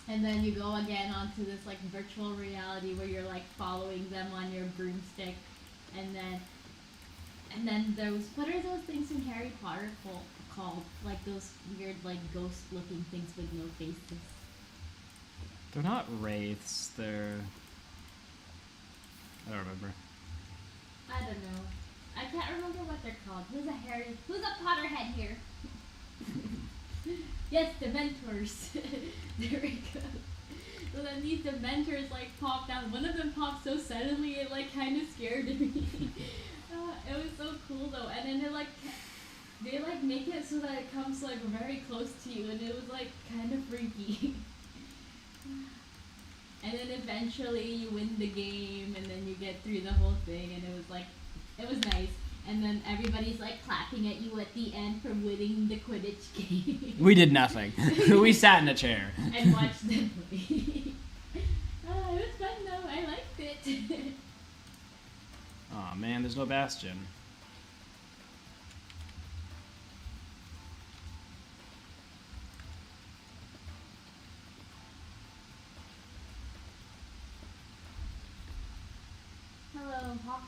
And then you go again onto this like virtual reality where you're like following them on your broomstick, and then those, what are those things in Harry Potter called? Like those weird like ghost looking things with no faces. They're not wraiths, they're... I don't remember. I don't know. I can't remember what they're called. Who's a Potterhead here? Yes, Dementors. There we go. So then these Dementors like popped out. One of them popped so suddenly it like kind of scared me. It was so cool though. And then they make it so that it comes like very close to you, and it was like kind of freaky. And then eventually you win the game, and then you get through the whole thing, and it was nice. And then everybody's like clapping at you at the end for winning the Quidditch game. We did nothing. We sat in a chair. And watched them play. Oh, it was fun though. I liked it. Aw, man, there's no bastion. Hello, Hawk.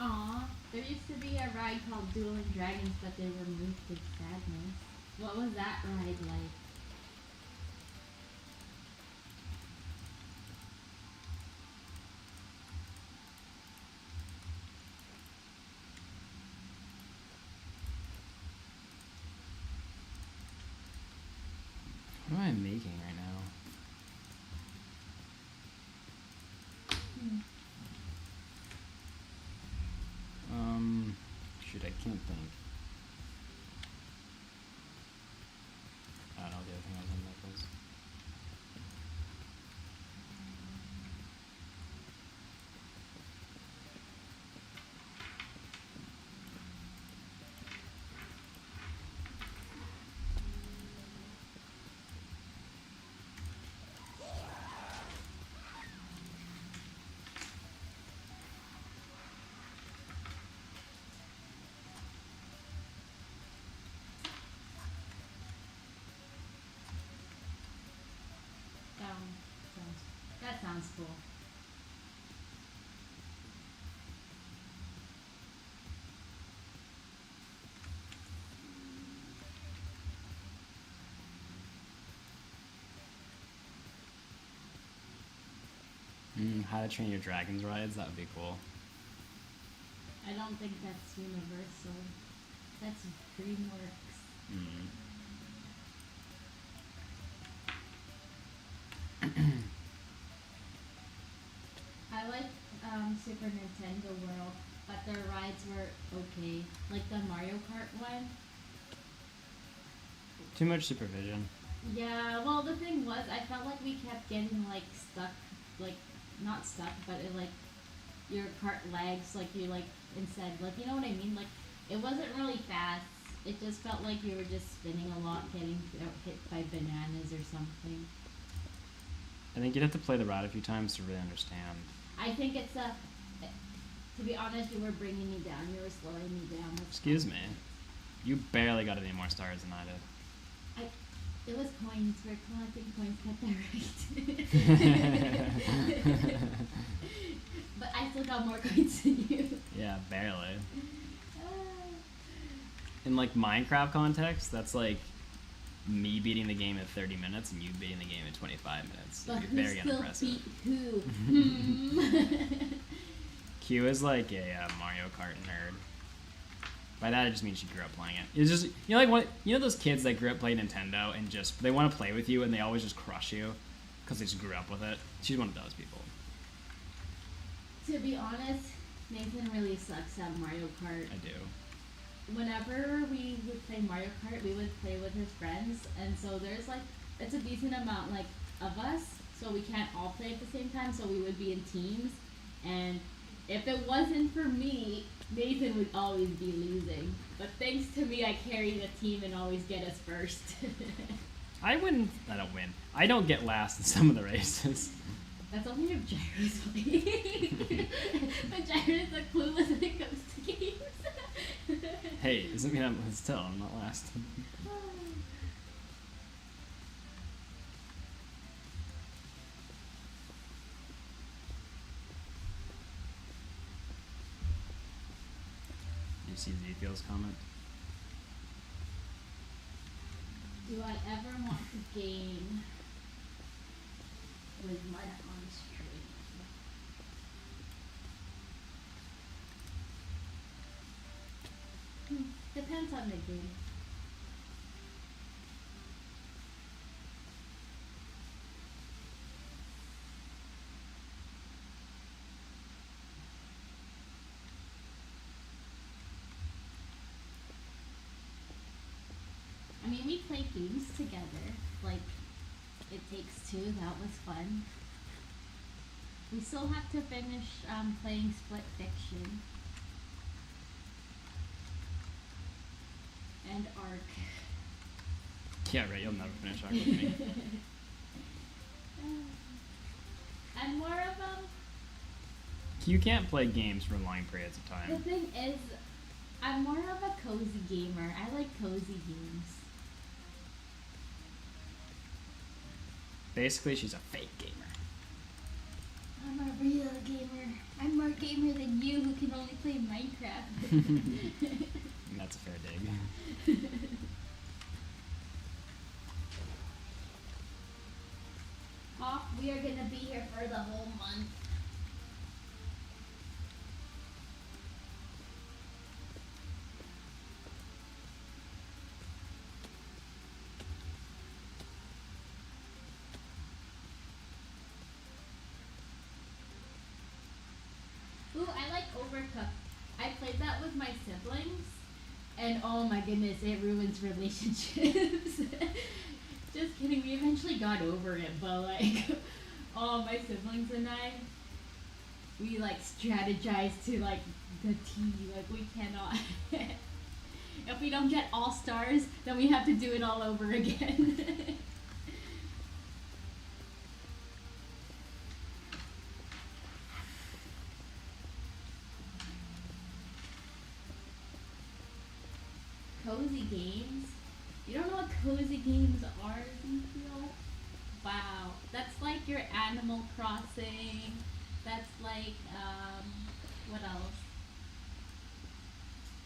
Aw, there used to be a ride called Dueling Dragons, but they were moved to Sadness. What was that ride like? What am I making right now? Shoot, I can't think. I don't know the other thing I was in that was. That sounds cool. How to Train Your Dragons rides, that would be cool. I don't think that's universal. That's DreamWorks. I like Super Nintendo World, but their rides were okay. Like the Mario Kart one. Too much supervision. Yeah, well the thing was, I felt like we kept getting like stuck, like not stuck, but it like your cart lags, like you like instead, like you know what I mean? Like it wasn't really fast. It just felt like you were just spinning a lot, getting hit by bananas or something. I think you'd have to play the ride a few times to really understand. I think it's a. To be honest, you were bringing me down. You were slowing me down. Excuse me. You barely got any more stars than I did. It was coins. We're collecting coins. Get that right. But I still got more coins than you. Yeah, barely. In like Minecraft context, that's like me beating the game in 30 minutes and you beating the game in 25 minutes. But It'd be who very still unimpressive. beat who? Q is like a Mario Kart nerd. By that, I just mean she grew up playing it. It's just, you know, like what, you know those kids that grew up playing Nintendo and just, they want to play with you and they always just crush you because they just grew up with it? She's one of those people. To be honest, Nathan really sucks at Mario Kart. I do. Whenever we would play Mario Kart, we would play with his friends, and so there's like, it's a decent amount like of us, so we can't all play at the same time, so we would be in teams, and if it wasn't for me, Nathan would always be losing. But thanks to me, I carry the team and always get us first. I don't win. I don't get last in some of the races. That's only if Gyro's playing. But Gyro's a clueless when it comes to games. Hey, doesn't mean I'm still, I'm not last. You see Ezekiel's comment? Do I ever want to game with mud on stream? Depends on the game. I mean, we play make games together. Like, It Takes Two, that was fun. We still have to finish playing Split Fiction. And Ark. Yeah, right. You'll never finish Ark with me. I'm more of a... You can't play games for long periods of The time. thing is, I'm more of a cozy gamer. I like cozy games. Basically, she's a fake gamer. I'm a real gamer. I'm more gamer than you who can only play Minecraft. That's a fair dig. We are gonna be here for the whole month. Ooh, I like Overcooked. I played that with my siblings, and oh my goodness, it ruins relationships. Just kidding, we eventually got over it, but like, all my siblings and I, we like strategized to like the T, like we cannot. If we don't get all stars, then we have to do it all over again. Cozy games? You don't know what cozy games are, Ezekiel? Wow. That's like your Animal Crossing. That's like, what else?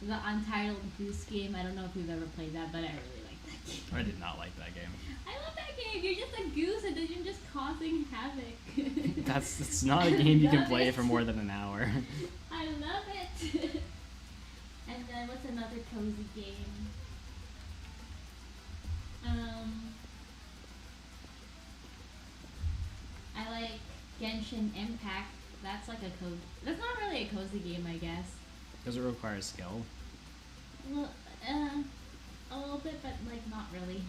The Untitled Goose Game. I don't know if you've ever played that, but I really like that game. I did not like that game. I love that game. You're just a goose and then you're just causing havoc. It's not a game you can Love play it. for more than an hour. I love it. And then what's another cozy game? I like Genshin Impact. That's like that's not really a cozy game, I guess. Does it require skill? Well, a little bit, but like not really.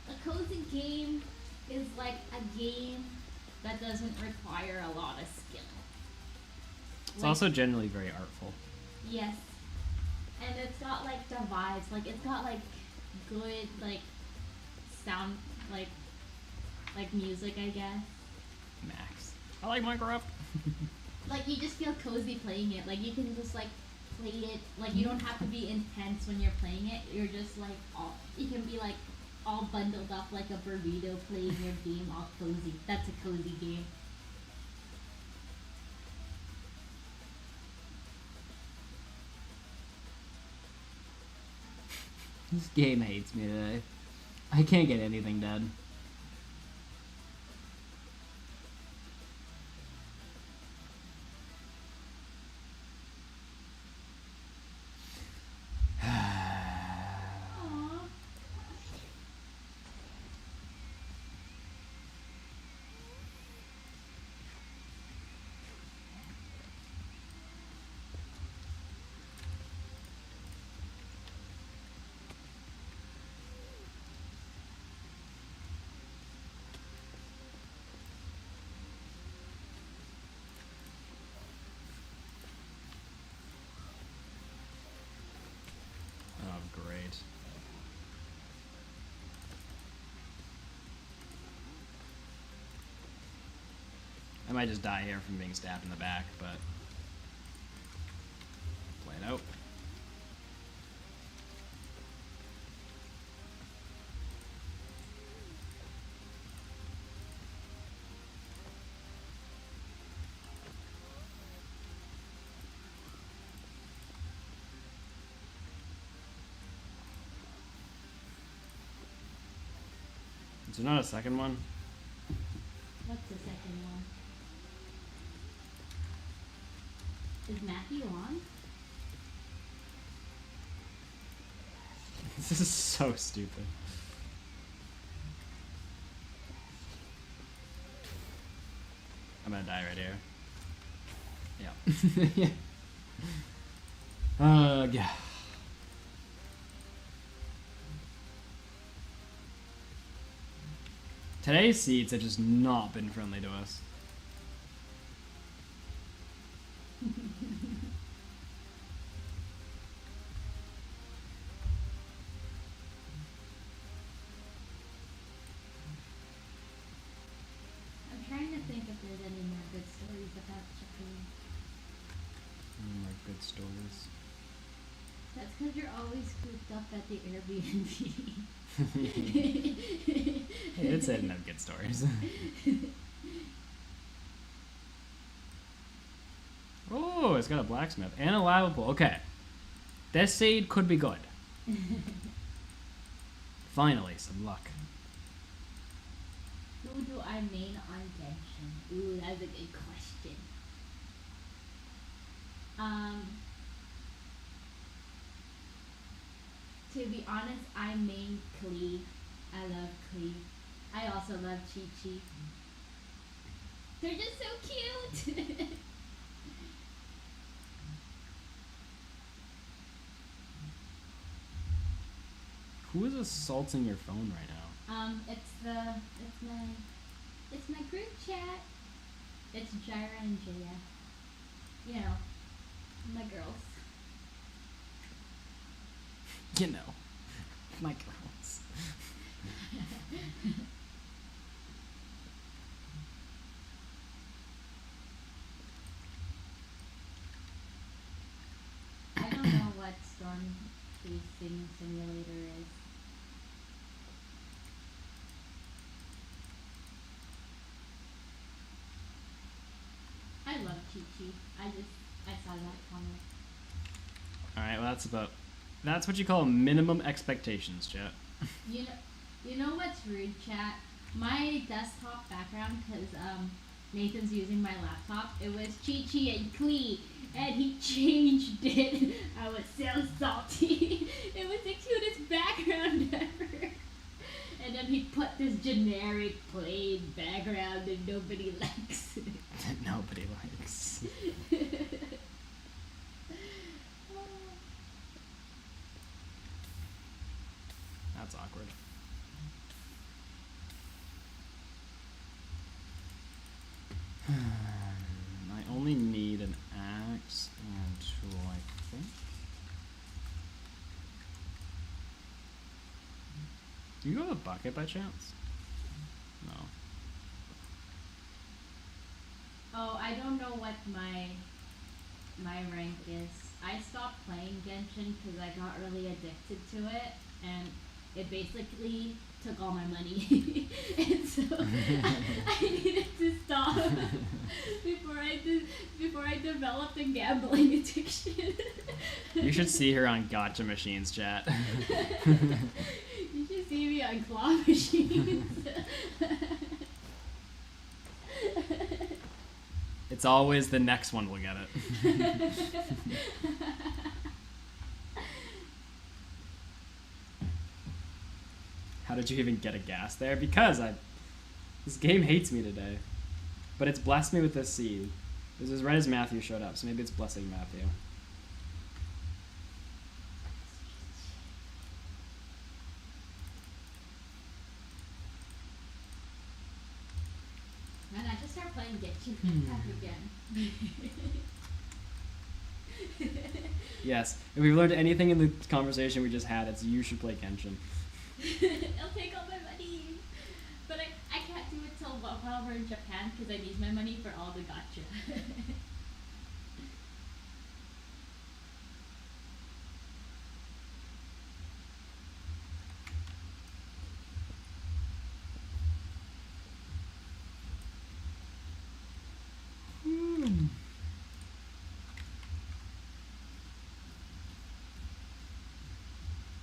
A cozy game is like a game that doesn't require a lot of skill. It's Like, also generally very artful. yes, and it's got like the vibes. Like it's got like good like sound like music, I guess. Max. I like Minecraft. Like you just feel cozy playing it. Like you can just like play it. Like you don't have to be intense when you're playing it. You're just like you can be like all bundled up like a burrito playing your game all cozy. That's a cozy game. This game hates me today. I can't get anything done. Aww. Oh, great. I might just die here from being stabbed in the back, but play it out. Is there not a second one? What's the second one? Is Matthew on? This is so stupid. I'm gonna die right here. Yeah. Yeah. Yeah. Today's seeds have just not been friendly to us. I'm trying to think if there's any more good stories about Japan. More good stories. That's because you're always cooped up at the Airbnb. Hey, it's enough good stories. Oh, it's got a blacksmith and a lava pool. Okay. This seed could be good. Finally, some luck. Who do I main on Genshin? Ooh, that's a good question. To be honest, I main Klee. I love Klee. I also love Chi-Chi. They're just so cute! Who is assaulting your phone right now? It's my group chat. It's Jira and Jaya. You know, my girls. You know, my girls. I don't know what storm chasing simulator is. I love Chi-Chi. I saw that comment. Alright, well that's what you call minimum expectations, chat. You know what's rude, chat? My desktop background, because Nathan's using my laptop, it was Chi-Chi and Klee, and he changed it. I was so salty. It was the cutest background ever. And then he put this generic plain background and nobody likes it. That nobody likes. That's awkward. I only need an axe and tool, I think. Do you have a bucket by chance? No. Oh, I don't know what my rank is. I stopped playing Genshin because I got really addicted to it, and it basically took all my money. And so I needed to stop before I developed a gambling addiction. You should see her on gotcha machines, chat. You should see me on claw machines. It's always the next one will get it. How did you even get a gas there? Because this game hates me today. But it's blessed me with this seed. It was as right as Matthew showed up, so maybe it's blessing Matthew. Man, I just started playing Genshin Impact again. Yes, if we've learned anything in the conversation we just had, it's you should play Genshin. It'll take all my money. But I can't do it till while we're in Japan because I need my money for all the gacha.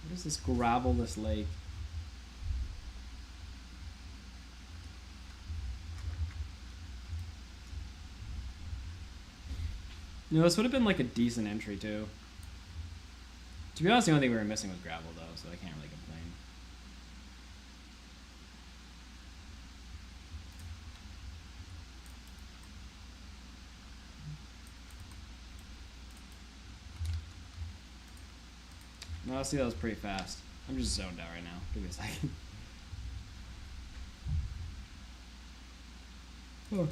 What is this gravel-less lake? No, this would have been like a decent entry too. To be honest, the only thing we were missing was gravel though, so I can't really complain. No, see, that was pretty fast. I'm just zoned out right now. Give me a second. Oh.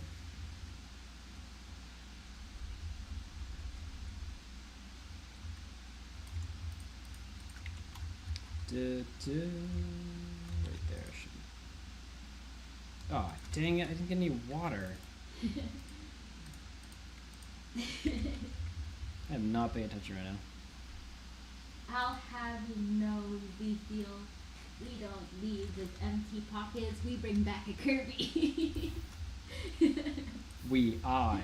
Right there should be. Oh, dang it, I didn't get any water. I am not paying attention right now. I'll have you know we don't leave with empty pockets. We bring back a Kirby. I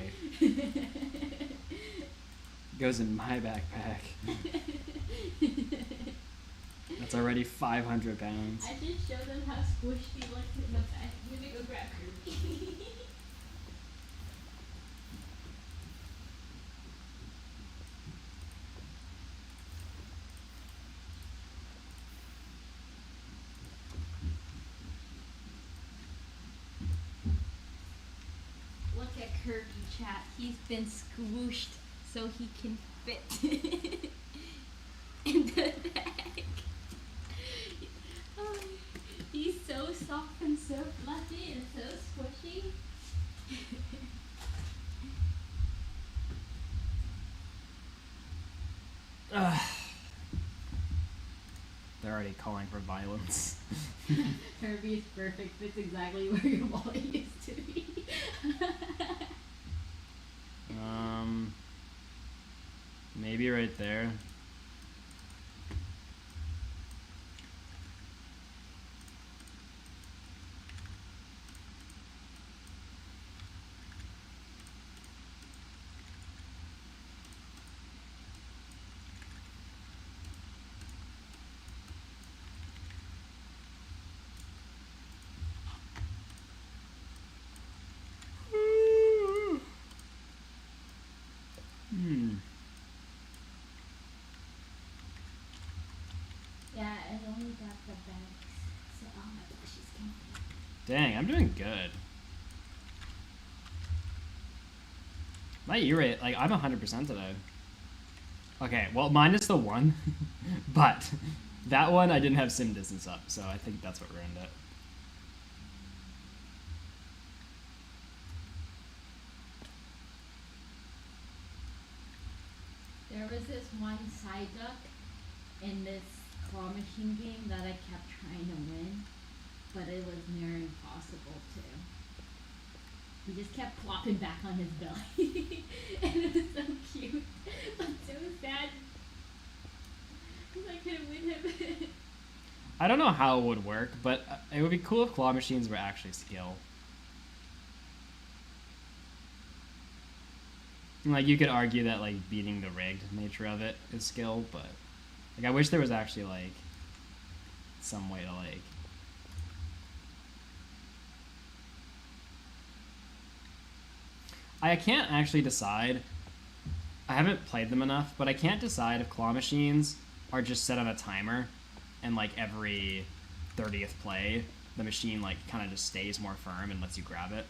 goes in my backpack. That's already 500 pounds. I just showed them how squishy he looks in the back. I'm gonna go grab Kirby. Look at Kirby, chat. He's been squooshed so he can fit in the bag. Oh, he's so soft and so fluffy and so squishy. They're already calling for violence. Kirby is perfect. Fits exactly where your wallet used to be. Maybe right there. Yeah, I only got the bags, so oh my gosh, she's coming. Dang, I'm doing good. My E-rate, like, I'm 100% today. Okay, well, minus the one, but that one I didn't have sim distance up, so I think that's what ruined it. There was this one side duck in this claw machine game that I kept trying to win, but it was near impossible to. He just kept plopping back on his belly, and it was so cute, but so sad, because I couldn't win him. I don't know how it would work, but it would be cool if claw machines were actually skill. Like, you could argue that, like, beating the rigged nature of it is skill, but, like, I wish there was actually, like, some way to, like... I can't actually decide. I haven't played them enough, but I can't decide if claw machines are just set on a timer, and, like, every 30th play, the machine, like, kind of just stays more firm and lets you grab it.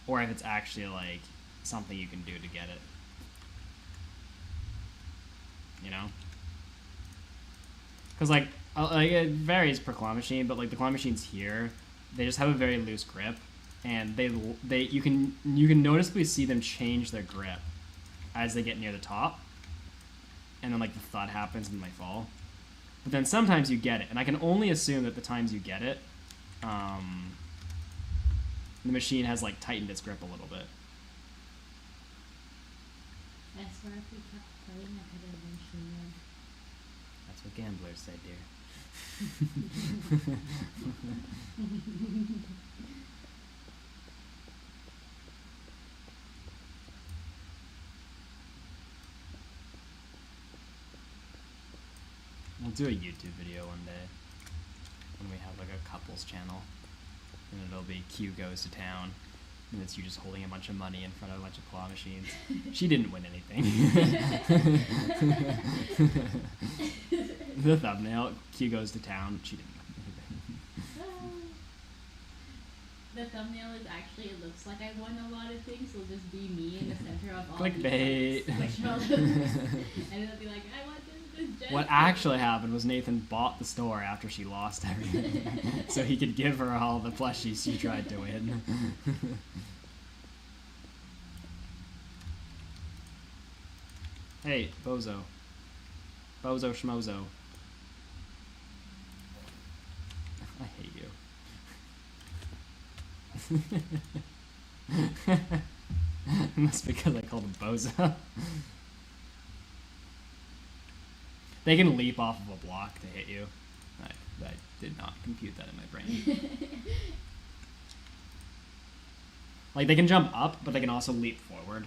Or if it's actually, like... something you can do to get it, you know, because like it varies per claw machine, but like the claw machines here, they just have a very loose grip, and you can noticeably see them change their grip as they get near the top, and then like the thud happens and they fall. But then sometimes you get it, and I can only assume that the times you get it, the machine has like tightened its grip a little bit. I swear if we kept playing, I could eventually win. That's what gamblers say, dear. We'll do a YouTube video one day when we have like a couples channel, and it'll be Q goes to town. And it's you just holding a bunch of money in front of a bunch of claw machines. She didn't win anything. The thumbnail, Q goes to town. She didn't win anything. The thumbnail is actually, it looks like I won a lot of things. It'll just be me in the center of all Clickbait. these, like, and it'll be like, I want this jet. What actually happened was Nathan bought the store after she lost everything, so he could give her all the plushies she tried to win. Hey, Bozo. Bozo Schmozo. I hate you. Must be because I called him Bozo. They can leap off of a block to hit you. I did not compute that in my brain. Like, they can jump up, but they can also leap forward.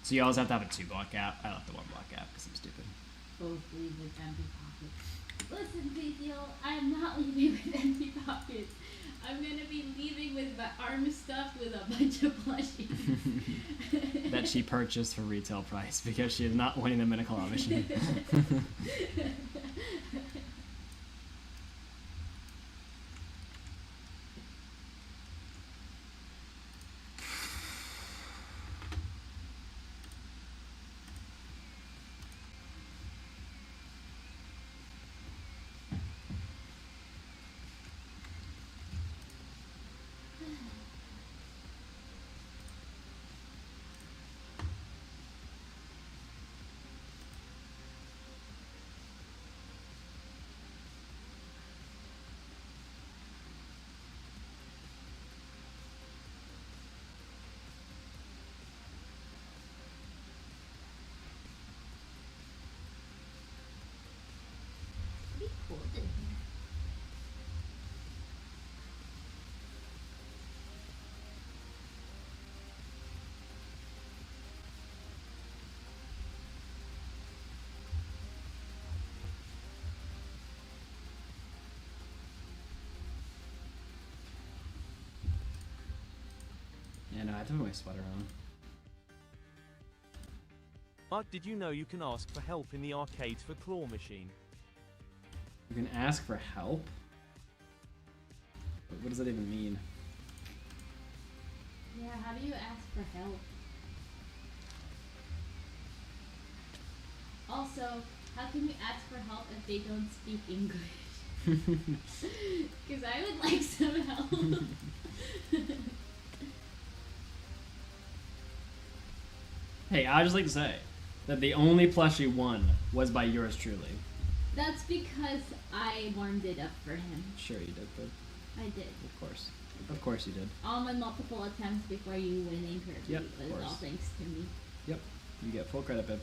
So you always have to have a 2-block gap. I left the 1-block gap because I'm stupid. Both leave with empty pockets. Listen, Ezekiel, I am not leaving with empty pockets. I'm gonna be leaving with my arm stuffed with a bunch of plushies. That she purchased for retail price because she is not winning them in a claw machine. Pretty cool in here. Yeah, no, I have to put my sweater on. But did you know you can ask for help in the arcades for claw machine? You can ask for help? What does that even mean? Yeah, how do you ask for help? Also, how can you ask for help if they don't speak English? Because I would like some help. Hey, I'd just like to say that the only plushie won was by yours truly. That's because I warmed it up for him. Sure you did, but I did. of course. Of course you did. All my multiple attempts before you winning Kirby Yep, of was all course. thanks to me. Yep. You get full credit, babe.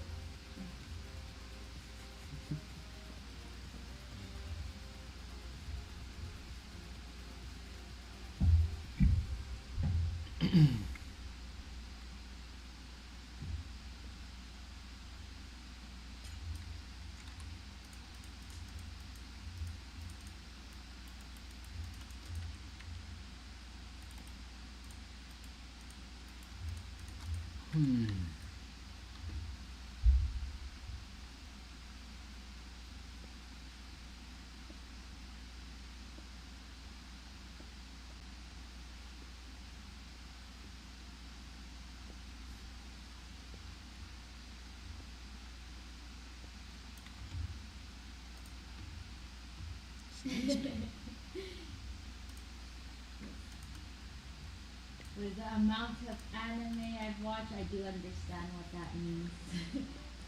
With the amount of anime I've watched, I do understand what that means.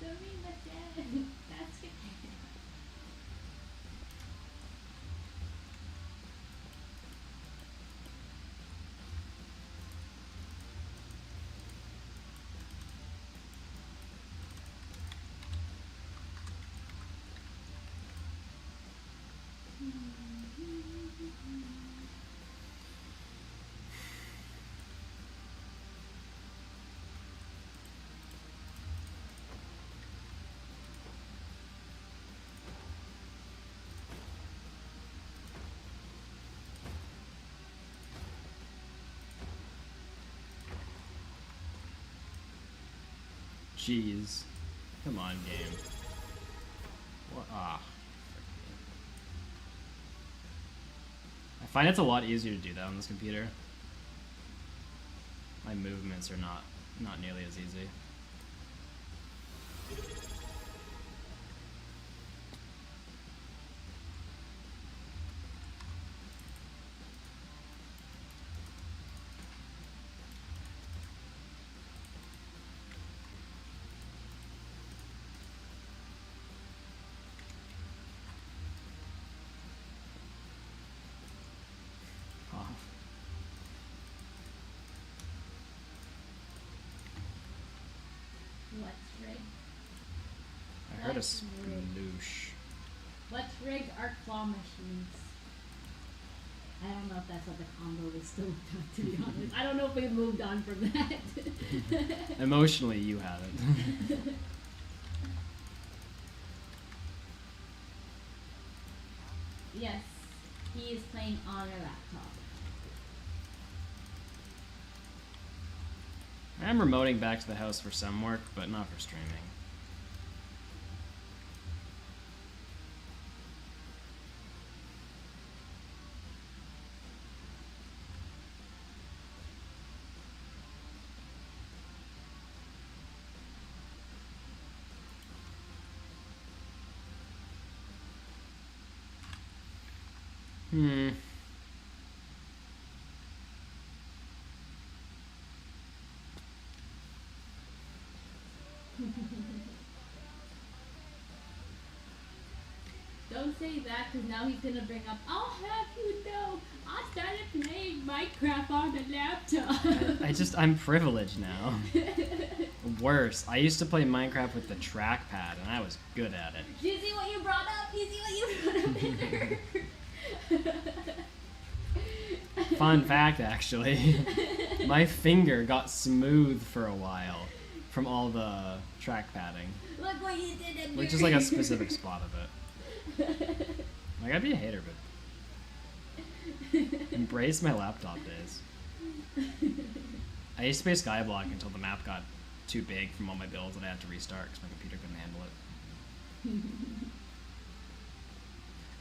Don't mean that. That's okay. Jeez. Come on, game. What? Ah. I find it's a lot easier to do that on this computer. My movements are not nearly as easy. Let's rig. I heard a Let's rig. sploosh. Let's rig our claw machines. I don't know if that's what the combo is still done, to be honest. I don't know if we moved on from that. Emotionally, you haven't. Yes, he is playing on our laptop. I'm remoting back to the house for some work, but not for streaming. Don't say that, because now he's gonna bring up, I'll have you know, I started playing Minecraft on the laptop. I'm privileged now. Worse, I used to play Minecraft with the trackpad, and I was good at it. Do you see what you brought up? You see what you brought up? Fun fact, actually. My finger got smooth for a while from all the track padding. Look what you did in Like, just like a specific spot of it. Like, I'd be a hater, but embrace my laptop days. I used to play Skyblock until the map got too big from all my builds and I had to restart because my computer couldn't handle it.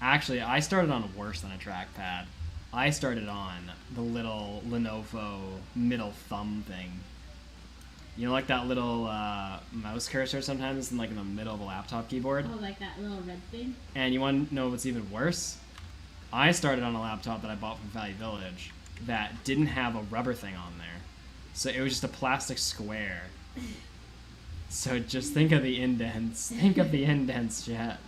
Actually, I started on worse than a trackpad. I started on the little Lenovo middle thumb thing. You know, like that little mouse cursor sometimes in like in the middle of a laptop keyboard? Oh, like that little red thing? And you want to know what's even worse? I started on a laptop that I bought from Value Village that didn't have a rubber thing on there. So it was just a plastic square. So just think of the indents. Think of the indents, chat.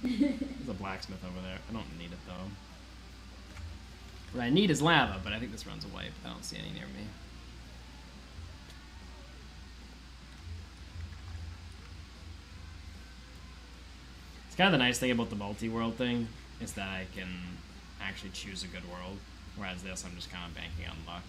There's a blacksmith over there. I don't need it though. What I need is lava, but I think this runs away, but I don't see any near me. It's kind of the nice thing about the multi-world thing is that I can actually choose a good world, whereas this I'm just kind of banking on luck.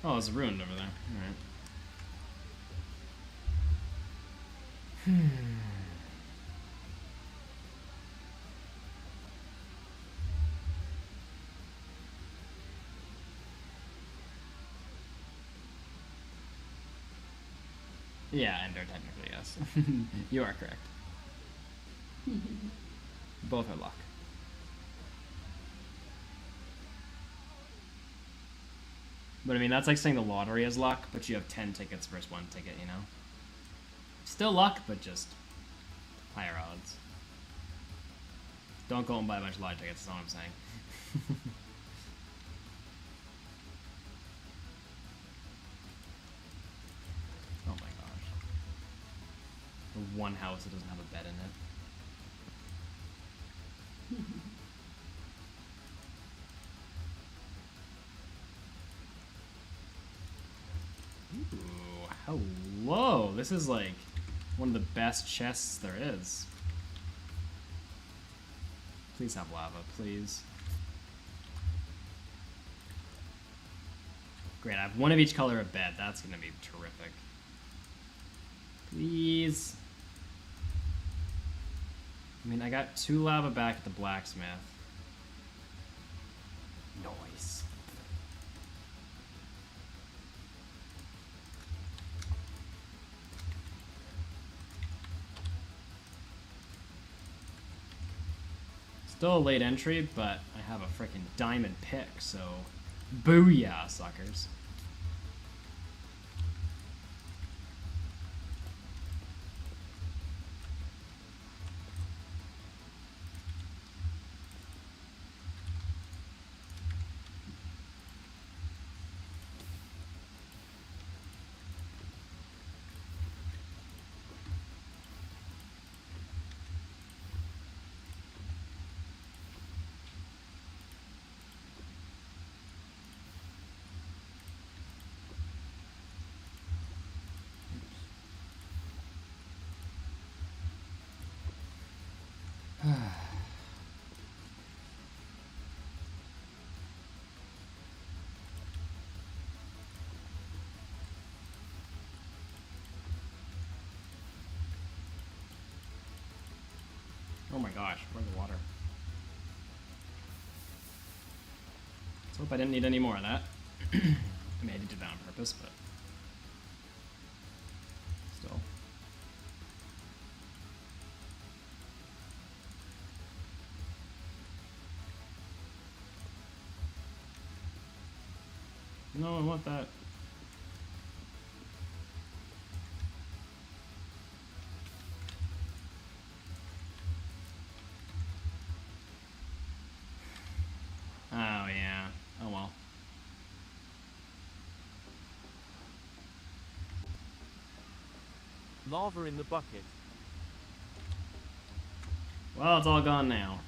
Oh, it's ruined over there. Alright. Yeah, Ender, technically, yes. You are correct. Both are luck. But I mean, that's like saying the lottery is luck, but you have 10 tickets versus 1 ticket, you know? Still luck, but just higher odds. Don't go and buy a bunch of lottery tickets, that's all I'm saying. Oh my gosh. The one house that doesn't have a bed in it. Ooh, hello! This is like one of the best chests there is. Please have lava, please. Great, I have one of each color of bed. That's gonna be terrific. Please. I mean, I got 2 lava back at the blacksmith. Nice. Still a late entry, but I have a freaking diamond pick, so booyah, suckers. Oh my gosh, where's the water? Let's hope I didn't need any more of that. I mean, I did that on purpose, but still. No, I want that. Oh, yeah. Oh, well. Lava in the bucket. Well, it's all gone now.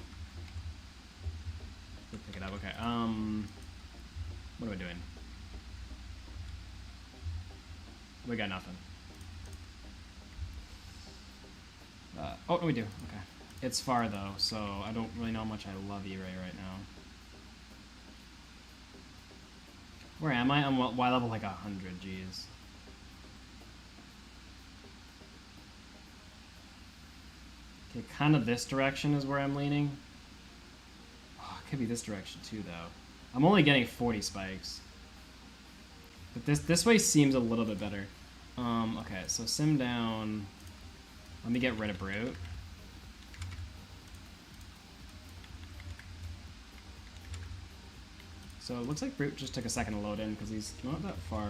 Let's pick it up. Okay. What am I doing? We got nothing. Oh, we do. Okay. It's far though, so I don't really know how much I love E-Ray right now. Where am I? I'm Y level like 100. Jeez. Okay, kind of this direction is where I'm leaning. Oh, it could be this direction too, though. I'm only getting 40 spikes. But this way seems a little bit better. Okay, so sim down. Let me get rid of Brute. So it looks like Brute just took a second to load in because he's not that far.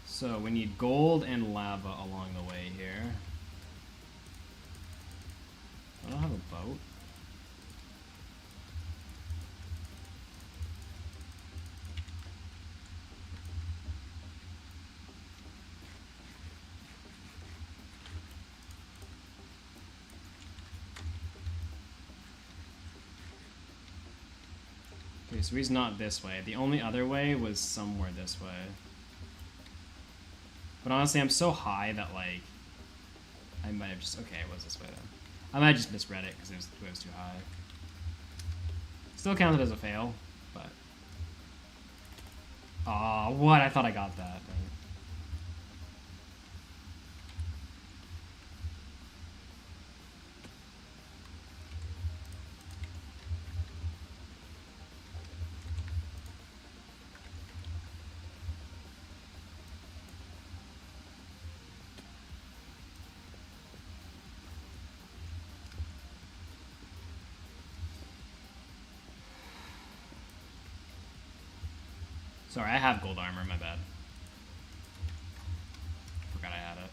So we need gold and lava along the way here. I don't have a boat. Okay, so he's not this way. The only other way was somewhere this way. But honestly, I'm so high that, like, I might have just... Okay, it was this way, then. I might have just misread it because it was too high. Still counted as a fail, but... Aw, what? I thought I got that. Dang. Sorry, I have gold armor, my bad. Forgot I had it.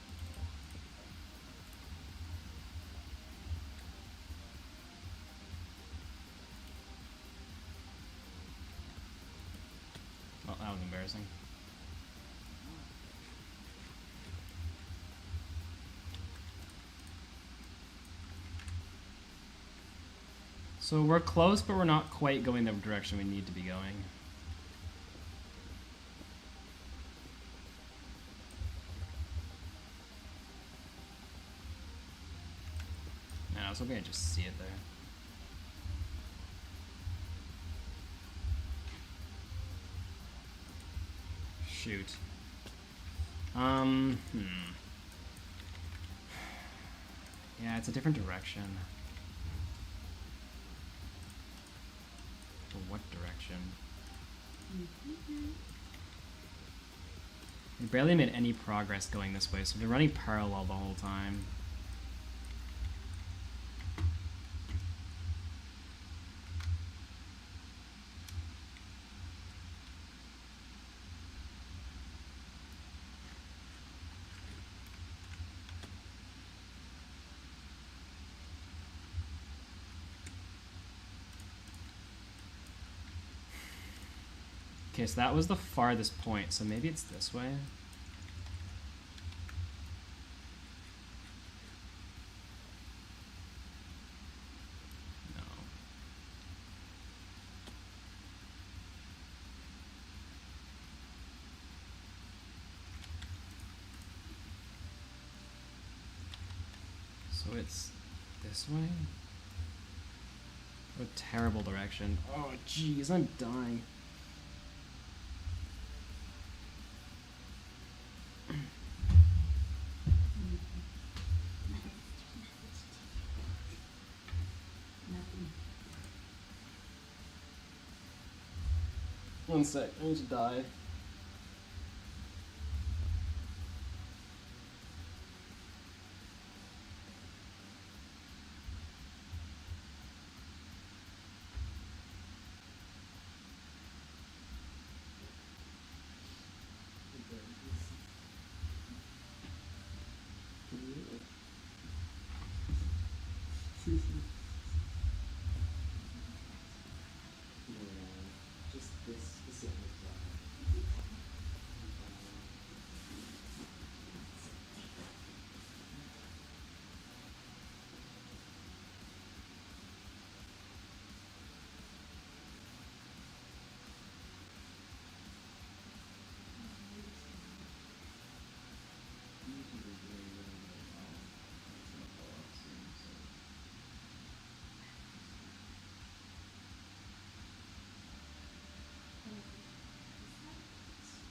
Well, that was embarrassing. So we're close, but we're not quite going the direction we need to be going. I was hoping I'd just see it there. shoot. Yeah, it's a different direction. But what direction? We barely made any progress going this way, so we're running parallel the whole time. Okay, so that was the farthest point, so maybe it's this way? No. So it's this way? What a terrible direction. Oh, jeez, I'm dying. One sec, I need to die. Just this specific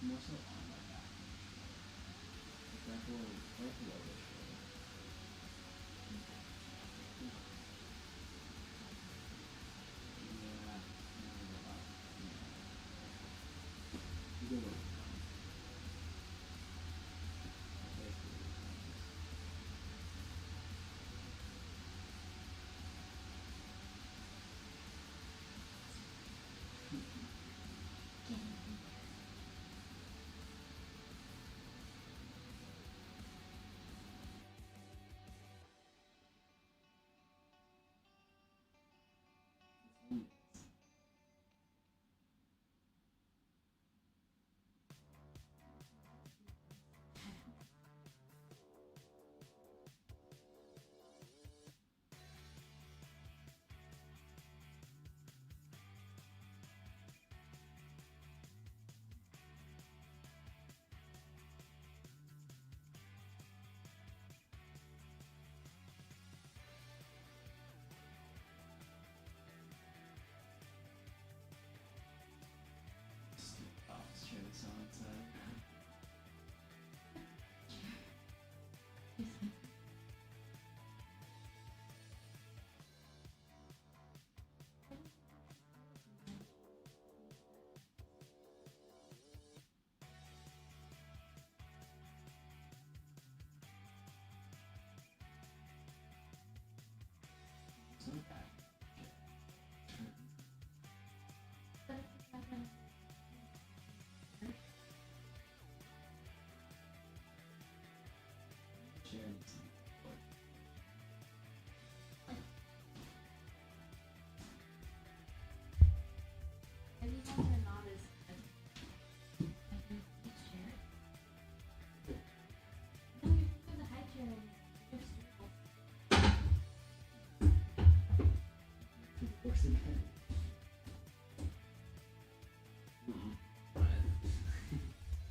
more so on my back. Back below this shoulder. Yeah, you go up.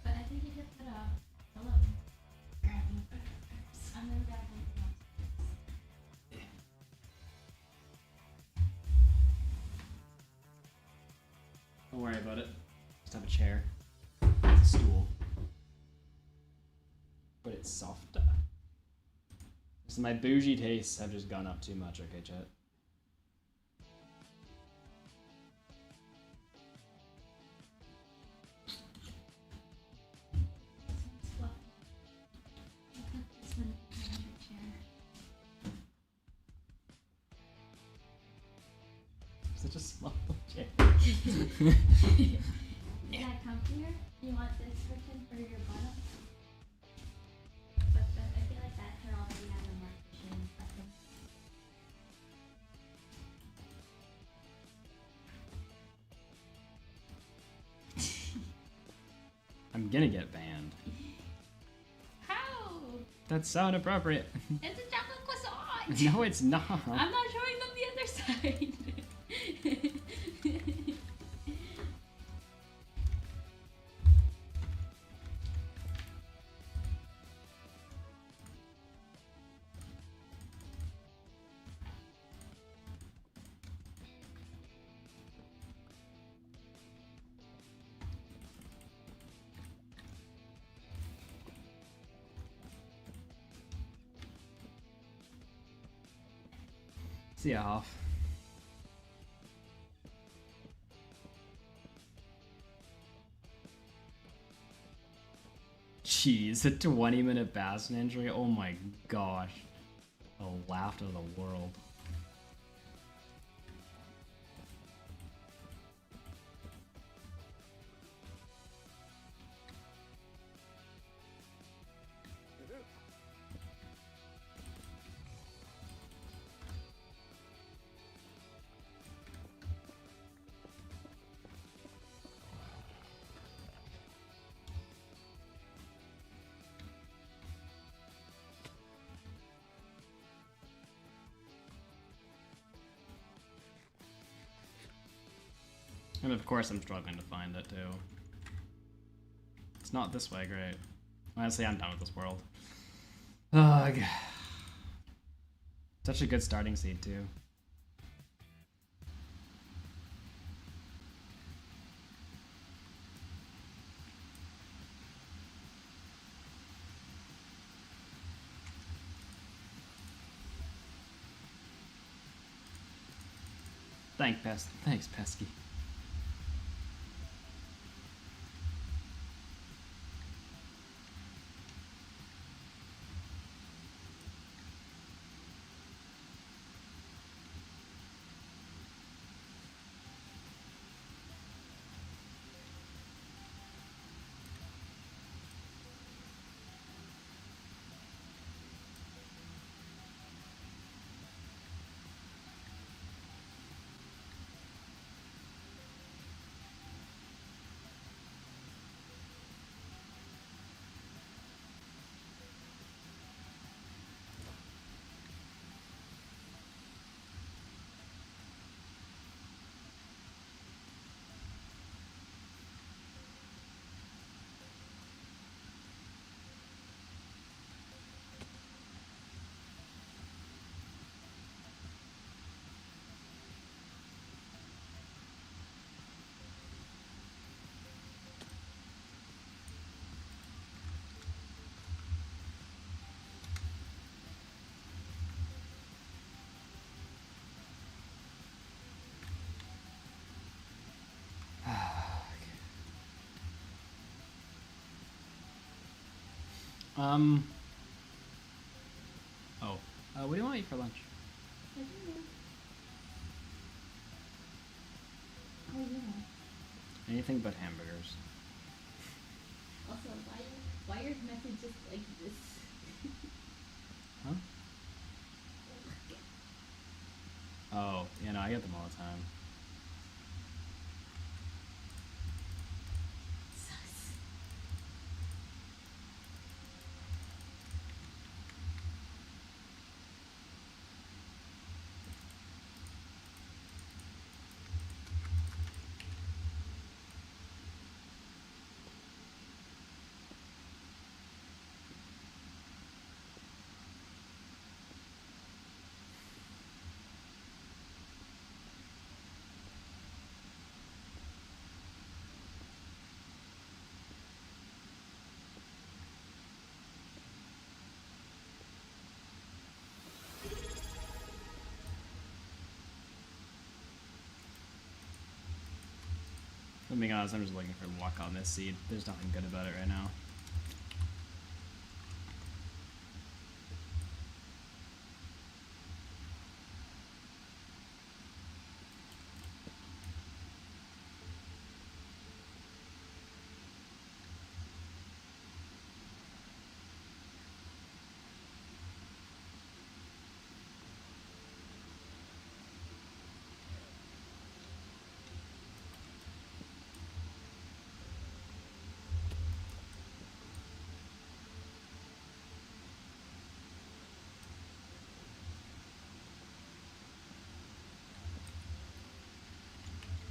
But I think you just put a hello. I'm gonna grab one. Don't worry about it. Just have a chair. stool. But it's softer. So my bougie tastes have just gone up too much, okay, chat? Such a small chair. Is that comfier? You want this cushion for your bottom? But I feel like that chair already has a more cushion button. I'm gonna get banned. How? That's so inappropriate. It's a chocolate croissant! No, it's not. I'm not showing them the other side. See ya, Hoff. Jeez, a 20-minute Bastion injury? Oh my gosh. The laughter of the world. And of course I'm struggling to find it too. It's not this way, great. Honestly, I'm done with this world. Ugh. Such a good starting seed too. Thanks, Pesky. Oh. What do you want to eat for lunch? I don't know. Oh yeah. Anything but hamburgers. Also, why are messages like this? Huh? Oh, yeah, no, I get them all the time. Sus. I'm being honest, I'm just looking for luck on this seed. There's nothing good about it right now.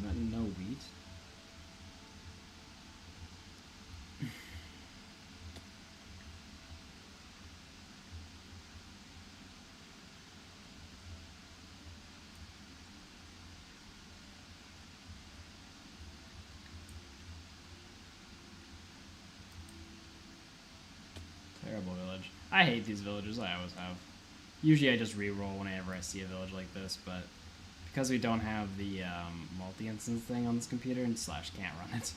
Not no wheat. Terrible village. I hate these villages, I always have. Usually I just re-roll whenever I see a village like this, but because we don't have the multi-instance thing on this computer, and Slash can't run it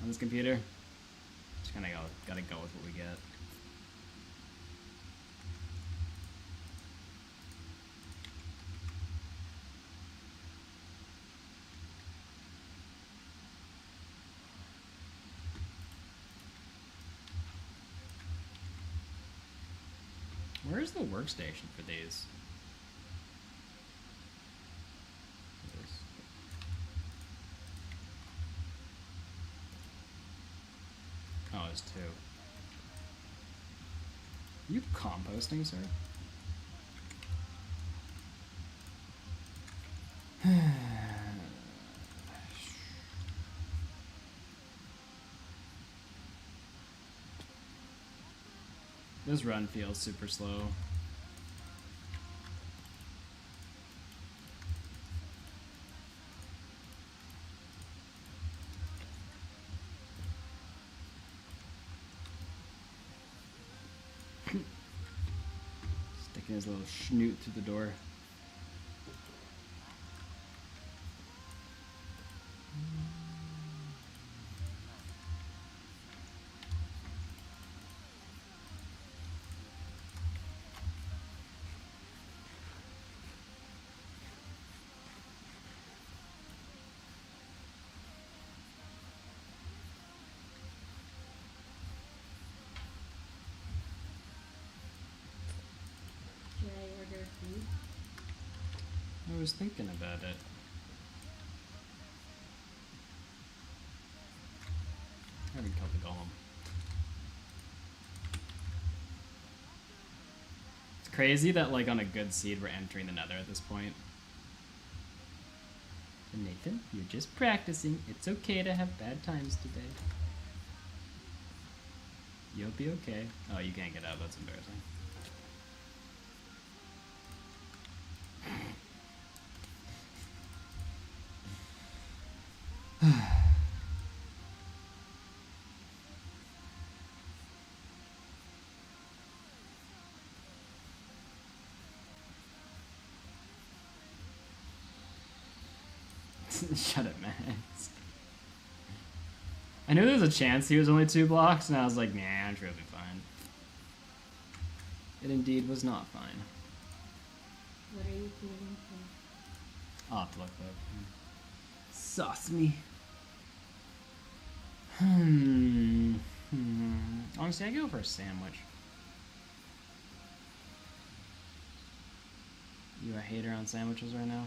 on this computer, just kinda gotta go with what we get. Where's the workstation for these? Oh, there's two. Are you composting, sir? This run feels super slow. Sticking his little schnoot through the door. Should I order food? I was thinking about it. I haven't killed the golem. It's crazy that, like, on a good seed, we're entering the Nether at this point. And Nathan, you're just practicing. It's okay to have bad times today. You'll be okay. Oh, you can't get out. That's embarrassing. Shut it, Max. I knew there was a chance he was only 2 blocks, and I was like, nah, I'm sure it'll be fine. It indeed was not fine. What are you feeling for? I'll have to look that up. Sauce me. Honestly, I go for a sandwich. You a hater on sandwiches right now?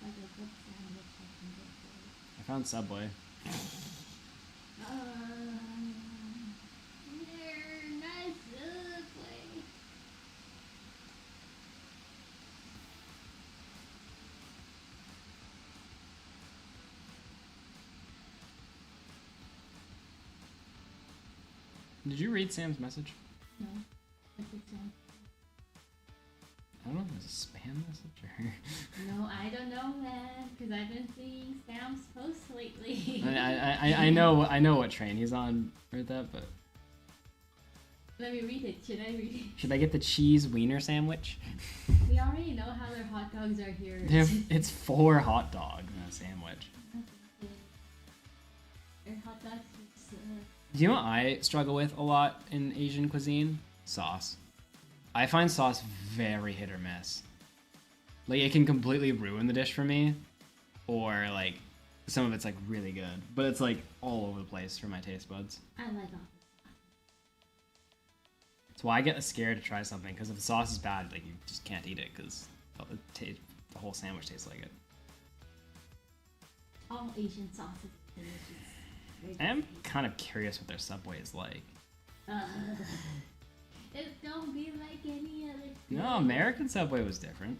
Like a good sandwich I can go for. I found Subway. They're nice Subway. Did you read Sam's message? No. What's it say? I don't know if it was a spam message or... No, I don't know, man, because I've been seeing Sam's posts lately. I know what train he's on with that, but... Let me read it. Should I read it? Should I get the cheese wiener sandwich? We already know how their hot dogs are here. It's 4 hot dogs in a sandwich. That's You know what I struggle with a lot in Asian cuisine? Sauce. I find sauce very hit or miss. Like, it can completely ruin the dish for me, or like some of it's like really good, but it's like all over the place for my taste buds. I like all. That's why I get scared to try something, because if the sauce is bad, like you just can't eat it because the whole sandwich tastes like it. All Asian sauces are delicious. I am kind of curious what their Subway is like. It's gonna be like any other. No, American Subway was different.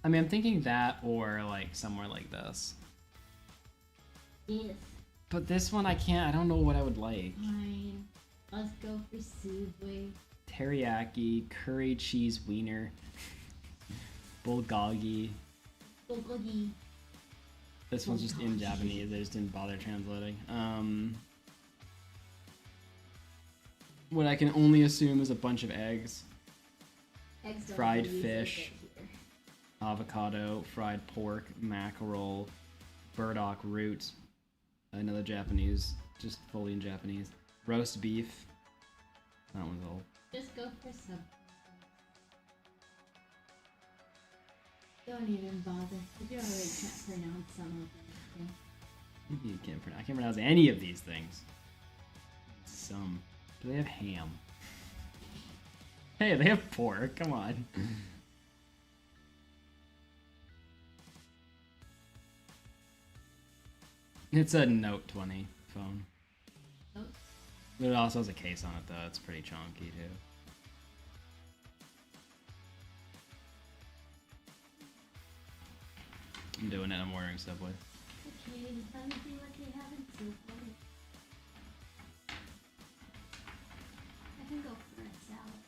I mean, I'm thinking that or like somewhere like this. Yes. But this one I can't. I don't know what I would like. Fine. Let's go for Subway. Teriyaki, curry cheese wiener, bulgogi. Bulgogi. This one's just in Japanese. I just didn't bother translating. What I can only assume is a bunch of eggs, Eggs don't fried really fish, fit here. avocado, fried pork, mackerel, burdock root, another Japanese, just fully in Japanese, roast beef. That one's all. Just go for Subway. Don't even bother. If you already can't pronounce some of them. Maybe you can't pronounce. I can't pronounce any of these things. Some. Do they have ham? Hey, they have pork. Come on. It's a Note 20 phone. Oh, But it also has a case on it, though. It's pretty chunky, too. I'm doing it. I'm ordering Subway. okay. Let me see what they have in Subway. I can go for a salad.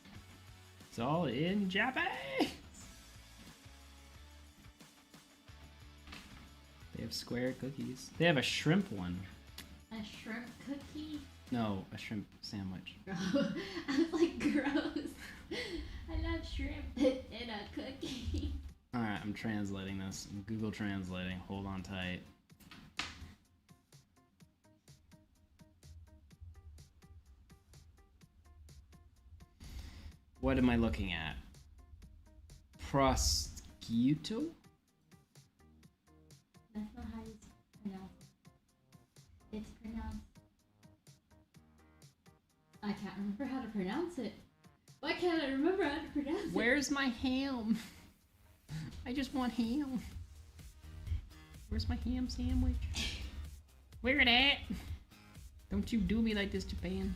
It's all in Japanese. They have square cookies. They have a shrimp one. A shrimp cookie? No, a shrimp sandwich. Bro, I was like, gross. I love shrimp in a cookie. Alright, I'm translating this. I'm Google translating. Hold on tight. What am I looking at? Prosciutto? That's not how you pronounce it. It's pronounced. I can't remember how to pronounce it. Why can't I remember how to pronounce it? Where's my ham? I just want ham. Where's my ham sandwich? Where it at? Don't you do me like this, Japan.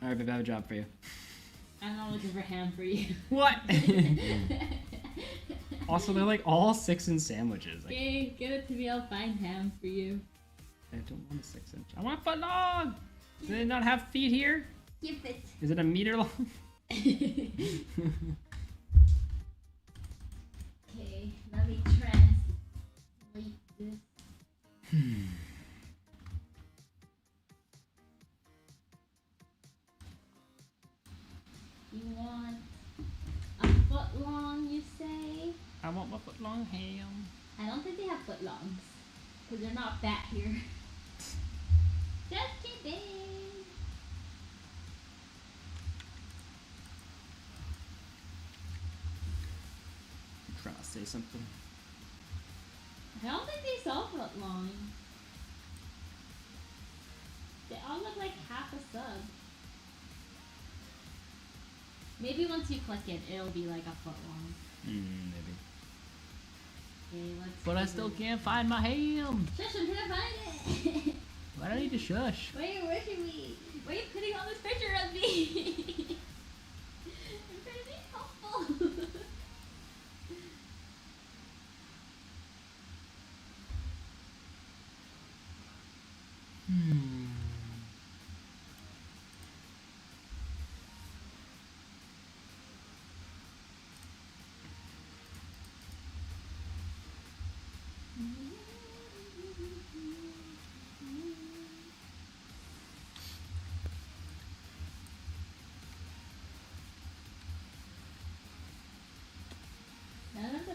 Alright, babe, I have a job for you. I'm not looking for ham for you. What? Also, they're like all 6-inch sandwiches. Like, Okay, give it to me. I'll find ham for you. I don't want a 6-inch. I want a foot long! Do they not have feet here? Give it. Is it a meter long? Okay, let me translate this. You want a foot long, you say? I want my foot long ham. I don't think they have foot longs, because they're not fat here. Just kidding. I'm trying to say something. I don't think they sell foot long. They all look like half a sub. Maybe once you click it, it'll be like a foot long. Maybe. Okay, let's. But I still can't find my ham. Shush! I'm trying to find it. Why do I need to shush? Why are you rushing me? Why are you putting all this pressure on me? I'm trying to be helpful.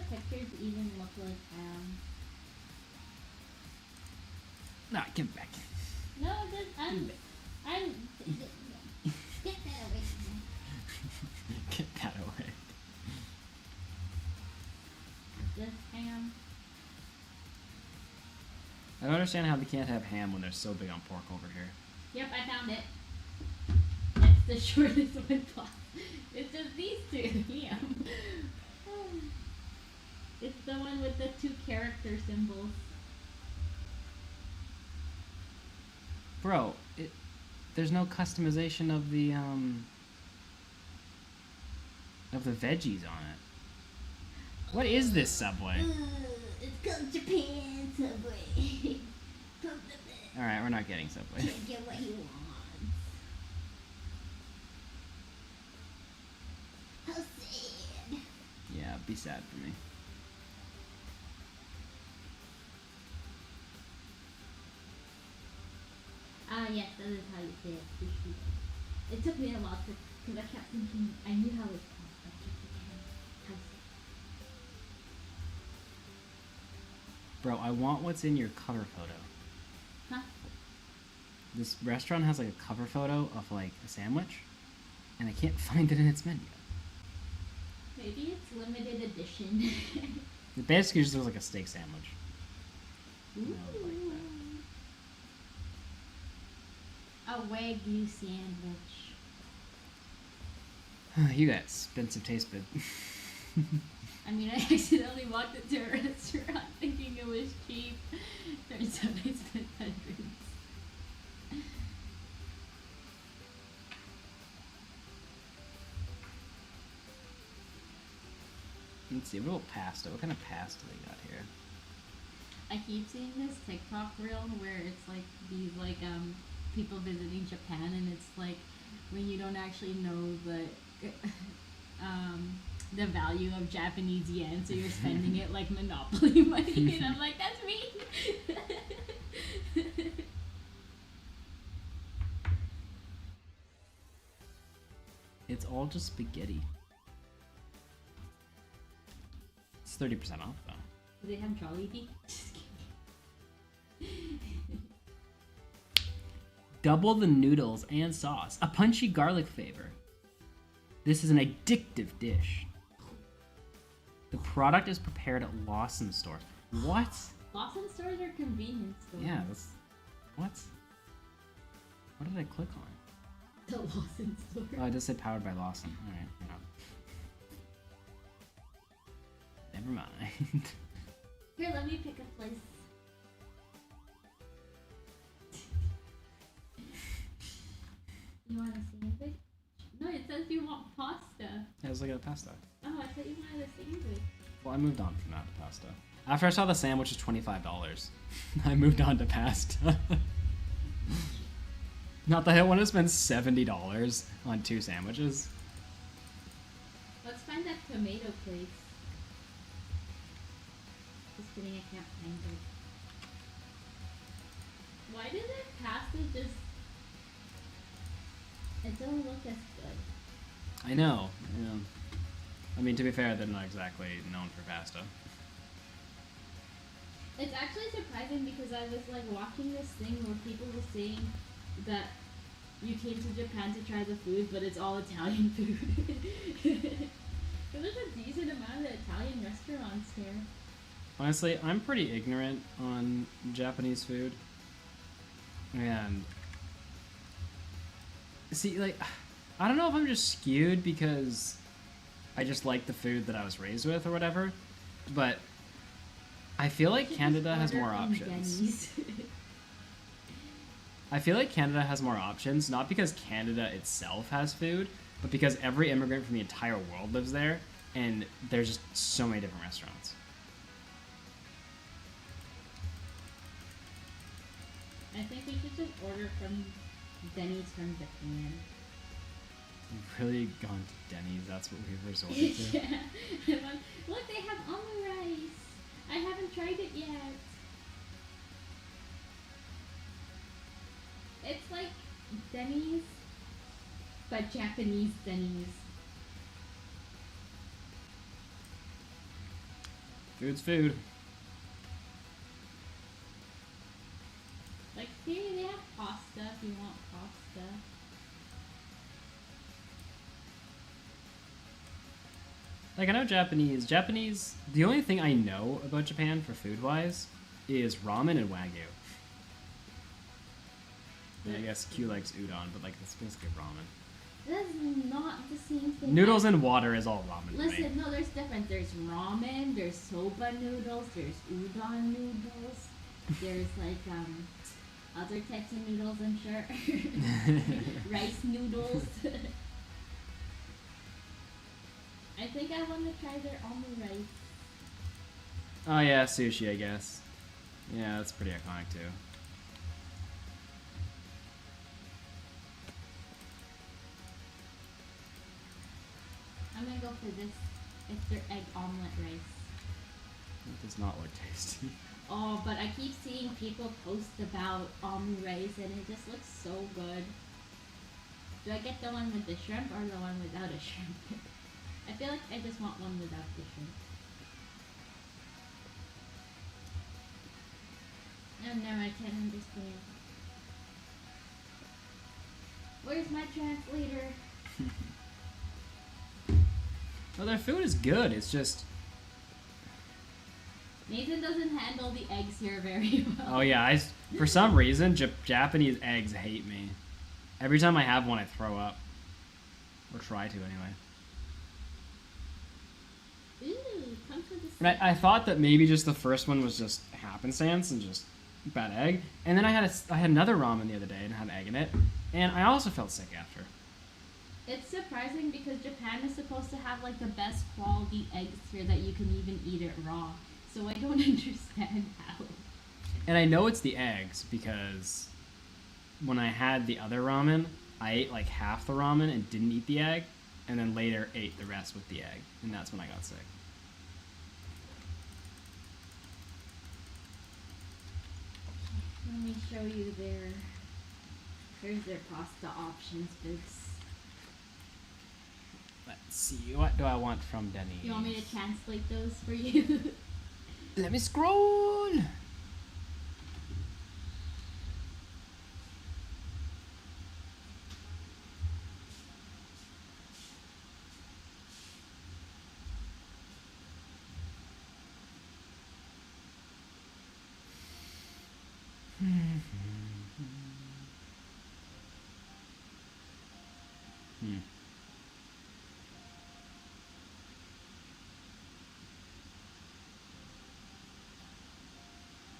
the pictures even look like Nah, get back. No, I'm get that away from me. Get that away. This ham. I don't understand how they can't have ham when they're so big on pork over here. Yep, I found it. It's the shortest one possible. It's just these two. Ham. It's the one with the 2 character symbols. Bro, there's no customization of the veggies on it. What is this Subway? It's called Japan Subway. Alright, we're not getting Subway. Can't get what he wants. How sad. Yeah, be sad for me. Yes, that is how you say it. Sushi. It took me a while because I kept thinking I knew how it's called, but I kept forgetting how to say it. Bro, I want what's in your cover photo. Huh? This restaurant has like a cover photo of like a sandwich, and I can't find it in its menu. Maybe it's limited edition. It basically just looks like a steak sandwich. Ooh. No, like A Wagyu sandwich. that. You got expensive taste bud. I mean, I accidentally walked into a restaurant thinking it was cheap. Turns out I spent hundreds. Let's see, what about pasta? What kind of pasta they got here? I keep seeing this TikTok reel where it's like these people visiting Japan, and it's like when you don't actually know the value of Japanese yen, so you're spending it like Monopoly money, and I'm like, that's me. It's all just spaghetti. It's 30% off though. Do they have Jollibee? Just kidding. Double the noodles and sauce. A punchy garlic flavor. This is an addictive dish. The product is prepared at Lawson stores. What? Lawson stores are convenience stores. Yeah, that's... What? What did I click on? The Lawson store. Oh, I just said powered by Lawson. Alright, no. Never mind. Here, let me pick a place. You want a sandwich? No, it says you want pasta. I was looking at pasta. Oh, I thought you wanted a sandwich. Well, I moved on from that to pasta. After I saw the sandwich was $25, I moved on to pasta. Not that I want to spend $70 on 2 sandwiches. Let's find that tomato place. Just kidding, I can't find it. Why did their pasta just... It doesn't look as good. I know. Yeah. I mean, to be fair, they're not exactly known for pasta. It's actually surprising because I was like watching this thing where people were saying that you came to Japan to try the food, but it's all Italian food. There's a decent amount of Italian restaurants here. Honestly, I'm pretty ignorant on Japanese food. And see, like, I don't know if I'm just skewed because I just like the food that I was raised with or whatever, but I feel like Canada has more options. I feel like Canada has more options, not because Canada itself has food, but because every immigrant from the entire world lives there, and there's just so many different restaurants. I think we should just order from Denny's from Japan. We've really gone to Denny's, that's what we've resorted to. Yeah. Look, they have omurice. I haven't tried it yet. It's like Denny's, but Japanese Denny's. Food's food. Like, here they have pasta if you want pasta. Like, I know Japanese. The only thing I know about Japan for food-wise is ramen and wagyu. And I guess Q likes udon, but like, it's basically ramen. That's not the same thing. Noodles and water is all ramen to me. Listen, no, there's different. There's ramen, there's soba noodles, there's udon noodles, there's like other types of noodles, I'm sure. Rice noodles. I think I want to try their omu rice. Oh yeah, sushi, I guess. Yeah, that's pretty iconic too. I'm gonna go for this. It's their egg omelet rice. It does not look tasty. Oh, but I keep seeing people post about omu rice and it just looks so good. Do I get the one with the shrimp or the one without a shrimp? I feel like I just want one without the shrimp. Oh no, I can't understand. Where's my translator? Well, their food is good. It's just... Nathan doesn't handle the eggs here very well. Oh yeah, for some reason, Japanese eggs hate me. Every time I have one, I throw up. Or try to, anyway. Ooh, comes with a And I thought that maybe just the first one was just happenstance and just bad egg. And then I had another ramen the other day and had egg in it. And I also felt sick after. It's surprising because Japan is supposed to have like the best quality eggs here that you can even eat it raw. So I don't understand how. And I know it's the eggs because when I had the other ramen, I ate like half the ramen and didn't eat the egg, and then later ate the rest with the egg, and that's when I got sick. Let me show you here's their pasta options, Boots. Let's see, what do I want from Denny's? You want me to translate those for you? Let me scroll!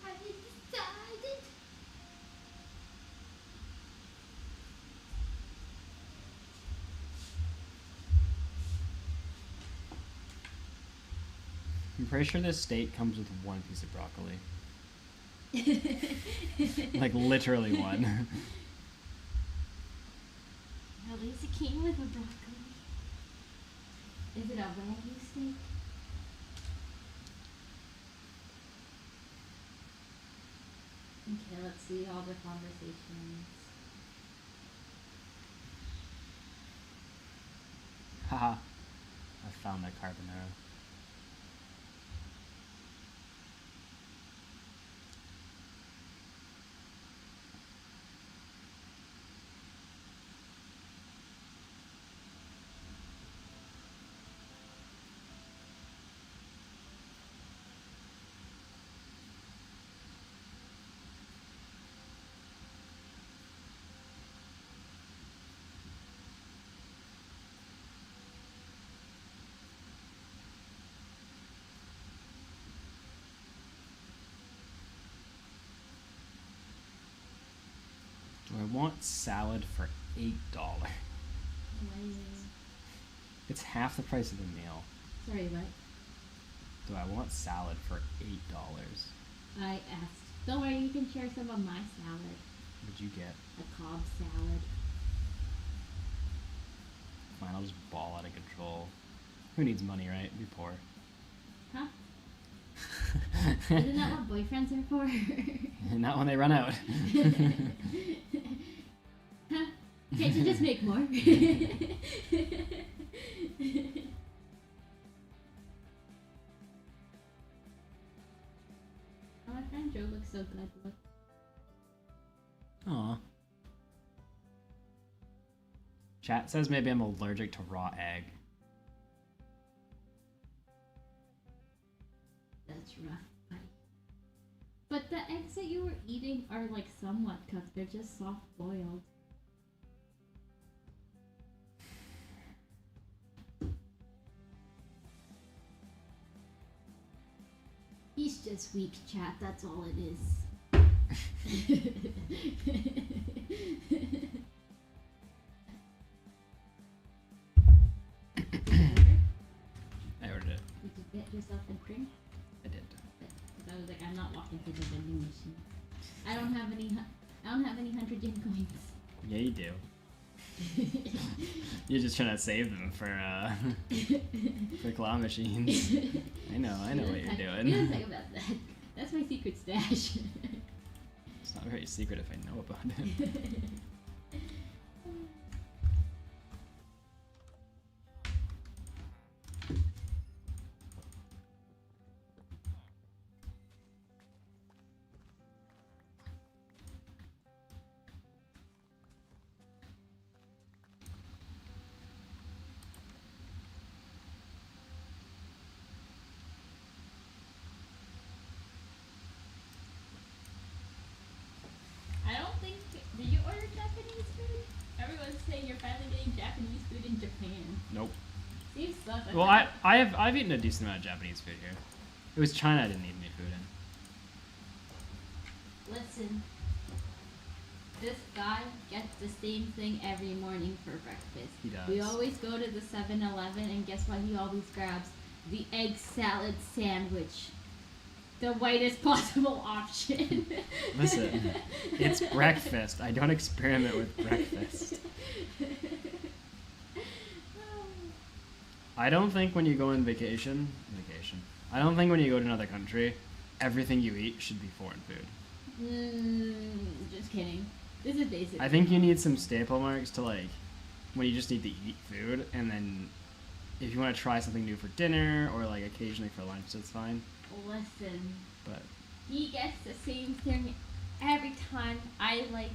Have you decided? I'm pretty sure this steak comes with one piece of broccoli. Like, literally one. At least it came with a broccoli. Is it a wagyu steak? Okay, let's see all the conversations. Haha. I found that carbonara. Do I want salad for $8? It's half the price of the meal. Sorry, what? Do I want salad for $8? I asked. Don't worry, you can share some of my salad. What did you get? A Cobb salad. Fine, I'll just ball out of control. Who needs money, right? Be poor. Huh? Isn't that what boyfriends are for? Not when they run out. Huh? Can't you just make more? friend Joe looks so good. Look. Aw. Chat says maybe I'm allergic to raw egg. That's rough, buddy. But the eggs that you were eating are like somewhat cooked. They're just soft boiled. He's just weak, chat. That's all it is. I ordered it. Did you get yourself a drink? I did. Because I was like, I'm not walking to the vending machine. I don't have any 100 yen coins. Yeah, you do. You're just trying to save them for claw machines. I know what you're We don't doing. talk about that. That's my secret stash. It's not very secret if I know about it. I don't think. Did you order Japanese food? Everyone's saying you're finally getting Japanese food in Japan. Nope. Seems sus. Well, I've eaten a decent amount of Japanese food here. It was China I didn't eat any food in. Listen. This guy gets the same thing every morning for breakfast. He does. We always go to the 7-Eleven and guess what he always grabs? The egg salad sandwich. The whitest possible option. Listen, it's breakfast. I don't experiment with breakfast. I don't think when you go on vacation, I don't think when you go to another country, everything you eat should be foreign food. Just kidding. This is basic. I think you need some staple marks to like, when you just need to eat food, and then if you want to try something new for dinner or like occasionally for lunch, that's fine. Listen. But He gets the same thing every time.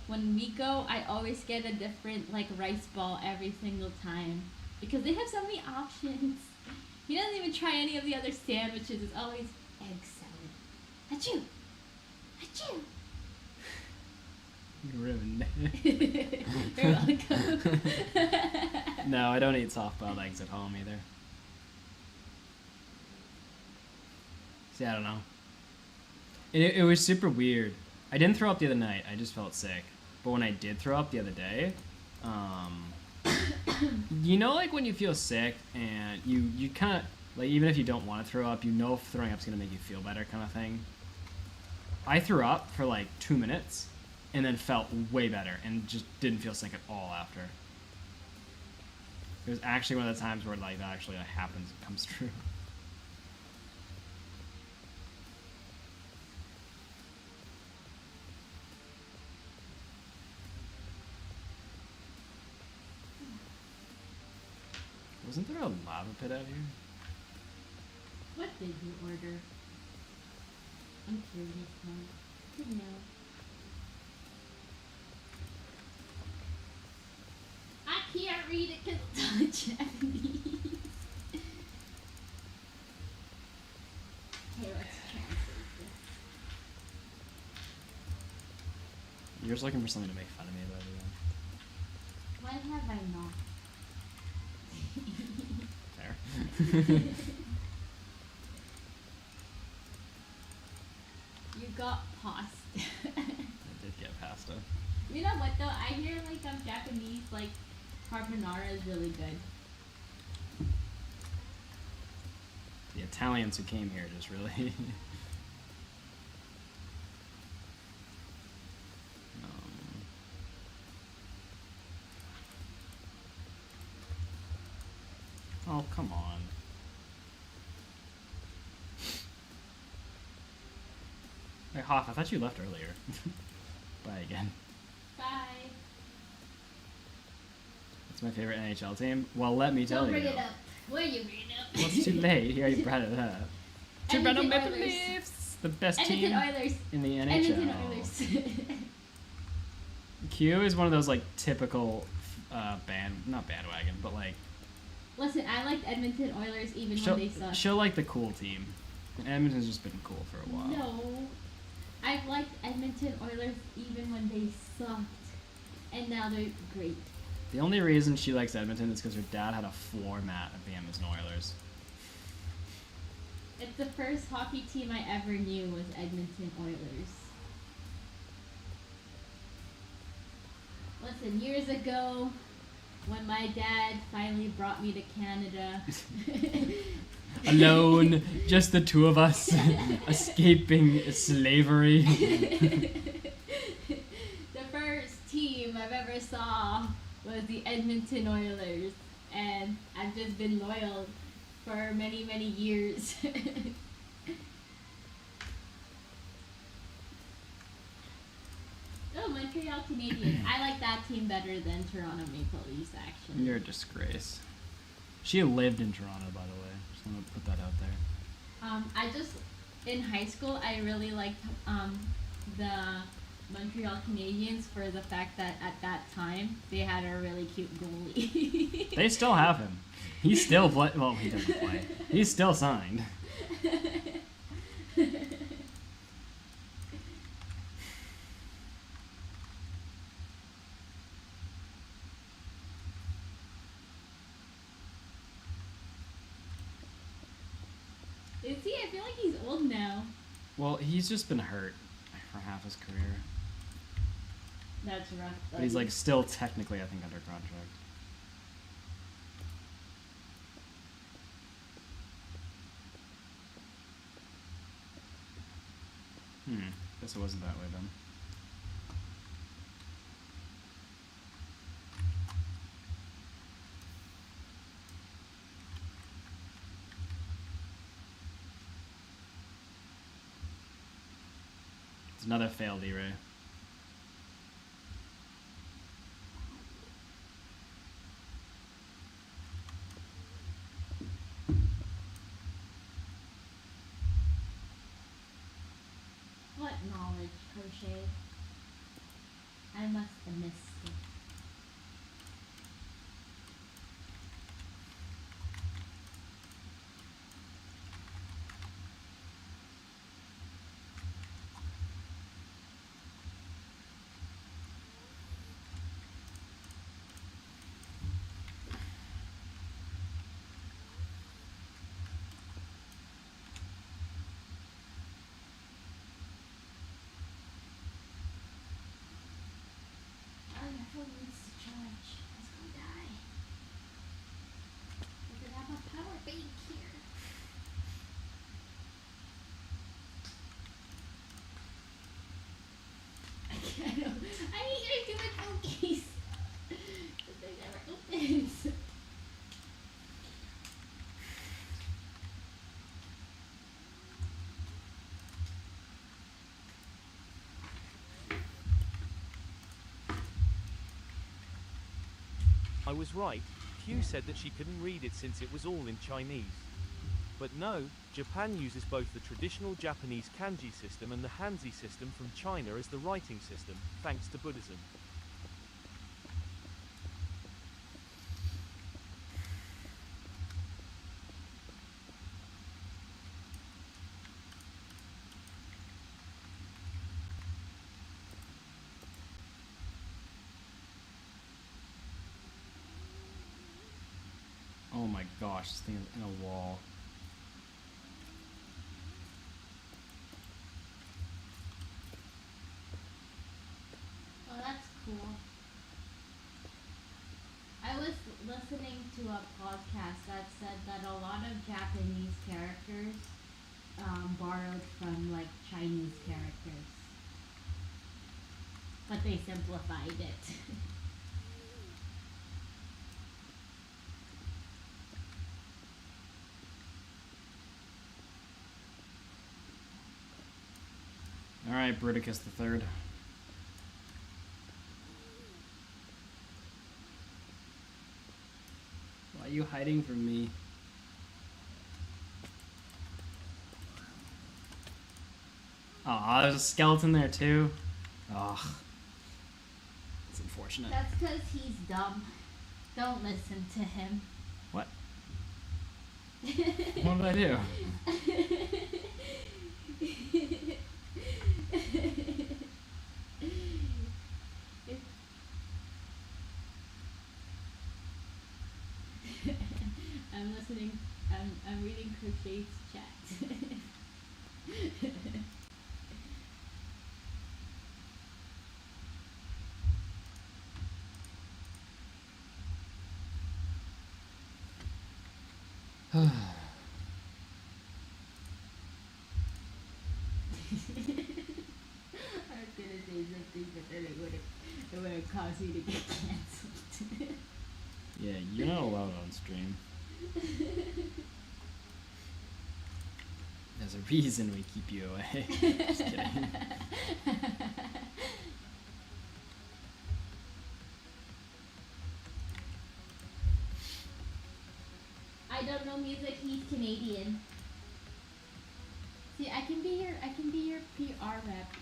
When we go, I always get a different like rice ball every single time because they have so many options. He doesn't even try any of the other sandwiches. It's always egg salad. Achoo! Achoo! ruined. You're welcome. No, I don't eat soft-boiled eggs at home either. See, I don't know. It was super weird. I didn't throw up the other night. I just felt sick. But when I did throw up the other day, you know, like when you feel sick and you kind of, like, even if you don't want to throw up, you know if throwing up's going to make you feel better kind of thing. I threw up for like 2 minutes and then felt way better and just didn't feel sick at all after. It was actually one of the times where like that actually happens and comes true. Wasn't there a lava pit out here? What did you order? I'm curious now. Good know. I can't read it because it's all Japanese. Okay, let's translate this. You're just looking for something to make fun of me about it. Why have I not? Fair. You got pasta. I did get pasta. You know what though? I hear like Japanese like carbonara is really good. The Italians who came here just really. Oh, come on. Hey, Hoff, I thought you left earlier. Bye again. Bye. It's my favorite NHL team. Well, let me tell Don't you. bring it up. Will you bring it up? Well, it's too late. You already brought it up. Edmonton Toronto Maple Oilers. Leafs! the best Edmonton team Oilers. in the NHL. Edmonton Oilers. Q is one of those like typical not bandwagon, but like Listen, I liked Edmonton Oilers even when they sucked. she'll like the cool team. And Edmonton's just been cool for a while. No. I've liked Edmonton Oilers even when they sucked. And now they're great. The only reason she likes Edmonton is because her dad had a floor mat at the Edmonton Oilers. It's the first hockey team I ever knew was Edmonton Oilers. Listen, years ago, when my dad finally brought me to Canada, Alone, just the two of us, escaping slavery. the first team I've ever saw was the Edmonton Oilers, and I've just been loyal for many, many years. Oh, Montreal Canadiens. I like that team better than Toronto Maple Leafs, actually. You're a disgrace. She lived in Toronto, by the way. Just want to put that out there. In high school, I really liked the Montreal Canadiens for the fact that at that time, they had a really cute goalie. They still have him. He's still well, he doesn't play. He's still signed. Is he? I feel like he's old now. Well, he's just been hurt for half his career. That's rough. But he's like still technically, I think, under contract. Guess it wasn't that way then. It's another failed E-Ray. What knowledge, Crochet? I must have missed it. Oh, my phone needs to charge. It's gonna die. I could have a power bank here. I need you to do a phone case. This thing never opens. I was right. Q said that she couldn't read it since it was all in Chinese. But no, Japan uses both the traditional Japanese kanji system and the Hanzi system from China as the writing system, thanks to Buddhism. Oh my gosh, this thing is in a wall. Oh, that's cool. I was listening to a podcast that said that a lot of Japanese characters borrowed from like Chinese characters, but they simplified it. Alright, Bruticus the Third. Why are you hiding from me? Oh, there's a skeleton there too. Ugh. It's unfortunate. That's because he's dumb. Don't listen to him. What? What did I do? I'm listening. I'm reading Crochet's chat. I was gonna say something, but then it would have caused me to get cancelled. Yeah, you're not allowed on stream. There's a reason we keep you away. Just kidding. I don't know music. He's Canadian. See, I can be your PR rep.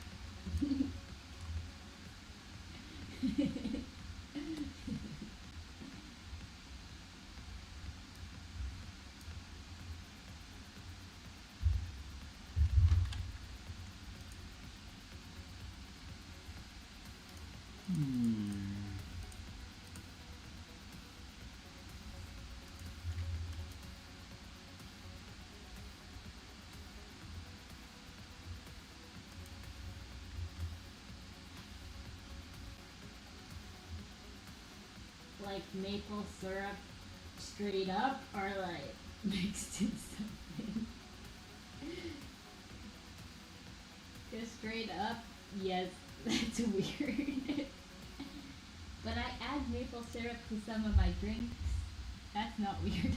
Like maple syrup straight up or like mixed in something? Just straight up, yes, that's weird. But I add maple syrup to some of my drinks. That's not weird.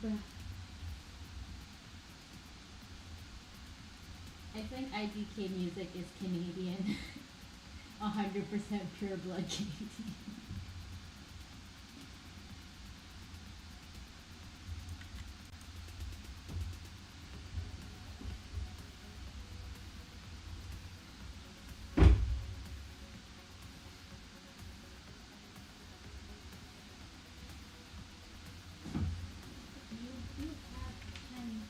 Bruh. I think IDK music is Canadian. 100% pure blood Canadian. You have 10.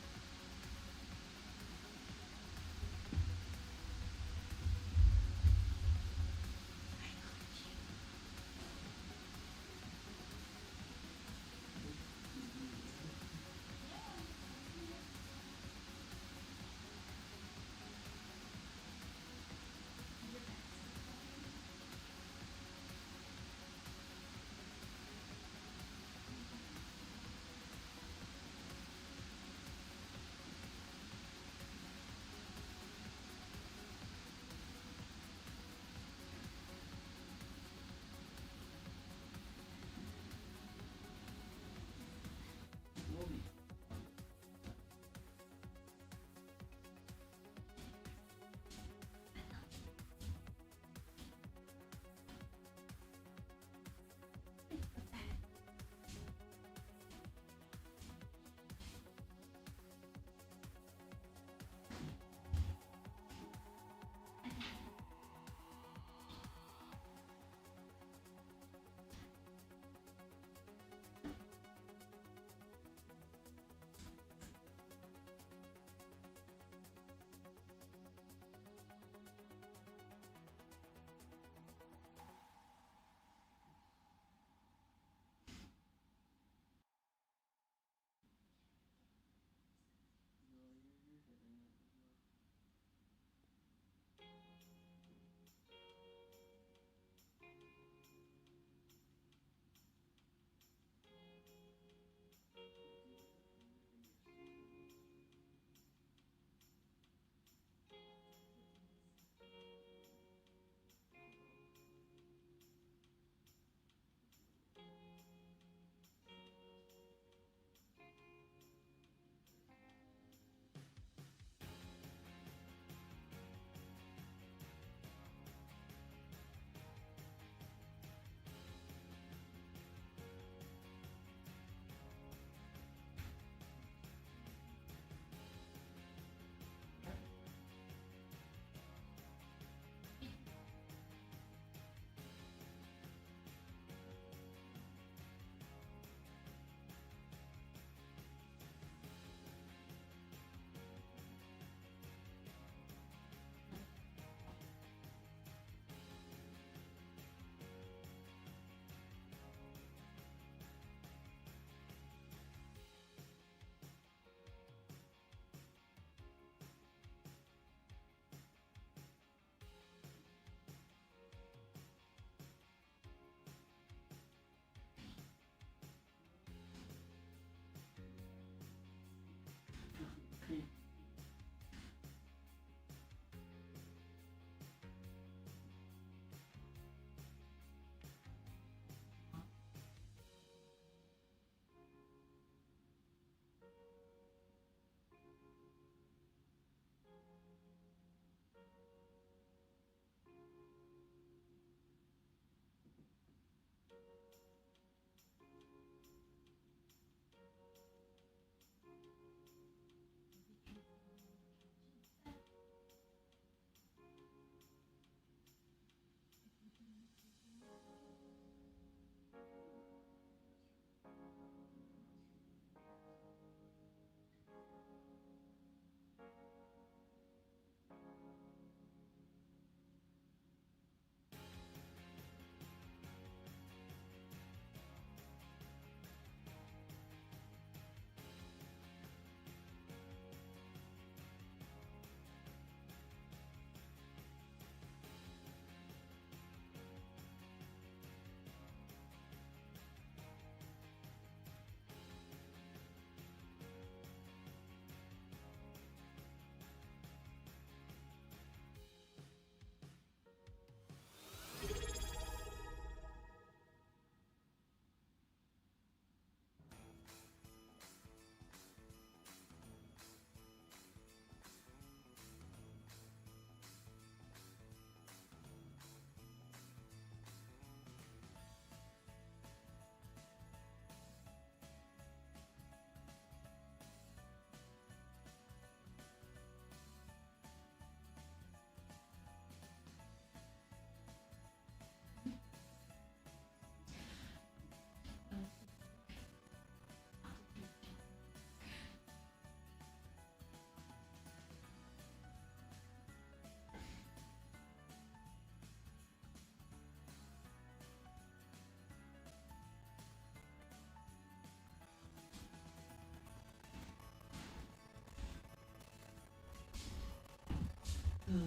This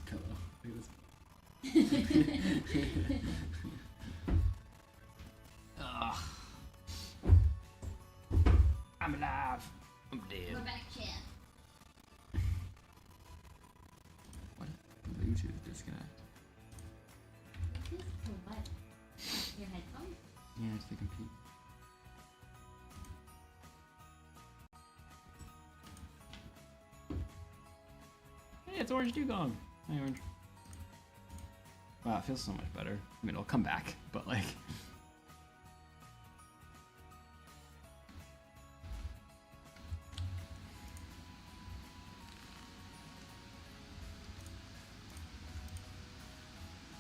pillow. Look at this. Ugh. I'm alive. I'm dead. We're back, chat. What? Bluetooth disconnect. This is for what? Your headphones? Yeah, it's the computer. Hey, it's Orange Dugong. Hi, Orange. Wow, it feels so much better. I mean, it'll come back, but like.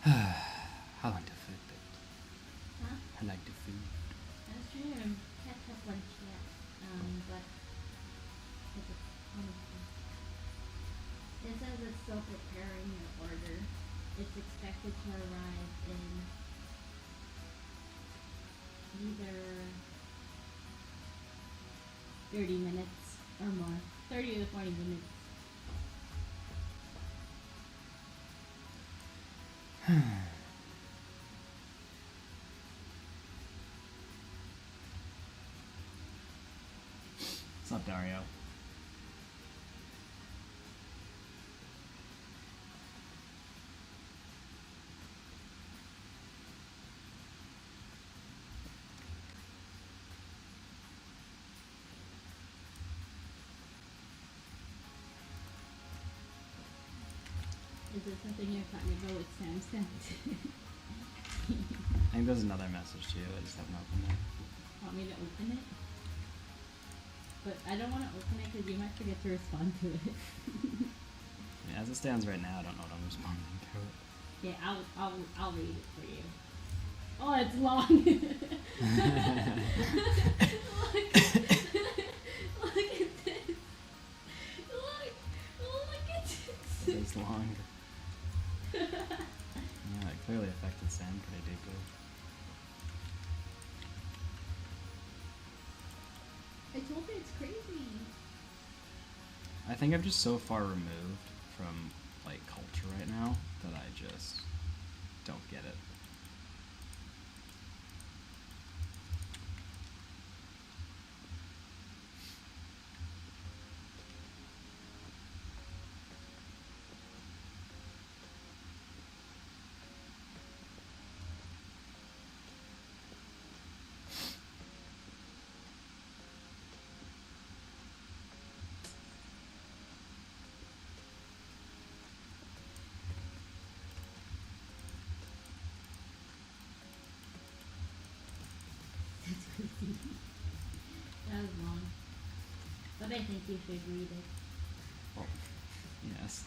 How long to food bit? Huh? I like the food. I was trying to catch up on chat, but it says it's still preparing your order. It's expected to arrive in either 30 minutes or more. 30 to 40 minutes. What's up, Dario? Is it something you're talking about with Samsung? I think there's another message too. I just haven't opened it. Want me to open it? But I don't want to open it because you might forget to respond to it. Yeah, as it stands right now, I don't know what I'm responding to it. Yeah, I'll read it for you. Oh, it's long. Look at this. Look at this. It's long. Yeah, it clearly affected Sam pretty deeply. I told you it's crazy. I think I'm just so far removed from like culture right now that I just don't get it. That's crazy. That was long. But I think you should read it. Oh, yes.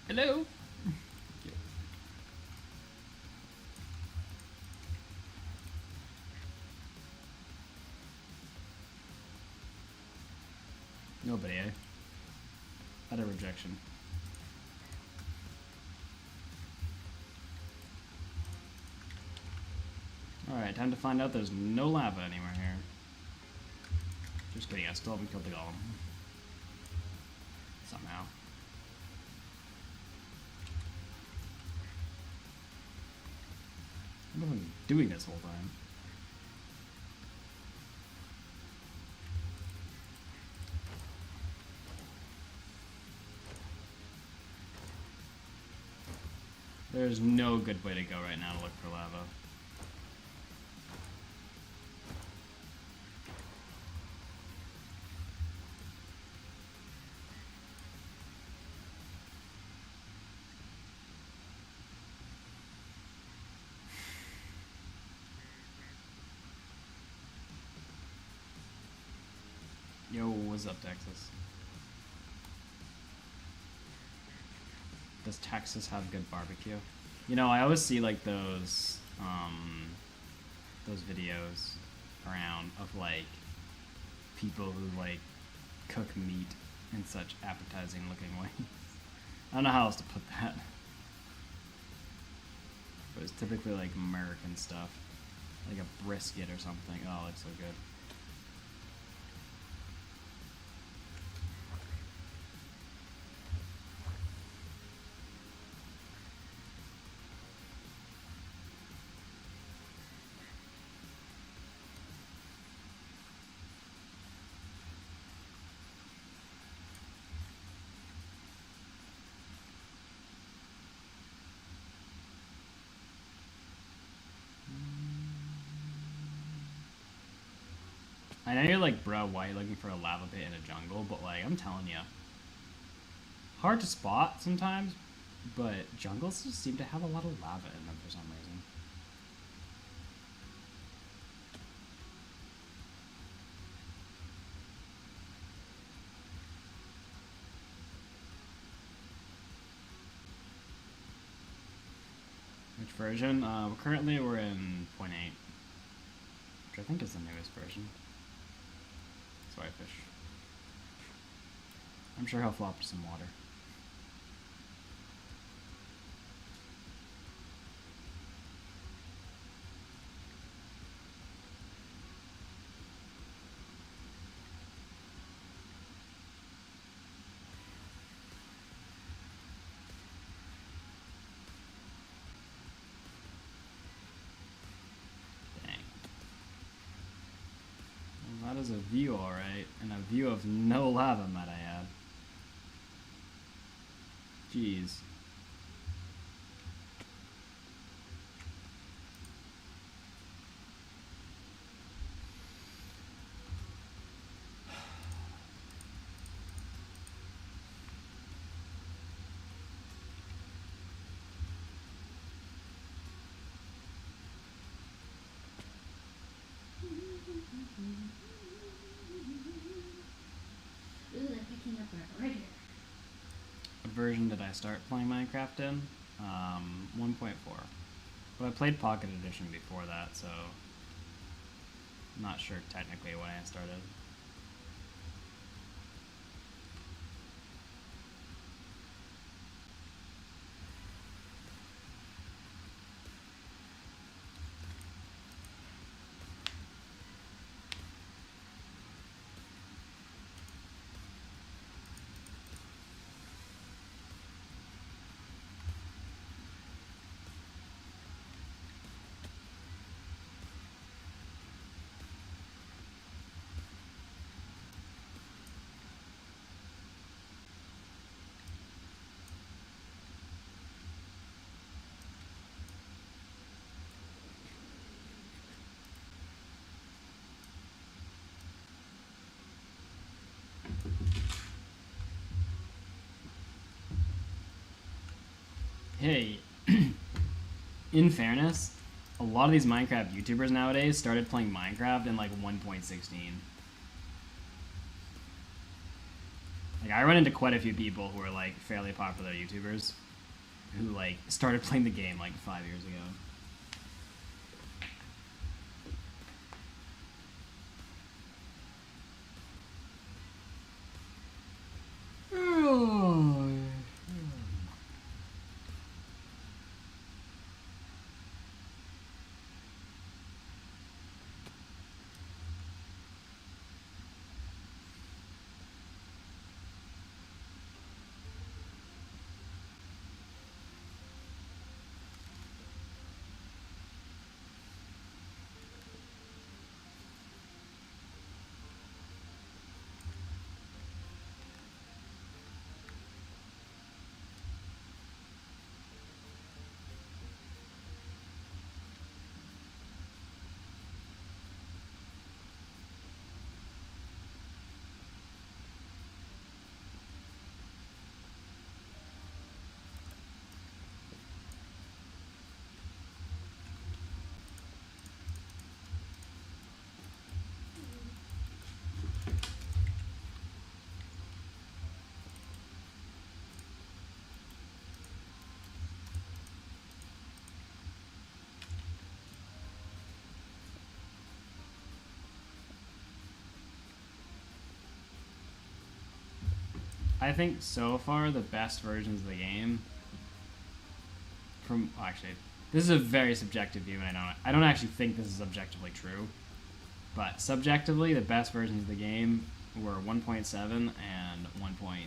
Hello. Nobody, eh? Utter rejection. Alright, time to find out there's no lava anywhere here. Just kidding, I still haven't killed the golem. Somehow. What have I been doing this whole time? There's no good way to go right now to look for lava. Yo, what's up, Texas? Does Texas have good barbecue? You know, I always see like those videos around of like people who like cook meat in such appetizing looking ways. I don't know how else to put that. But it's typically like American stuff. Like a brisket or something. Oh, it looks so good. I know you're like, bro, why are you looking for a lava pit in a jungle? But like, I'm telling you, hard to spot sometimes, but jungles just seem to have a lot of lava in them for some reason. Which version? Currently we're in 0.8, which I think is the newest version. Sorry, fish. I'm sure he'll flop to some water. That is a view, alright, and a view of no lava, might I add. Jeez. Ooh, they're picking up right here. What version did I start playing Minecraft in? 1.4. But I played Pocket Edition before that, so I'm not sure technically when I started. Hey, in fairness, a lot of these Minecraft YouTubers nowadays started playing Minecraft in like 1.16. Like, I run into quite a few people who are like fairly popular YouTubers who like started playing the game like 5 years ago. I think so far the best versions of the game from actually this is a very subjective view, and I don't actually think this is objectively true, but subjectively the best versions of the game were 1.7 and 1.12.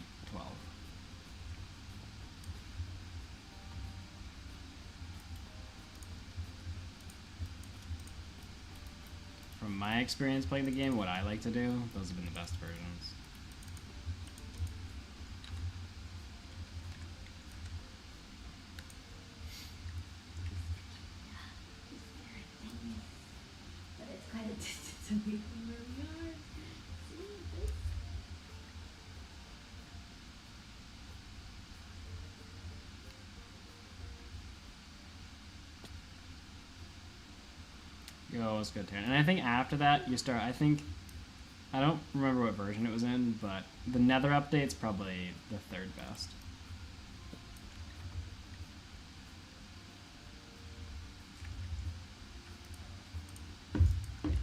From my experience playing the game, what I like to do, those have been the best versions. But it's quite a distance away from where we are. See this? Yo, it's good turn. And I think after that, you start, I don't remember what version it was in, but the Nether update's probably the third best.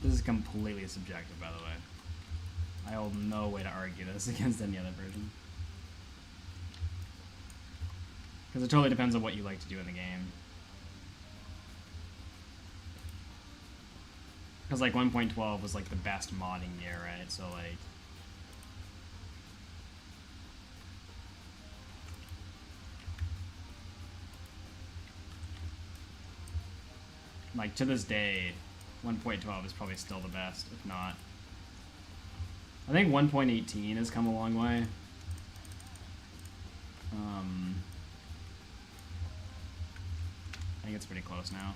This is completely subjective, by the way. I hold no way to argue this against any other version. Because it totally depends on what you like to do in the game. Because like 1.12 was like the best modding year, right? So like to this day, 1.12 is probably still the best, if not. I think 1.18 has come a long way. I think it's pretty close now.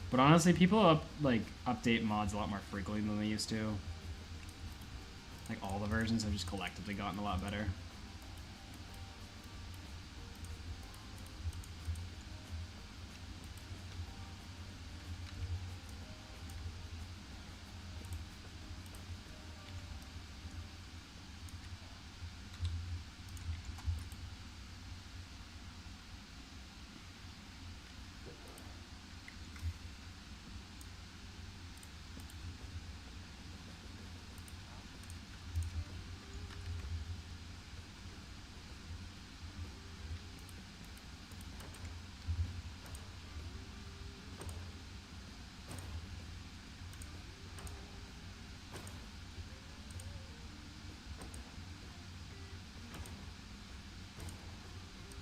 But honestly, people update mods a lot more frequently than they used to. Like all the versions have just collectively gotten a lot better.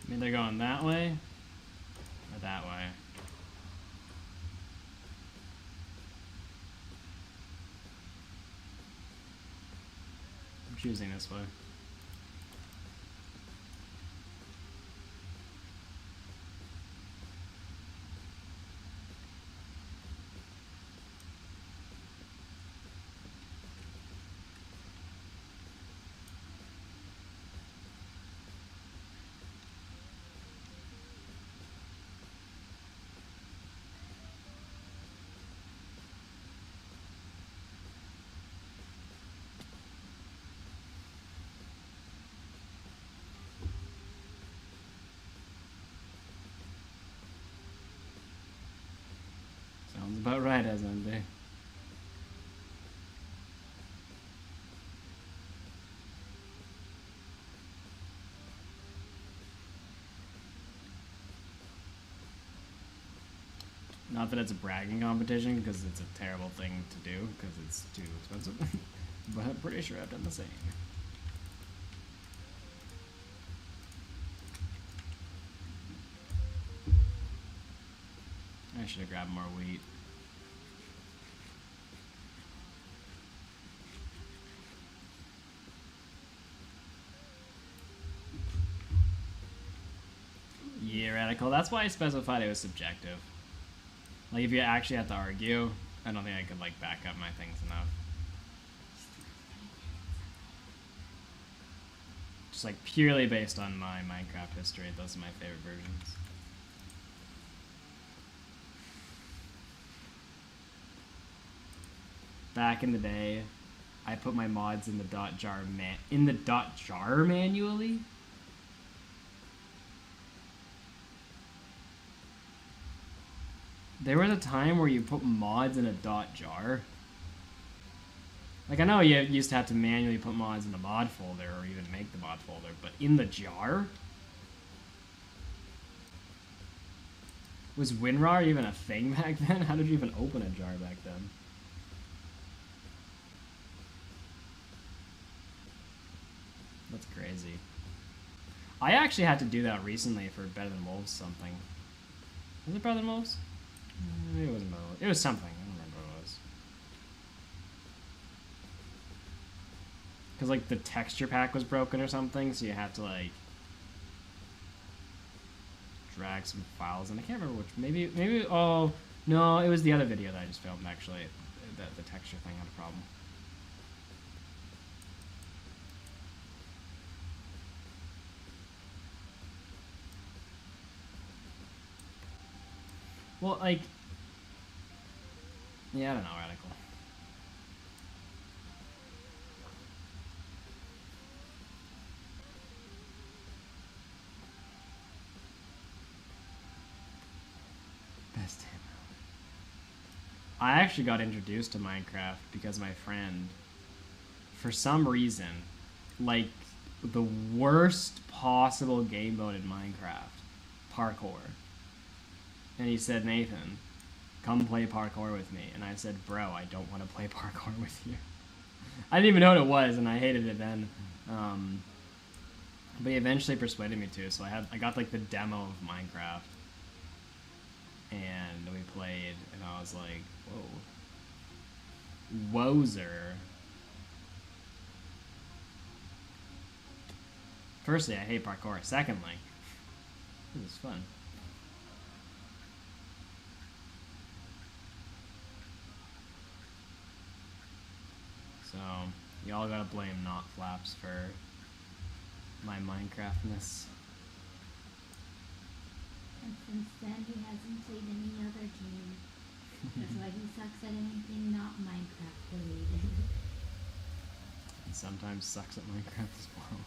I mean, they're going that way or that way. I'm choosing this way. Sounds about right, Asante. Not that it's a bragging competition, because it's a terrible thing to do, because it's too expensive. But I'm pretty sure I've done the same. I should have grabbed more wheat. Yeah, radical. That's why I specified it was subjective. Like, if you actually have to argue, I don't think I could, like, back up my things enough. Just, like, purely based on my Minecraft history, those are my favorite versions. Back in the day, I put my mods in the .jar manually. There was a time where you put mods in a .jar. Like, I know you used to have to manually put mods in the mod folder or even make the mod folder, but in the jar? Was WinRAR even a thing back then? How did you even open a jar back then? That's crazy. I actually had to do that recently for Better Than Wolves something. Was it Better Than Wolves? Maybe it wasn't Better Than Wolves. It was something. I don't remember what it was. Because, like, the texture pack was broken or something, so you had to, like, drag some files in. I can't remember which. Maybe, oh, no, it was the other video that I just filmed, actually. The texture thing had a problem. Well, like, yeah, I don't know, Radical. Best time. I actually got introduced to Minecraft because my friend, for some reason, like the worst possible game mode in Minecraft, parkour. And he said, Nathan, come play parkour with me. And I said, bro, I don't want to play parkour with you. I didn't even know what it was, and I hated it then. But he eventually persuaded me to, so I got like the demo of Minecraft. And we played, and I was like, whoa. Wozer. Firstly, I hate parkour. Secondly, it was fun. So, y'all gotta blame Not Flaps for my Minecraftness. And since then, he hasn't played any other game. That's why he sucks at anything not Minecraft related. And sometimes sucks at Minecraft as well.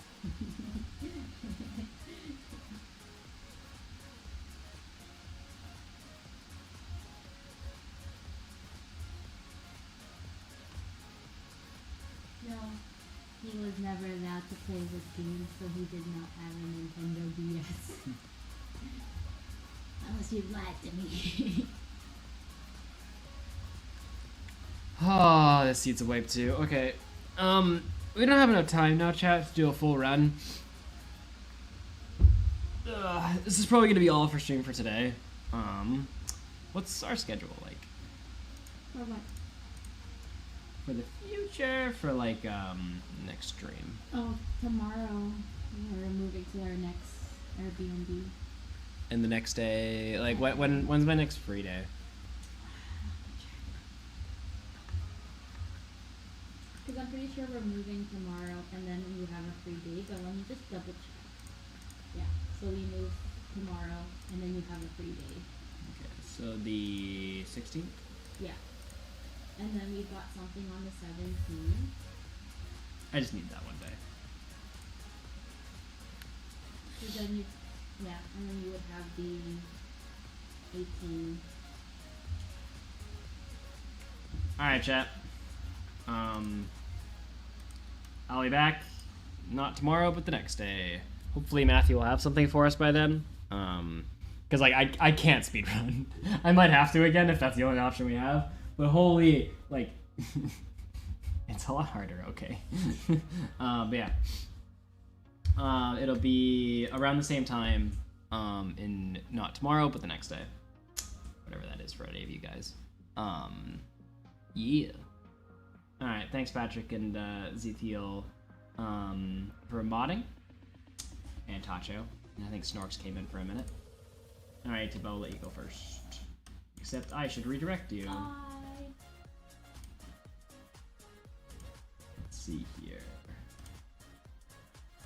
No, he was never allowed to play this game, so he did not have a Nintendo DS. Unless you lied to me. Oh, this seat's a wipe too. Okay. We don't have enough time now, chat, to do a full run. This is probably gonna be all for stream for today. What's our schedule like? For what? For the future, for like, next stream. Oh, tomorrow we're moving to our next Airbnb. And the next day, like, when's my next free day? Because I'm pretty sure we're moving tomorrow, and then we have a free day, but let me just double check. Yeah, so we move tomorrow, and then you have a free day. Okay, so the 16th? Yeah. And then we've got something on the 17th. I just need that one day. So then you, yeah, and then you would have the 18th. Alright, chat. I'll be back, not tomorrow, but the next day. Hopefully Matthew will have something for us by then. Because, like, I can't speedrun. I might have to again if that's the only option we have. But holy, like, it's a lot harder, okay. But yeah. It'll be around the same time, in not tomorrow, but the next day. Whatever that is for any of you guys. Yeah. Alright, thanks Patrick and Zethiel for modding. And Tacho. And I think Snorks came in for a minute. Alright, Tibbo, I'll let you go first. Except I should redirect you. Let's see here.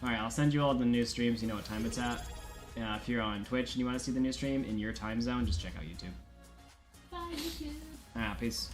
Alright, I'll send you all the new streams, you know what time it's at. If you're on Twitch and you want to see the new stream in your time zone, just check out YouTube. Bye, YouTube. Alright, peace.